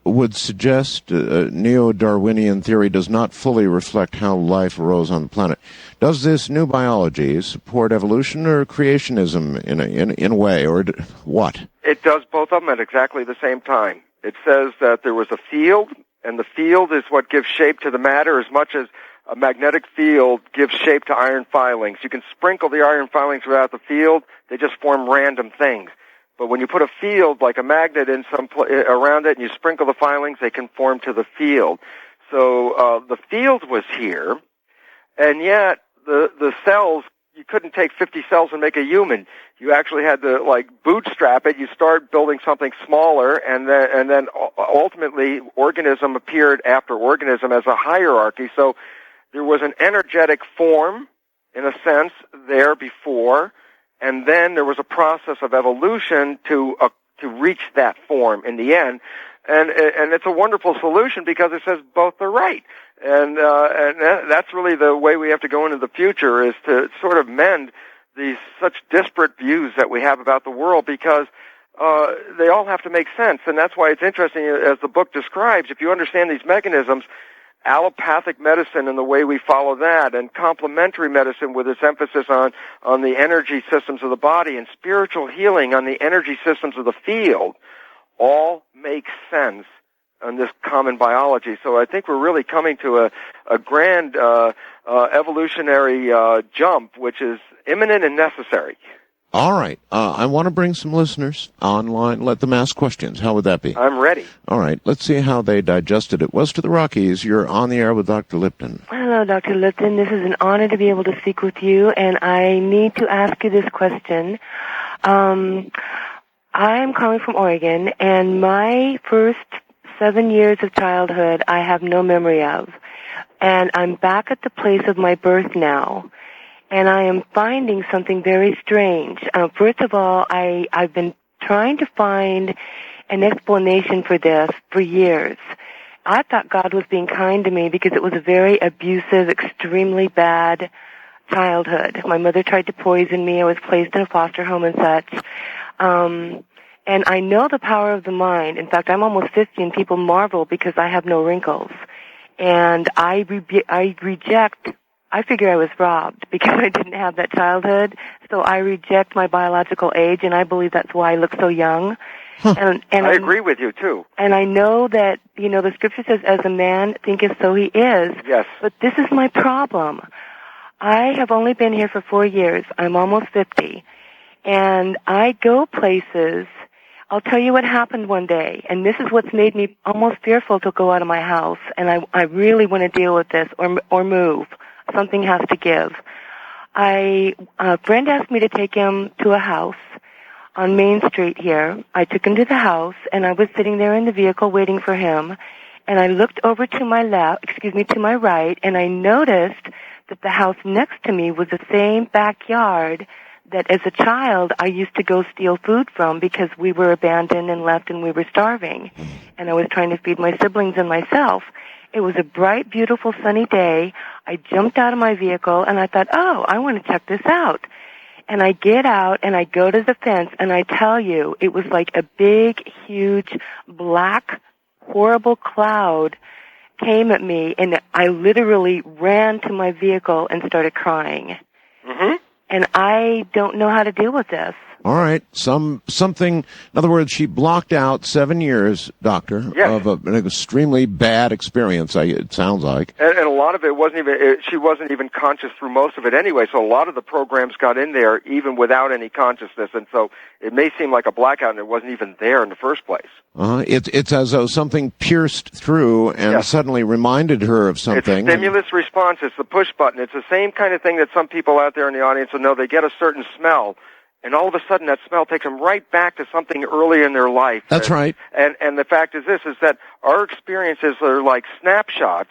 would suggest neo-Darwinian theory does not fully reflect how life arose on the planet. Does this new biology support evolution or creationism in a way, or what? It does both of them at exactly the same time. It says that there was a field, and the field is what gives shape to the matter as much as a magnetic field gives shape to iron filings. You can sprinkle the iron filings without the field. They just form random things. But when you put a field like a magnet in around it and you sprinkle the filings, they conform to the field. So the field was here, and yet the cells, you couldn't take 50 cells and make a human. You actually had to bootstrap it. You start building something smaller, and then ultimately organism appeared after organism as a hierarchy. So there was an energetic form, in a sense, there before, and then there was a process of evolution to reach that form in the end. And it's a wonderful solution because it says both are right. And that's really the way we have to go into the future, is to sort of mend these such disparate views that we have about the world, because they all have to make sense. And that's why it's interesting, as the book describes, if you understand these mechanisms, allopathic medicine and the way we follow that, and complementary medicine with its emphasis on the energy systems of the body, and spiritual healing on the energy systems of the field, all make sense on this common biology. So I think we're really coming to a grand evolutionary jump, which is imminent and necessary. All right. I want to bring some listeners online. Let them ask questions. How would that be? I'm ready. All right. Let's see how they digested it. West of the Rockies, you're on the air with Dr. Lipton. Hello, Dr. Lipton. This is an honor to be able to speak with you, and I need to ask you this question. I'm calling from Oregon, and my first 7 years of childhood I have no memory of. And I'm back at the place of my birth now, and I am finding something very strange. First of all, I've been trying to find an explanation for this for years. I thought God was being kind to me because it was a very abusive, extremely bad childhood. My mother tried to poison me. I was placed in a foster home and such. And I know the power of the mind. In fact, I'm almost 50, and people marvel because I have no wrinkles. And I figure I was robbed because I didn't have that childhood. So I reject my biological age, and I believe that's why I look so young. And I agree with you, too. And I know that, the scripture says, as a man thinketh, so he is. Yes. But this is my problem. I have only been here for 4 years. I'm almost 50. And I go places. I'll tell you what happened one day, and this is what's made me almost fearful to go out of my house, and I really want to deal with this or move. Something has to give. A friend asked me to take him to a house on Main Street here. I took him to the house, and I was sitting there in the vehicle waiting for him, and I looked over to my to my right, and I noticed that the house next to me was the same backyard that as a child I used to go steal food from because we were abandoned and left and we were starving. And I was trying to feed my siblings and myself. It was a bright, beautiful, sunny day. I jumped out of my vehicle and I thought, I want to check this out. And I get out and I go to the fence, and I tell you, it was like a big, huge, black, horrible cloud came at me, and I literally ran to my vehicle and started crying. Mm-hmm. And I don't know how to deal with this. All right. Something, in other words, she blocked out 7 years, Doctor, yes, of an extremely bad experience, it sounds like. And a lot of it she wasn't even conscious through most of it anyway, so a lot of the programs got in there even without any consciousness, and so it may seem like a blackout and it wasn't even there in the first place. It's as though something pierced through and suddenly reminded her of something. It's stimulus response. It's the push button. It's the same kind of thing that some people out there in the audience will know. They get a certain smell, and all of a sudden that smell takes them right back to something early in their life. That's right. And the fact is that our experiences are like snapshots,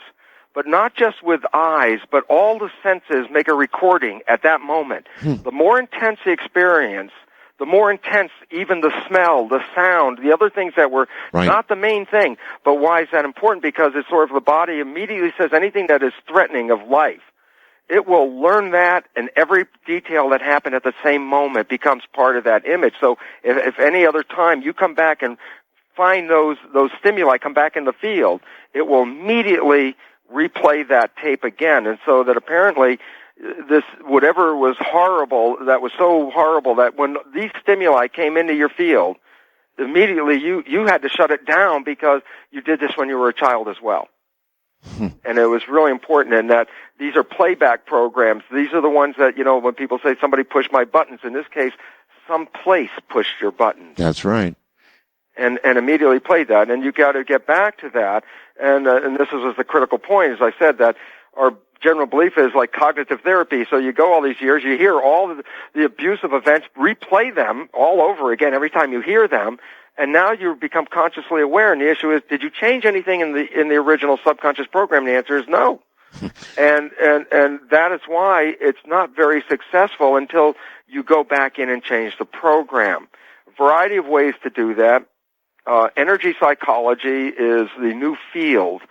but not just with eyes, but all the senses make a recording at that moment. The more intense the experience, the more intense even the smell, the sound, the other things that were not the main thing. But why is that important? Because it's sort of the body immediately says anything that is threatening of life, it will learn that, and every detail that happened at the same moment becomes part of that image. So if any other time you come back and find those stimuli come back in the field, it will immediately replay that tape again. And so that apparently this, whatever was horrible, that was so horrible that when these stimuli came into your field, immediately you had to shut it down because you did this when you were a child as well. And it was really important in that these are playback programs. These are the ones that, when people say somebody pushed my buttons, in this case, some place pushed your buttons. That's right. And immediately played that. And you got to get back to that. And this was the critical point, as I said, that our general belief is like cognitive therapy. So you go all these years, you hear all the abusive events, replay them all over again every time you hear them. And now you become consciously aware, and the issue is, did you change anything in the original subconscious program? The answer is no. and that is why it's not very successful until you go back in and change the program. A variety of ways to do that. Energy psychology is the new field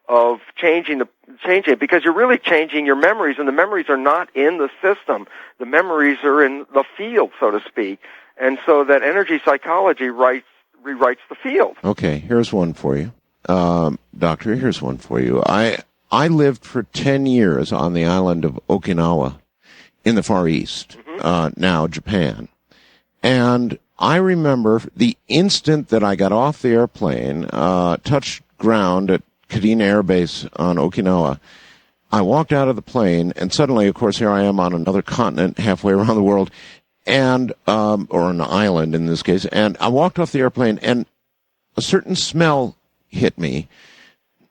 of changing it, because you're really changing your memories, and the memories are not in the system. The memories are in the field, so to speak. And so that energy psychology rewrites the field. Okay, here's one for you. Doctor, here's one for you. I lived for 10 years on the island of Okinawa in the Far East, now Japan. And I remember the instant that I got off the airplane, touched ground at Kadena Air Base on Okinawa, I walked out of the plane, and suddenly, of course, here I am on another continent, halfway around the world, and or an island in this case, and I walked off the airplane, and a certain smell hit me.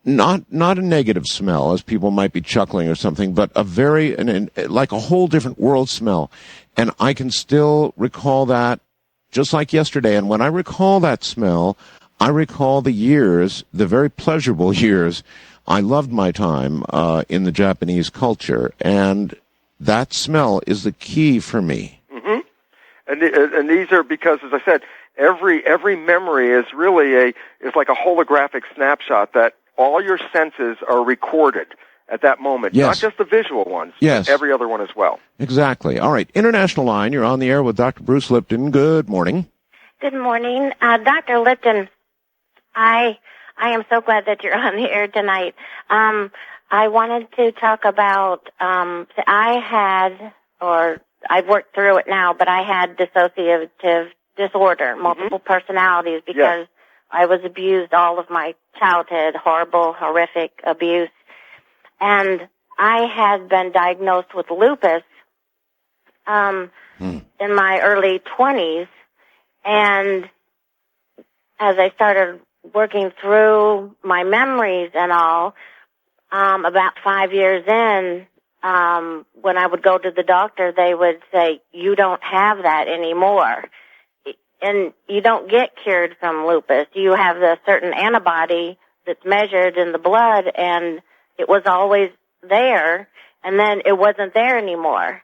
Not a negative smell, as people might be chuckling or something, but like a whole different world smell. And I can still recall that just like yesterday. And when I recall that smell, I recall the years, the very pleasurable years. I loved my time in the Japanese culture, and that smell is the key for me. Mm-hmm. And these are because, as I said, every memory is really is like a holographic snapshot that all your senses are recorded at that moment. Yes. Not just the visual ones, yes, but every other one as well. Exactly. All right. International line, you're on the air with Dr. Bruce Lipton. Good morning. Good morning. Dr. Lipton, I am so glad that you're on the air tonight. I wanted to talk about, I've worked through it now, but I had dissociative disorder, multiple personalities, because I was abused all of my childhood, horrific abuse. And I had been diagnosed with lupus in my early 20s. And as I started working through my memories and all, about 5 years in, when I would go to the doctor, they would say, "You don't have that anymore. And you don't get cured from lupus. You have a certain antibody that's measured in the blood, and it was always there, and then it wasn't there anymore."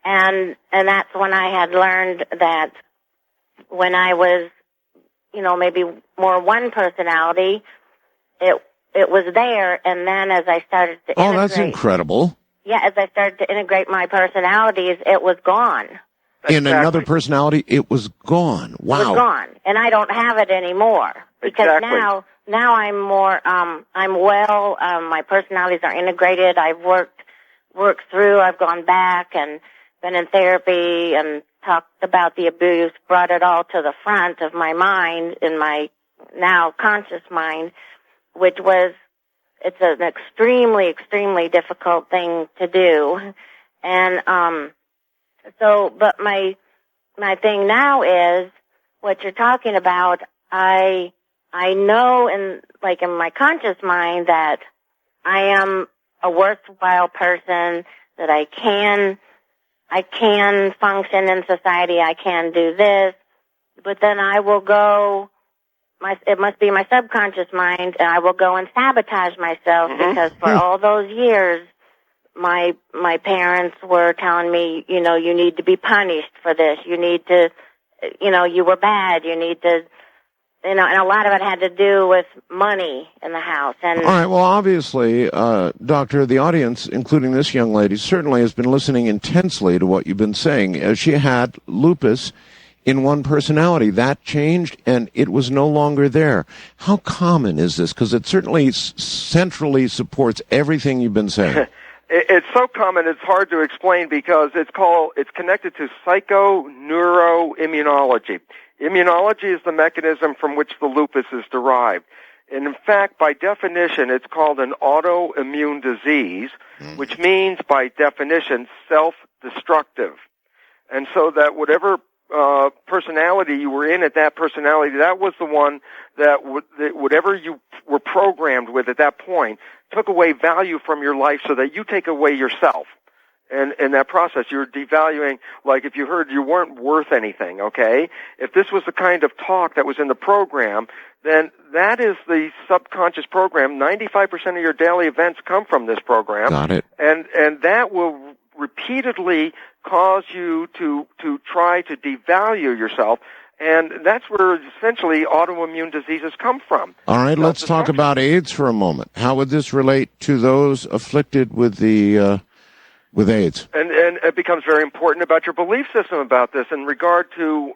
And that's when I had learned that when I was, maybe more one personality, it was there, and then as I started to integrate... Oh, that's incredible. Yeah, as I started to integrate my personalities, it was gone. In another personality, it was gone. Wow. It was gone, and I don't have it anymore. Because now I'm more, I'm well, my personalities are integrated. I've worked through, I've gone back and been in therapy and talked about the abuse, brought it all to the front of my mind, in my now conscious mind, which was, it's an extremely, extremely difficult thing to do. And, but my thing now is what you're talking about. I know in my conscious mind that I am a worthwhile person, that I can function in society, I can do this, but then I will go, it must be my subconscious mind, and I will go and sabotage myself because for all those years, my parents were telling me, you need to be punished for this. You need to, you were bad. You need to, and a lot of it had to do with money in the house. And all right. Well, obviously, Doctor, the audience, including this young lady, certainly has been listening intensely to what you've been saying. She had lupus in one personality. That changed, and it was no longer there. How common is this? Because it certainly centrally supports everything you've been saying. It's so common, it's hard to explain because it's connected to psychoneuroimmunology. Immunology is the mechanism from which the lupus is derived. And in fact, by definition, it's called an autoimmune disease, which means, by definition, self-destructive. And so that whatever personality you were in at that personality, that was the one that whatever you were programmed with at that point took away value from your life so that you take away yourself. And in that process, you're devaluing, like if you heard you weren't worth anything, okay? If this was the kind of talk that was in the program, then that is the subconscious program. 95% of your daily events come from this program. Got it. And that will repeatedly cause you to try to devalue yourself. And that's where essentially autoimmune diseases come from. All right, let's talk about AIDS for a moment. How would this relate to those afflicted with with AIDS? And it becomes very important about your belief system about this in regard to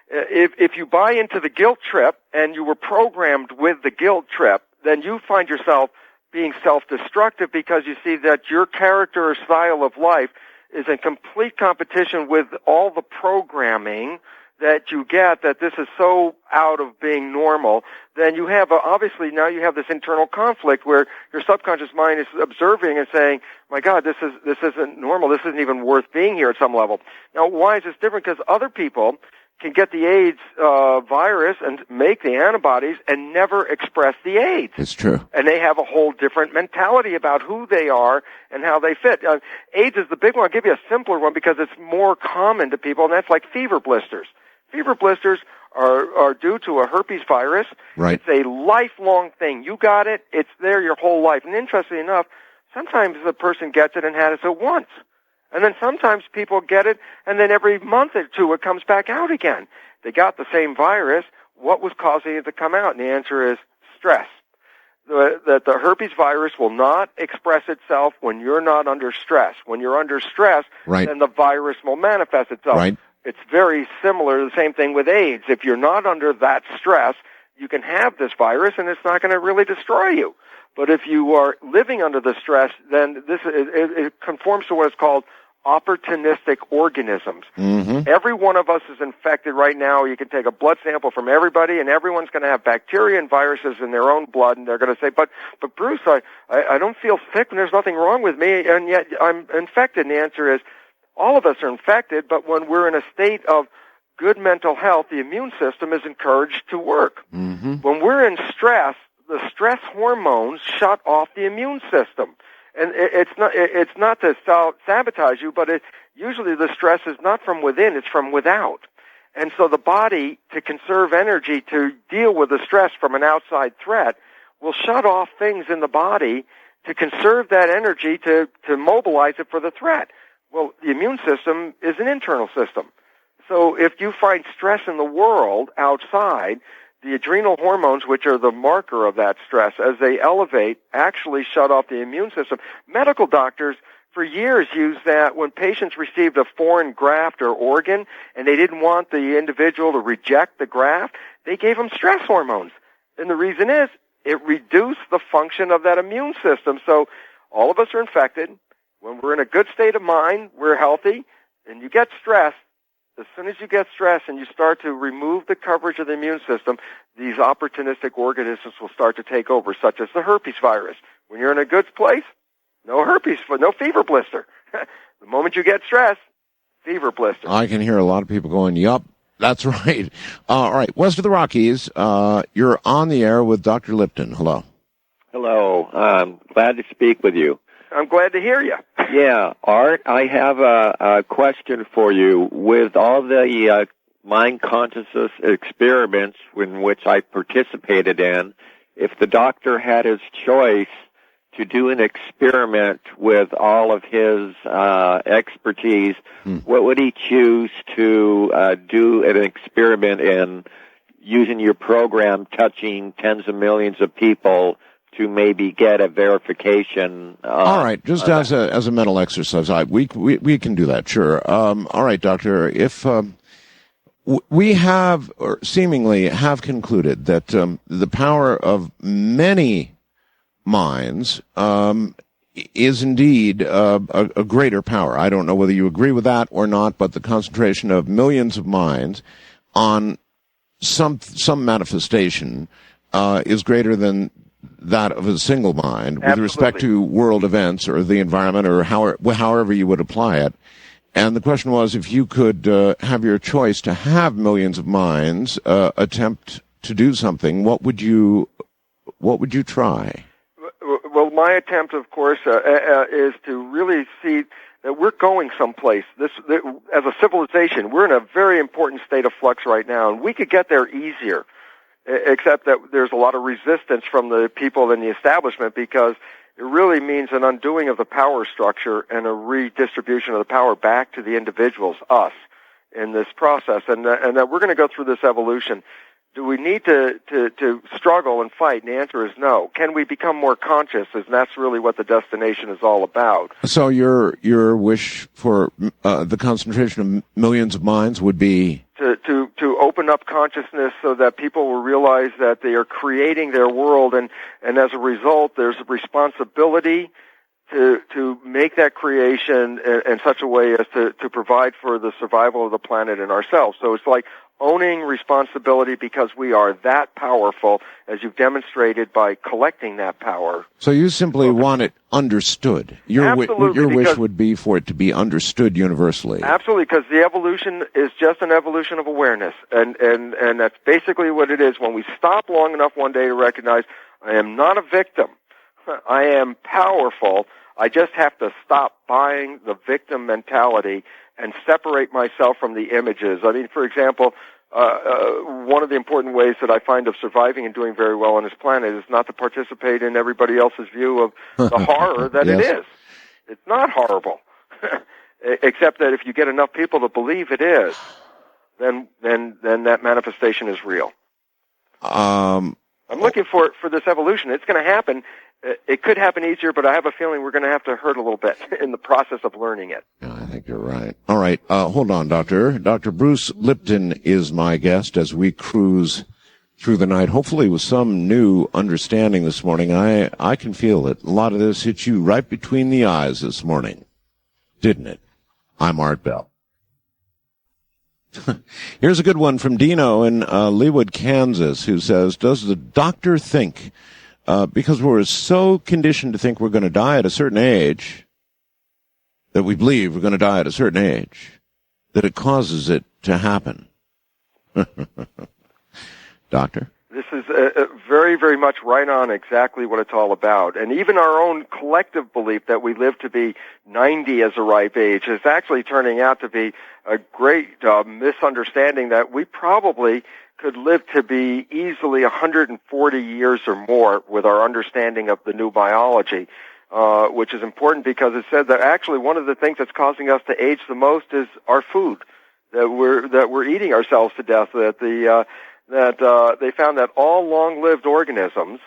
if you buy into the guilt trip and you were programmed with the guilt trip, then you find yourself being self-destructive because you see that your character or style of life is in complete competition with all the programming that you get, that this is so out of being normal, then you have, obviously now you have this internal conflict where your subconscious mind is observing and saying, my God, this isn't normal, this isn't even worth being here at some level. Now, why is this different? Because other people can get the AIDS virus and make the antibodies and never express the AIDS. It's true. And they have a whole different mentality about who they are and how they fit. AIDS is the big one. I'll give you a simpler one because it's more common to people, and that's like fever blisters. Fever blisters are due to a herpes virus. Right. It's a lifelong thing. You got it, it's there your whole life. And interestingly enough, sometimes the person gets it and has it once. And then sometimes people get it, and then every month or two it comes back out again. They got the same virus. What was causing it to come out? And the answer is stress. That the herpes virus will not express itself when you're not under stress. When you're under stress, right, then the virus will manifest itself. Right. It's very similar, the same thing with AIDS. If you're not under that stress, you can have this virus and it's not going to really destroy you. But if you are living under the stress, then it conforms to what is called opportunistic organisms. Mm-hmm. Every one of us is infected right now. You can take a blood sample from everybody, and everyone's going to have bacteria and viruses in their own blood, and they're going to say, but Bruce, I don't feel sick, and there's nothing wrong with me, and yet I'm infected. And the answer is, all of us are infected, but when we're in a state of good mental health, the immune system is encouraged to work. Mm-hmm. When we're in stress, the stress hormones shut off the immune system. And it's not to sabotage you, but usually the stress is not from within, it's from without. And so the body, to conserve energy to deal with the stress from an outside threat, will shut off things in the body to conserve that energy to mobilize it for the threat. Well, the immune system is an internal system. So if you find stress in the world outside, the adrenal hormones, which are the marker of that stress, as they elevate, actually shut off the immune system. Medical doctors for years used that when patients received a foreign graft or organ and they didn't want the individual to reject the graft, they gave them stress hormones. And the reason is it reduced the function of that immune system. So all of us are infected. When we're in a good state of mind, we're healthy, and you get stressed. As soon as you get stressed and you start to remove the coverage of the immune system, these opportunistic organisms will start to take over, such as the herpes virus. When you're in a good place, no herpes, no fever blister. The moment you get stressed, fever blister. I can hear a lot of people going, yup, that's right. All right, west of the Rockies, you're on the air with Dr. Lipton. Hello. Hello. I'm glad to speak with you. I'm glad to hear you. Yeah, Art, I have a question for you. With all the mind consciousness experiments in which I participated in, if the doctor had his choice to do an experiment with all of his expertise, what would he choose to do an experiment in using your program touching tens of millions of people to maybe get a verification? All right, just as a mental exercise, we can do that, sure. All right, doctor, if we have, or seemingly have concluded that the power of many minds is indeed a greater power. I don't know whether you agree with that or not, but the concentration of millions of minds on some manifestation is greater than that of a single mind with Absolutely. respect to world events or the environment or however you would apply it. And the question was, if you could have your choice to have millions of minds attempt to do something, what would you try? Well, my attempt, of course, is to really see that we're going someplace. As a civilization, we're in a very important state of flux right now, and we could get there easier. except that there's a lot of resistance from the people in the establishment because it really means an undoing of the power structure and a redistribution of the power back to the individuals, us, in this process. And that we're going to go through this evolution. Do we need to struggle and fight? And the answer is no. Can we become more conscious? And that's really what the destination is all about. So your wish for the concentration of millions of minds would be? To open up consciousness so that people will realize that they are creating their world, and as a result, there's a responsibility to make that creation in such a way as to provide for the survival of the planet and ourselves. So it's like owning responsibility because we are that powerful, as you've demonstrated by collecting that power. So you simply want it understood. Your wish would be for it to be understood universally. Absolutely, because the evolution is just an evolution of awareness, and that's basically what it is. When we stop long enough one day to recognize, I am not a victim, I am powerful, I just have to stop buying the victim mentality and separate myself from the images. I mean, for example, one of the important ways that I find of surviving and doing very well on this planet is not to participate in everybody else's view of the horror that yes. it is. It's not horrible, except that if you get enough people to believe it is, then that manifestation is real. I'm looking for this evolution. It's going to happen. It could happen easier, but I have a feeling we're going to have to hurt a little bit in the process of learning it. Yeah, I think you're right. All right. Hold on, Doctor. Dr. Bruce Lipton is my guest as we cruise through the night, hopefully with some new understanding this morning. I can feel it. A lot of this hit you right between the eyes this morning, didn't it? I'm Art Bell. Here's a good one from Dino in Leawood, Kansas, who says, does the doctor think, because we're so conditioned to think we're going to die at a certain age, that we believe we're going to die at a certain age, that it causes it to happen? Doctor? This is very, very much right on exactly what it's all about. And even our own collective belief that we live to be 90 as a ripe age is actually turning out to be a great misunderstanding that we probably could live to be easily 140 years or more with our understanding of the new biology, which is important because it said that actually one of the things that's causing us to age the most is our food, that we're eating ourselves to death, that they found that all long-lived organisms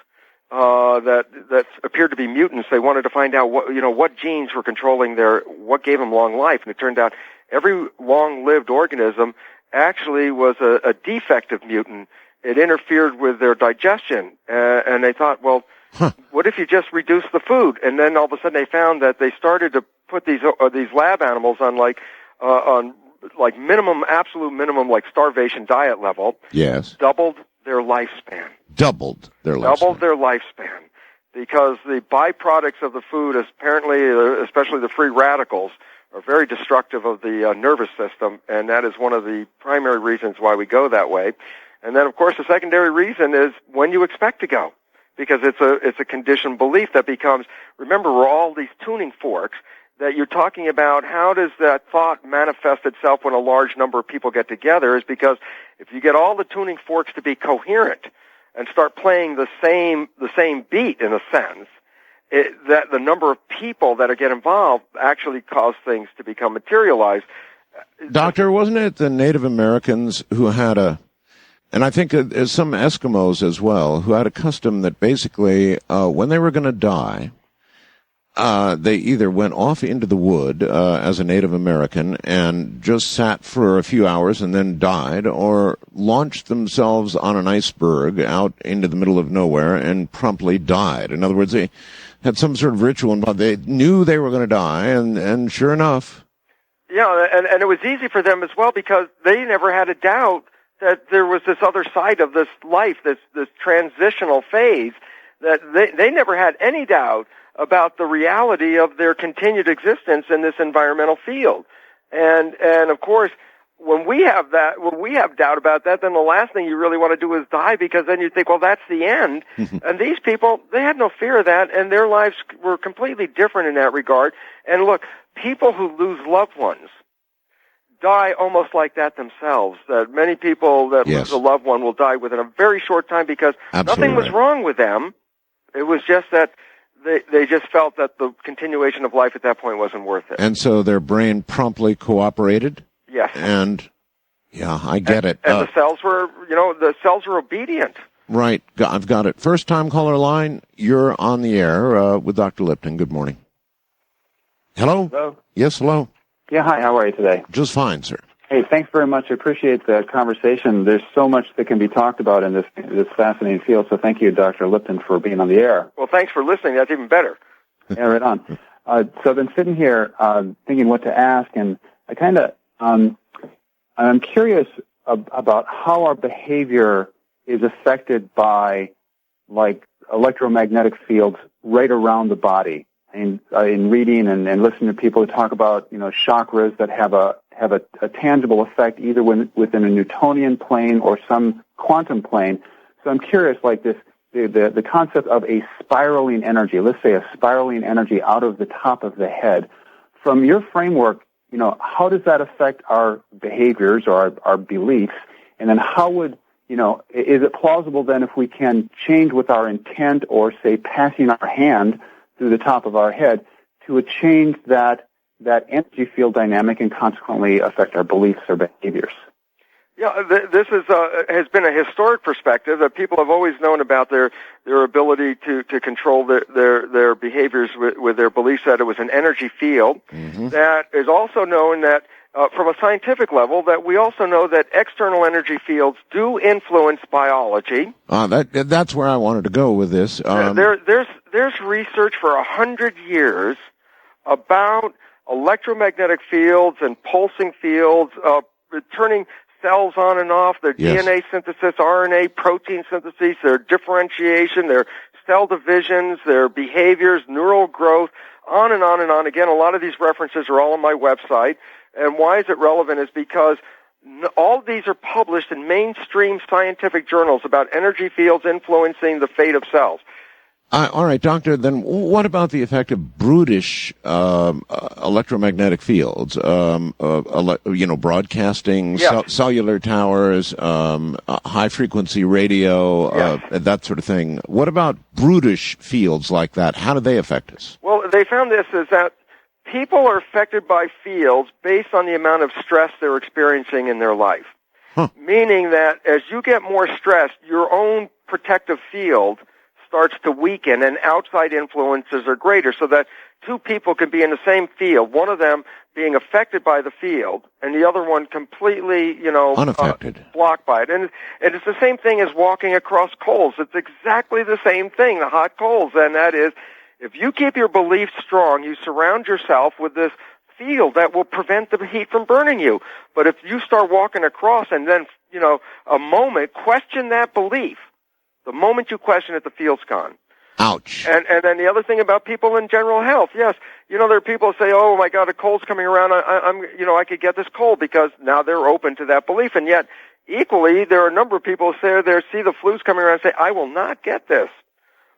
that appeared to be mutants, they wanted to find out what genes were controlling what gave them long life, and it turned out every long-lived organism actually was a defective mutant. It interfered with their digestion, and they thought, well, what if you just reduce the food? And then all of a sudden they found that they started to put these lab animals on minimum, absolute minimum, like starvation diet level. Yes. Doubled their lifespan. Doubled their lifespan. Because the byproducts of the food, apparently, especially the free radicals, are very destructive of the nervous system, and that is one of the primary reasons why we go that way. And then, of course, the secondary reason is when you expect to go, because it's a conditioned belief that becomes, remember, we're all these tuning forks, that you're talking about how does that thought manifest itself when a large number of people get together is because if you get all the tuning forks to be coherent and start playing the same beat in a sense, that the number of people that get involved actually cause things to become materialized. Doctor, wasn't it the Native Americans who had and I think some Eskimos as well, who had a custom that basically when they were going to die, they either went off into the wood as a Native American and just sat for a few hours and then died, or launched themselves on an iceberg out into the middle of nowhere and promptly died. In other words, they had some sort of ritual involved. They knew they were going to die, and sure enough. Yeah, and it was easy for them as well because they never had a doubt that there was this other side of this life, this transitional phase, that they never had any doubt about the reality of their continued existence in this environmental field. And of course, when we have doubt about that, then the last thing you really want to do is die, because then you think, well, that's the end. And these people, they had no fear of that, and their lives were completely different in that regard. And look, people who lose loved ones die almost like that themselves. That many people that Yes. lose a loved one will die within a very short time because Absolutely nothing was right. wrong with them. It was just that they just felt that the continuation of life at that point wasn't worth it. And so their brain promptly cooperated? Yes. And, yeah, I get it. And the cells were obedient. Right. I've got it. First time caller line, you're on the air with Dr. Lipton. Good morning. Hello? Hello? Yes, hello. Yeah, hi, how are you today? Just fine, sir. Hey, thanks very much. I appreciate the conversation. There's so much that can be talked about in this fascinating field, so thank you, Dr. Lipton, for being on the air. Well, thanks for listening. That's even better. Yeah, right on. So I've been sitting here thinking what to ask, and I kind of, I'm curious about how our behavior is affected by, like, electromagnetic fields right around the body. In reading and listening to people who talk about, chakras that have a tangible effect either within a Newtonian plane or some quantum plane. So I'm curious, like the concept of a spiraling energy, let's say a spiraling energy out of the top of the head. From your framework, how does that affect our behaviors or our beliefs? And then how would, is it plausible then if we can change with our intent or, say, passing our hand through the top of our head to change that energy field dynamic and consequently affect our beliefs or behaviors? Yeah, this has been a historic perspective that people have always known about their ability to control their behaviors with their beliefs, that it was an energy field. Mm-hmm. That is also known that from a scientific level, that we also know that external energy fields do influence biology. That's where I wanted to go with this. There's research for 100 years about electromagnetic fields and pulsing fields, turning cells on and off, their Yes. DNA synthesis, RNA, protein synthesis, their differentiation, their cell divisions, their behaviors, neural growth, on and on and on. Again, a lot of these references are all on my website. And why is it relevant is because all of these are published in mainstream scientific journals about energy fields influencing the fate of cells. All right, doctor, then what about the effect of brutish electromagnetic fields, broadcasting, Yes. cellular towers, high-frequency radio, Yes. that sort of thing? What about brutish fields like that? How do they affect us? Well, they found this is that people are affected by fields based on the amount of stress they're experiencing in their life. Huh. Meaning that as you get more stressed, your own protective field starts to weaken and outside influences are greater, so that two people can be in the same field, one of them being affected by the field and the other one completely, Unaffected. Blocked by it. And it's the same thing as walking across coals. It's exactly the same thing, the hot coals, and that is, if you keep your beliefs strong, you surround yourself with this field that will prevent the heat from burning you. But if you start walking across and then, a moment, question that belief. The moment you question it, the field's gone. Ouch. And then the other thing about people in general health, yes, there are people who say, "Oh my God, a cold's coming around. I could get this cold," because now they're open to that belief. And yet, equally, there are a number of people who see the flu's coming around and say, "I will not get this.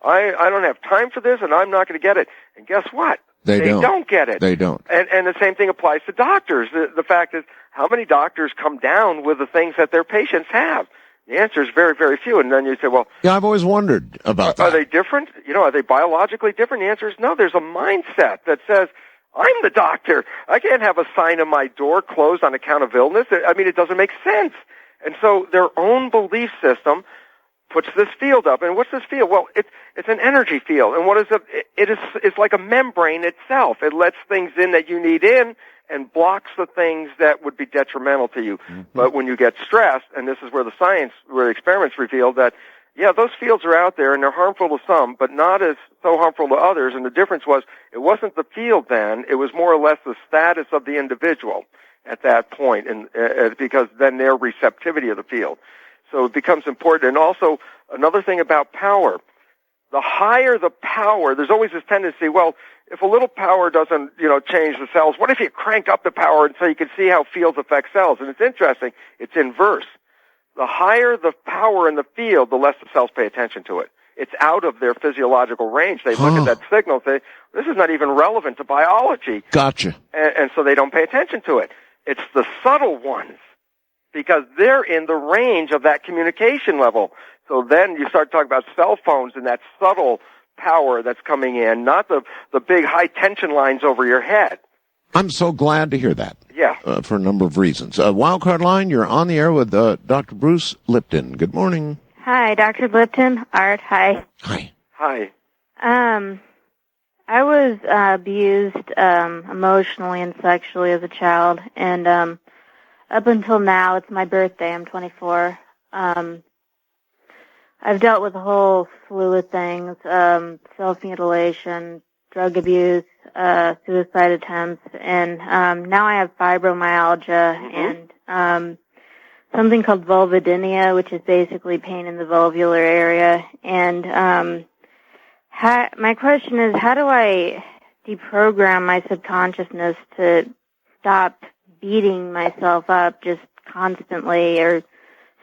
I don't have time for this, and I'm not going to get it." And guess what? They don't get it. They don't. And the same thing applies to doctors. The fact is, how many doctors come down with the things that their patients have? The answer is very, very few. And then you say, well... Yeah, I've always wondered about that. Are they different? Are they biologically different? The answer is no. There's a mindset that says, I'm the doctor. I can't have a sign on my door closed on account of illness. It doesn't make sense. And so their own belief system puts this field up. And what's this field? Well, it's an energy field. And what is it? It's like a membrane itself. It lets things in that you need in and blocks the things that would be detrimental to you. Mm-hmm. But when you get stressed, and this is where the experiments revealed that, yeah, those fields are out there and they're harmful to some, but not as so harmful to others. And the difference was, it wasn't the field then, it was more or less the status of the individual at that point, and because then their receptivity of the field. So it becomes important. And also, another thing about power, the higher the power, there's always this tendency, well, if a little power doesn't, change the cells, what if you crank up the power so you can see how fields affect cells? And it's interesting. It's inverse. The higher the power in the field, the less the cells pay attention to it. It's out of their physiological range. They look at that signal and say, this is not even relevant to biology. Gotcha. And so they don't pay attention to it. It's the subtle ones, because they're in the range of that communication level. So then you start talking about cell phones and that subtle power that's coming in, not the big high-tension lines over your head. I'm so glad to hear that. Yeah. For a number of reasons. Wildcard line, you're on the air with Dr. Bruce Lipton. Good morning. Hi, Dr. Lipton. Art, hi. Hi. Hi. I was abused emotionally and sexually as a child, and up until now, it's my birthday, I'm 24. I've dealt with a whole slew of things, self-mutilation, drug abuse, suicide attempts, and now I have fibromyalgia and something called vulvodynia, which is basically pain in the vulvular area. And my question is, how do I deprogram my subconsciousness to stop beating myself up just constantly, or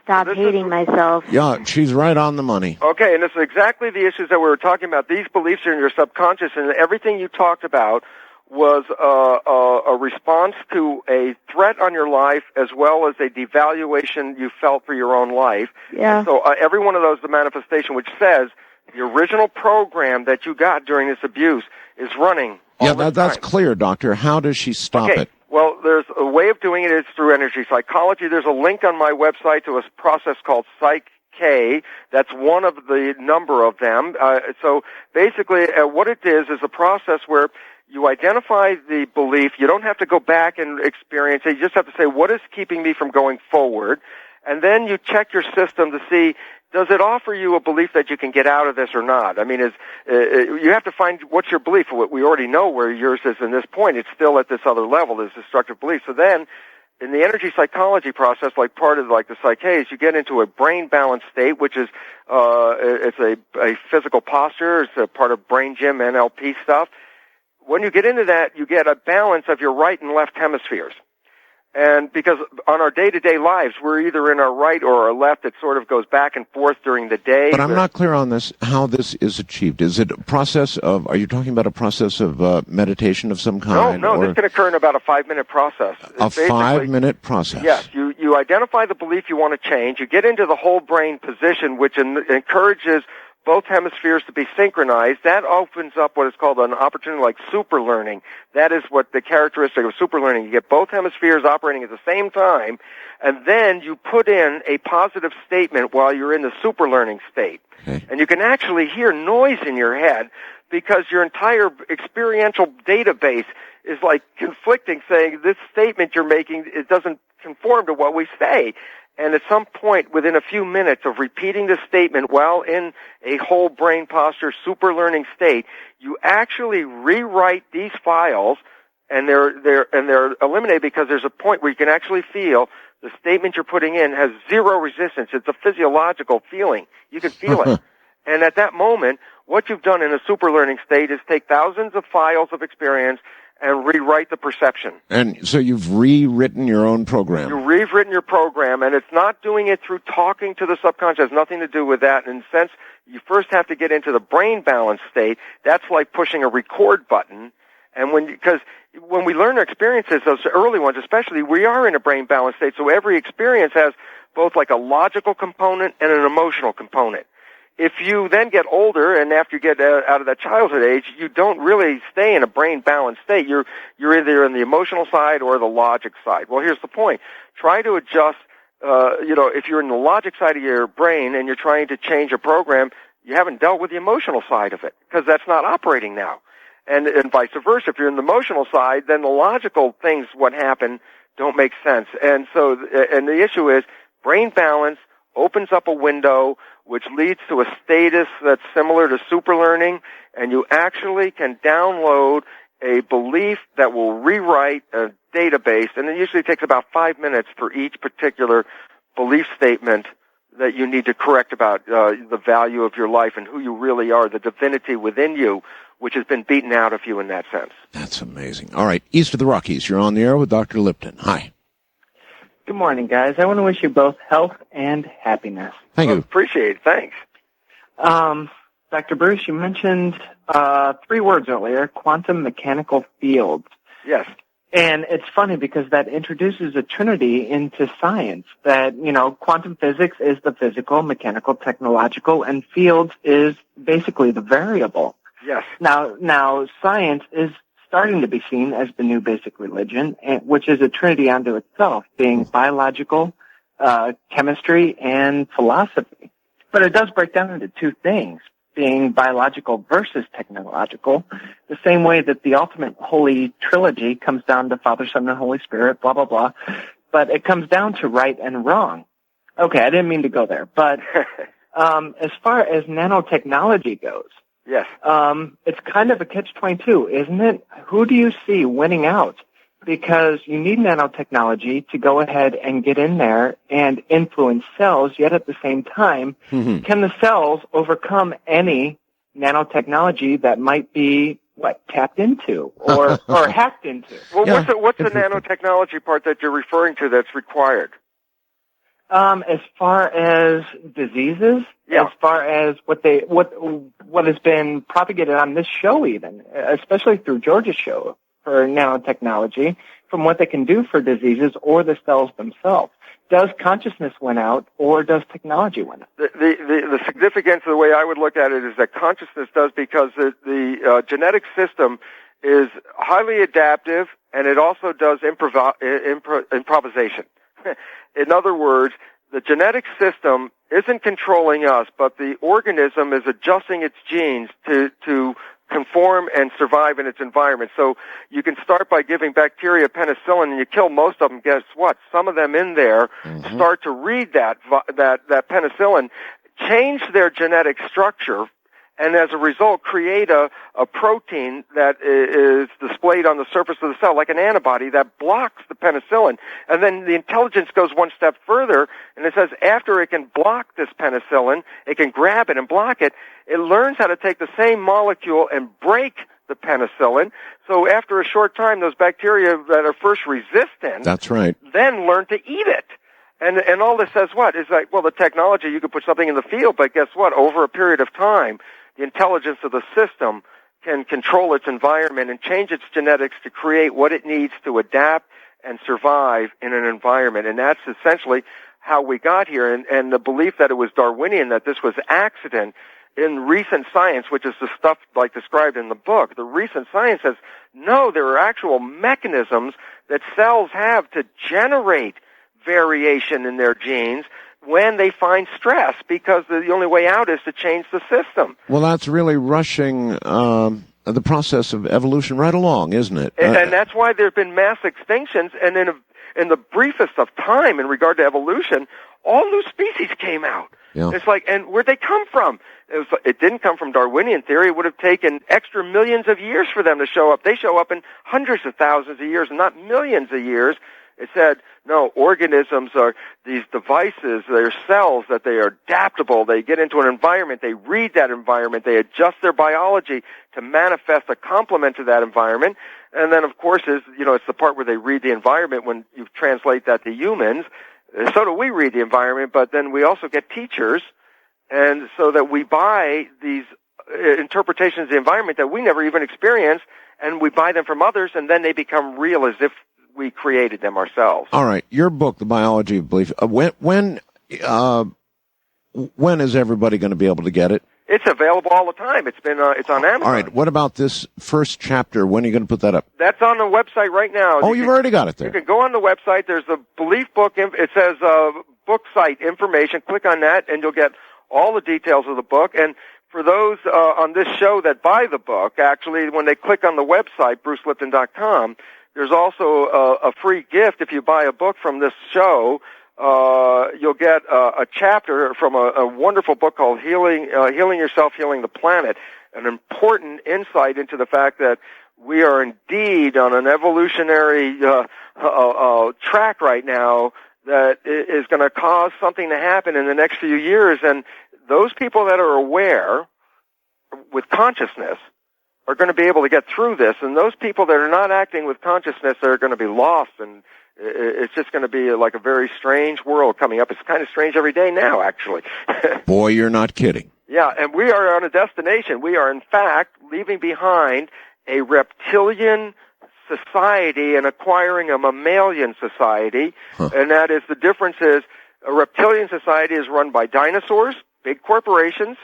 stop hating myself? Yeah, she's right on the money. Okay, and this is exactly the issues that we were talking about. These beliefs are in your subconscious, and everything you talked about was a response to a threat on your life, as well as a devaluation you felt for your own life. Yeah. And so every one of those, the manifestation, which says the original program that you got during this abuse is running all the that's time. clear, Doctor. How does she stop it? Well, there's a way of doing it. It's through energy psychology. There's a link on my website to a process called Psych-K. That's one of the number of them. So basically, what it is a process where you identify the belief. You don't have to go back and experience it. You just have to say, what is keeping me from going forward? And then you check your system to see, does it offer you a belief that you can get out of this or not? I mean, you have to find what's your belief. We already know where yours is in this point. It's still at this other level, this destructive belief. So then, in the energy psychology process, like part of the Psych-K, you get into a brain balance state, which is it's a physical posture. It's a part of brain gym, NLP stuff. When you get into that, you get a balance of your right and left hemispheres. And because on our day-to-day lives, we're either in our right or our left. It sort of goes back and forth during the day. But I'm not clear on this, how this is achieved. Is it a process of, are you talking about a process of meditation of some kind? No, this can occur in about a 5-minute process. A 5-minute process? Yes. You identify the belief you want to change. You get into the whole brain position, which encourages both hemispheres to be synchronized. That opens up what is called an opportunity like super learning. That is what the characteristic of super learning. You get both hemispheres operating at the same time, and then you put in a positive statement while you're in the super learning state. Okay. And you can actually hear noise in your head because your entire experiential database is like conflicting, saying this statement you're making, it doesn't conform to what we say. And at some point, within a few minutes of repeating the statement while in a whole brain posture, super learning state, you actually rewrite these files, and they're eliminated because there's a point where you can actually feel the statement you're putting in has zero resistance. It's a physiological feeling. You can feel it. And at that moment, what you've done in a super learning state is take thousands of files of experience and rewrite the perception. And so you've rewritten your own program. You've rewritten your program, and it's not doing it through talking to the subconscious. It has nothing to do with that. In a sense, you first have to get into the brain balance state. That's like pushing a record button. And because when we learn our experiences, those early ones especially, we are in a brain balance state. So every experience has both like a logical component and an emotional component. If you then get older, and after you get out of that childhood age, you don't really stay in a brain balanced state. You're either in the emotional side or the logic side. Well, here's the point. Try to adjust, if you're in the logic side of your brain and you're trying to change a program, you haven't dealt with the emotional side of it because that's not operating now. And vice versa. If you're in the emotional side, then the logical things, what happen, don't make sense. And so, and the issue is brain balance opens up a window which leads to a status that's similar to super learning, and you actually can download a belief that will rewrite a database, and it usually takes about 5 minutes for each particular belief statement that you need to correct about the value of your life and who you really are, the divinity within you, which has been beaten out of you in that sense. That's amazing. All right, east of the Rockies, you're on the air with Dr. Lipton. Hi. Good morning, guys. I want to wish you both health and happiness. Thank you. Appreciate it. Thanks. Dr. Bruce, you mentioned 3 words earlier, quantum mechanical fields. Yes. And it's funny because that introduces a trinity into science that, quantum physics is the physical, mechanical, technological, and fields is basically the variable. Yes. Now science is starting to be seen as the new basic religion, which is a trinity unto itself, being biological, chemistry, and philosophy. But it does break down into two things, being biological versus technological, the same way that the ultimate holy trilogy comes down to Father, Son, and Holy Spirit, blah, blah, blah. But it comes down to right and wrong. Okay, I didn't mean to go there. But as far as nanotechnology goes, yes, it's kind of a catch-22, isn't it? Who do you see winning out? Because you need nanotechnology to go ahead and get in there and influence cells, yet at the same time, can the cells overcome any nanotechnology that might be, tapped into or hacked into? Well, what's the nanotechnology part that you're referring to that's required? As far as diseases, as far as what has been propagated on this show even, especially through George's show, for nanotechnology, from what they can do for diseases or the cells themselves. Does consciousness win out, or does technology win out? The significance of the way I would look at it is that consciousness does, because the genetic system is highly adaptive, and it also does improvisation. In other words, the genetic system isn't controlling us, but the organism is adjusting its genes to conform and survive in its environment. So you can start by giving bacteria penicillin, and you kill most of them. Guess what? Some of them in there start to read that penicillin, change their genetic structure, and as a result create a protein that is displayed on the surface of the cell, like an antibody that blocks the penicillin. And then the intelligence goes one step further, and it says after it can block this penicillin, it can grab it and block it, it learns how to take the same molecule and break the penicillin. So after a short time, those bacteria that are first resistant, that's right, then learn to eat it. And all this says what? Is like, well, the technology, you could put something in the field, but guess what? Over a period of time, the intelligence of the system can control its environment and change its genetics to create what it needs to adapt and survive in an environment. And that's essentially how we got here. And the belief that it was Darwinian, that this was accident, in recent science, which is the stuff like described in the book, the recent science says, no, there are actual mechanisms that cells have to generate variation in their genes when they find stress, because the only way out is to change the system. Well, that's really rushing the process of evolution right along, isn't it? And that's why there have been mass extinctions, and in the briefest of time in regard to evolution, all new species came out. Yeah. It's like, and where'd they come from? It didn't come from Darwinian theory. It would have taken extra millions of years for them to show up. They show up in hundreds of thousands of years, not millions of years. It said, no, organisms are these devices, they're cells, that they are adaptable. They get into an environment, they read that environment, they adjust their biology to manifest a complement to that environment. And then, of course, it's the part where they read the environment when you translate that to humans. So do we read the environment, but then we also get teachers, and so that we buy these interpretations of the environment that we never even experienced, and we buy them from others, and then they become real as if we created them ourselves. All right, your book, The Biology of Belief. When is everybody going to be able to get it? It's available all the time. It's on Amazon. All right. What about this first chapter? When are you going to put that up? That's on the website right now. Oh, you've already got it there. You can go on the website. There's a Belief book. It says book site information. Click on that, and you'll get all the details of the book. And for those on this show that buy the book, actually, when they click on the website, brucelipton.com, there's also a free gift. If you buy a book from this show, you'll get a chapter from a wonderful book called Healing Yourself, Healing the Planet, an important insight into the fact that we are indeed on an evolutionary track right now that is going to cause something to happen in the next few years. And those people that are aware with consciousness are going to be able to get through this, and those people that are not acting with consciousness are going to be lost, and it's just going to be like a very strange world coming up. It's kind of strange every day now, actually. Boy, you're not kidding. Yeah, and we are on a destination. We are, in fact, leaving behind a reptilian society and acquiring a mammalian society, and that is the difference is a reptilian society is run by dinosaurs, big corporations,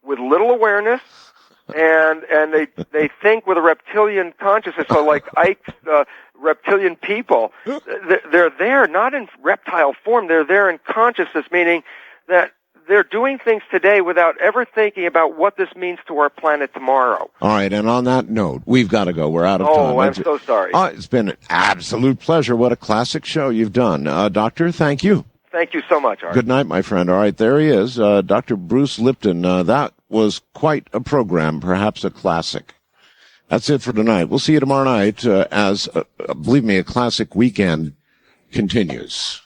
with little awareness, and they think with a reptilian consciousness. So like Ike's reptilian people, they're there not in reptile form. They're there in consciousness, meaning that they're doing things today without ever thinking about what this means to our planet tomorrow. All right, and on that note, we've got to go. We're out of time. Oh, I'm so sorry. It's been an absolute pleasure. What a classic show you've done. Doctor, thank you. Thank you so much, Art. Good night, my friend. All right, there he is, Dr. Bruce Lipton. That was quite a program, perhaps a classic. That's it for tonight. We'll see you tomorrow night as, believe me, a classic weekend continues.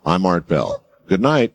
I'm Art Bell. Good night.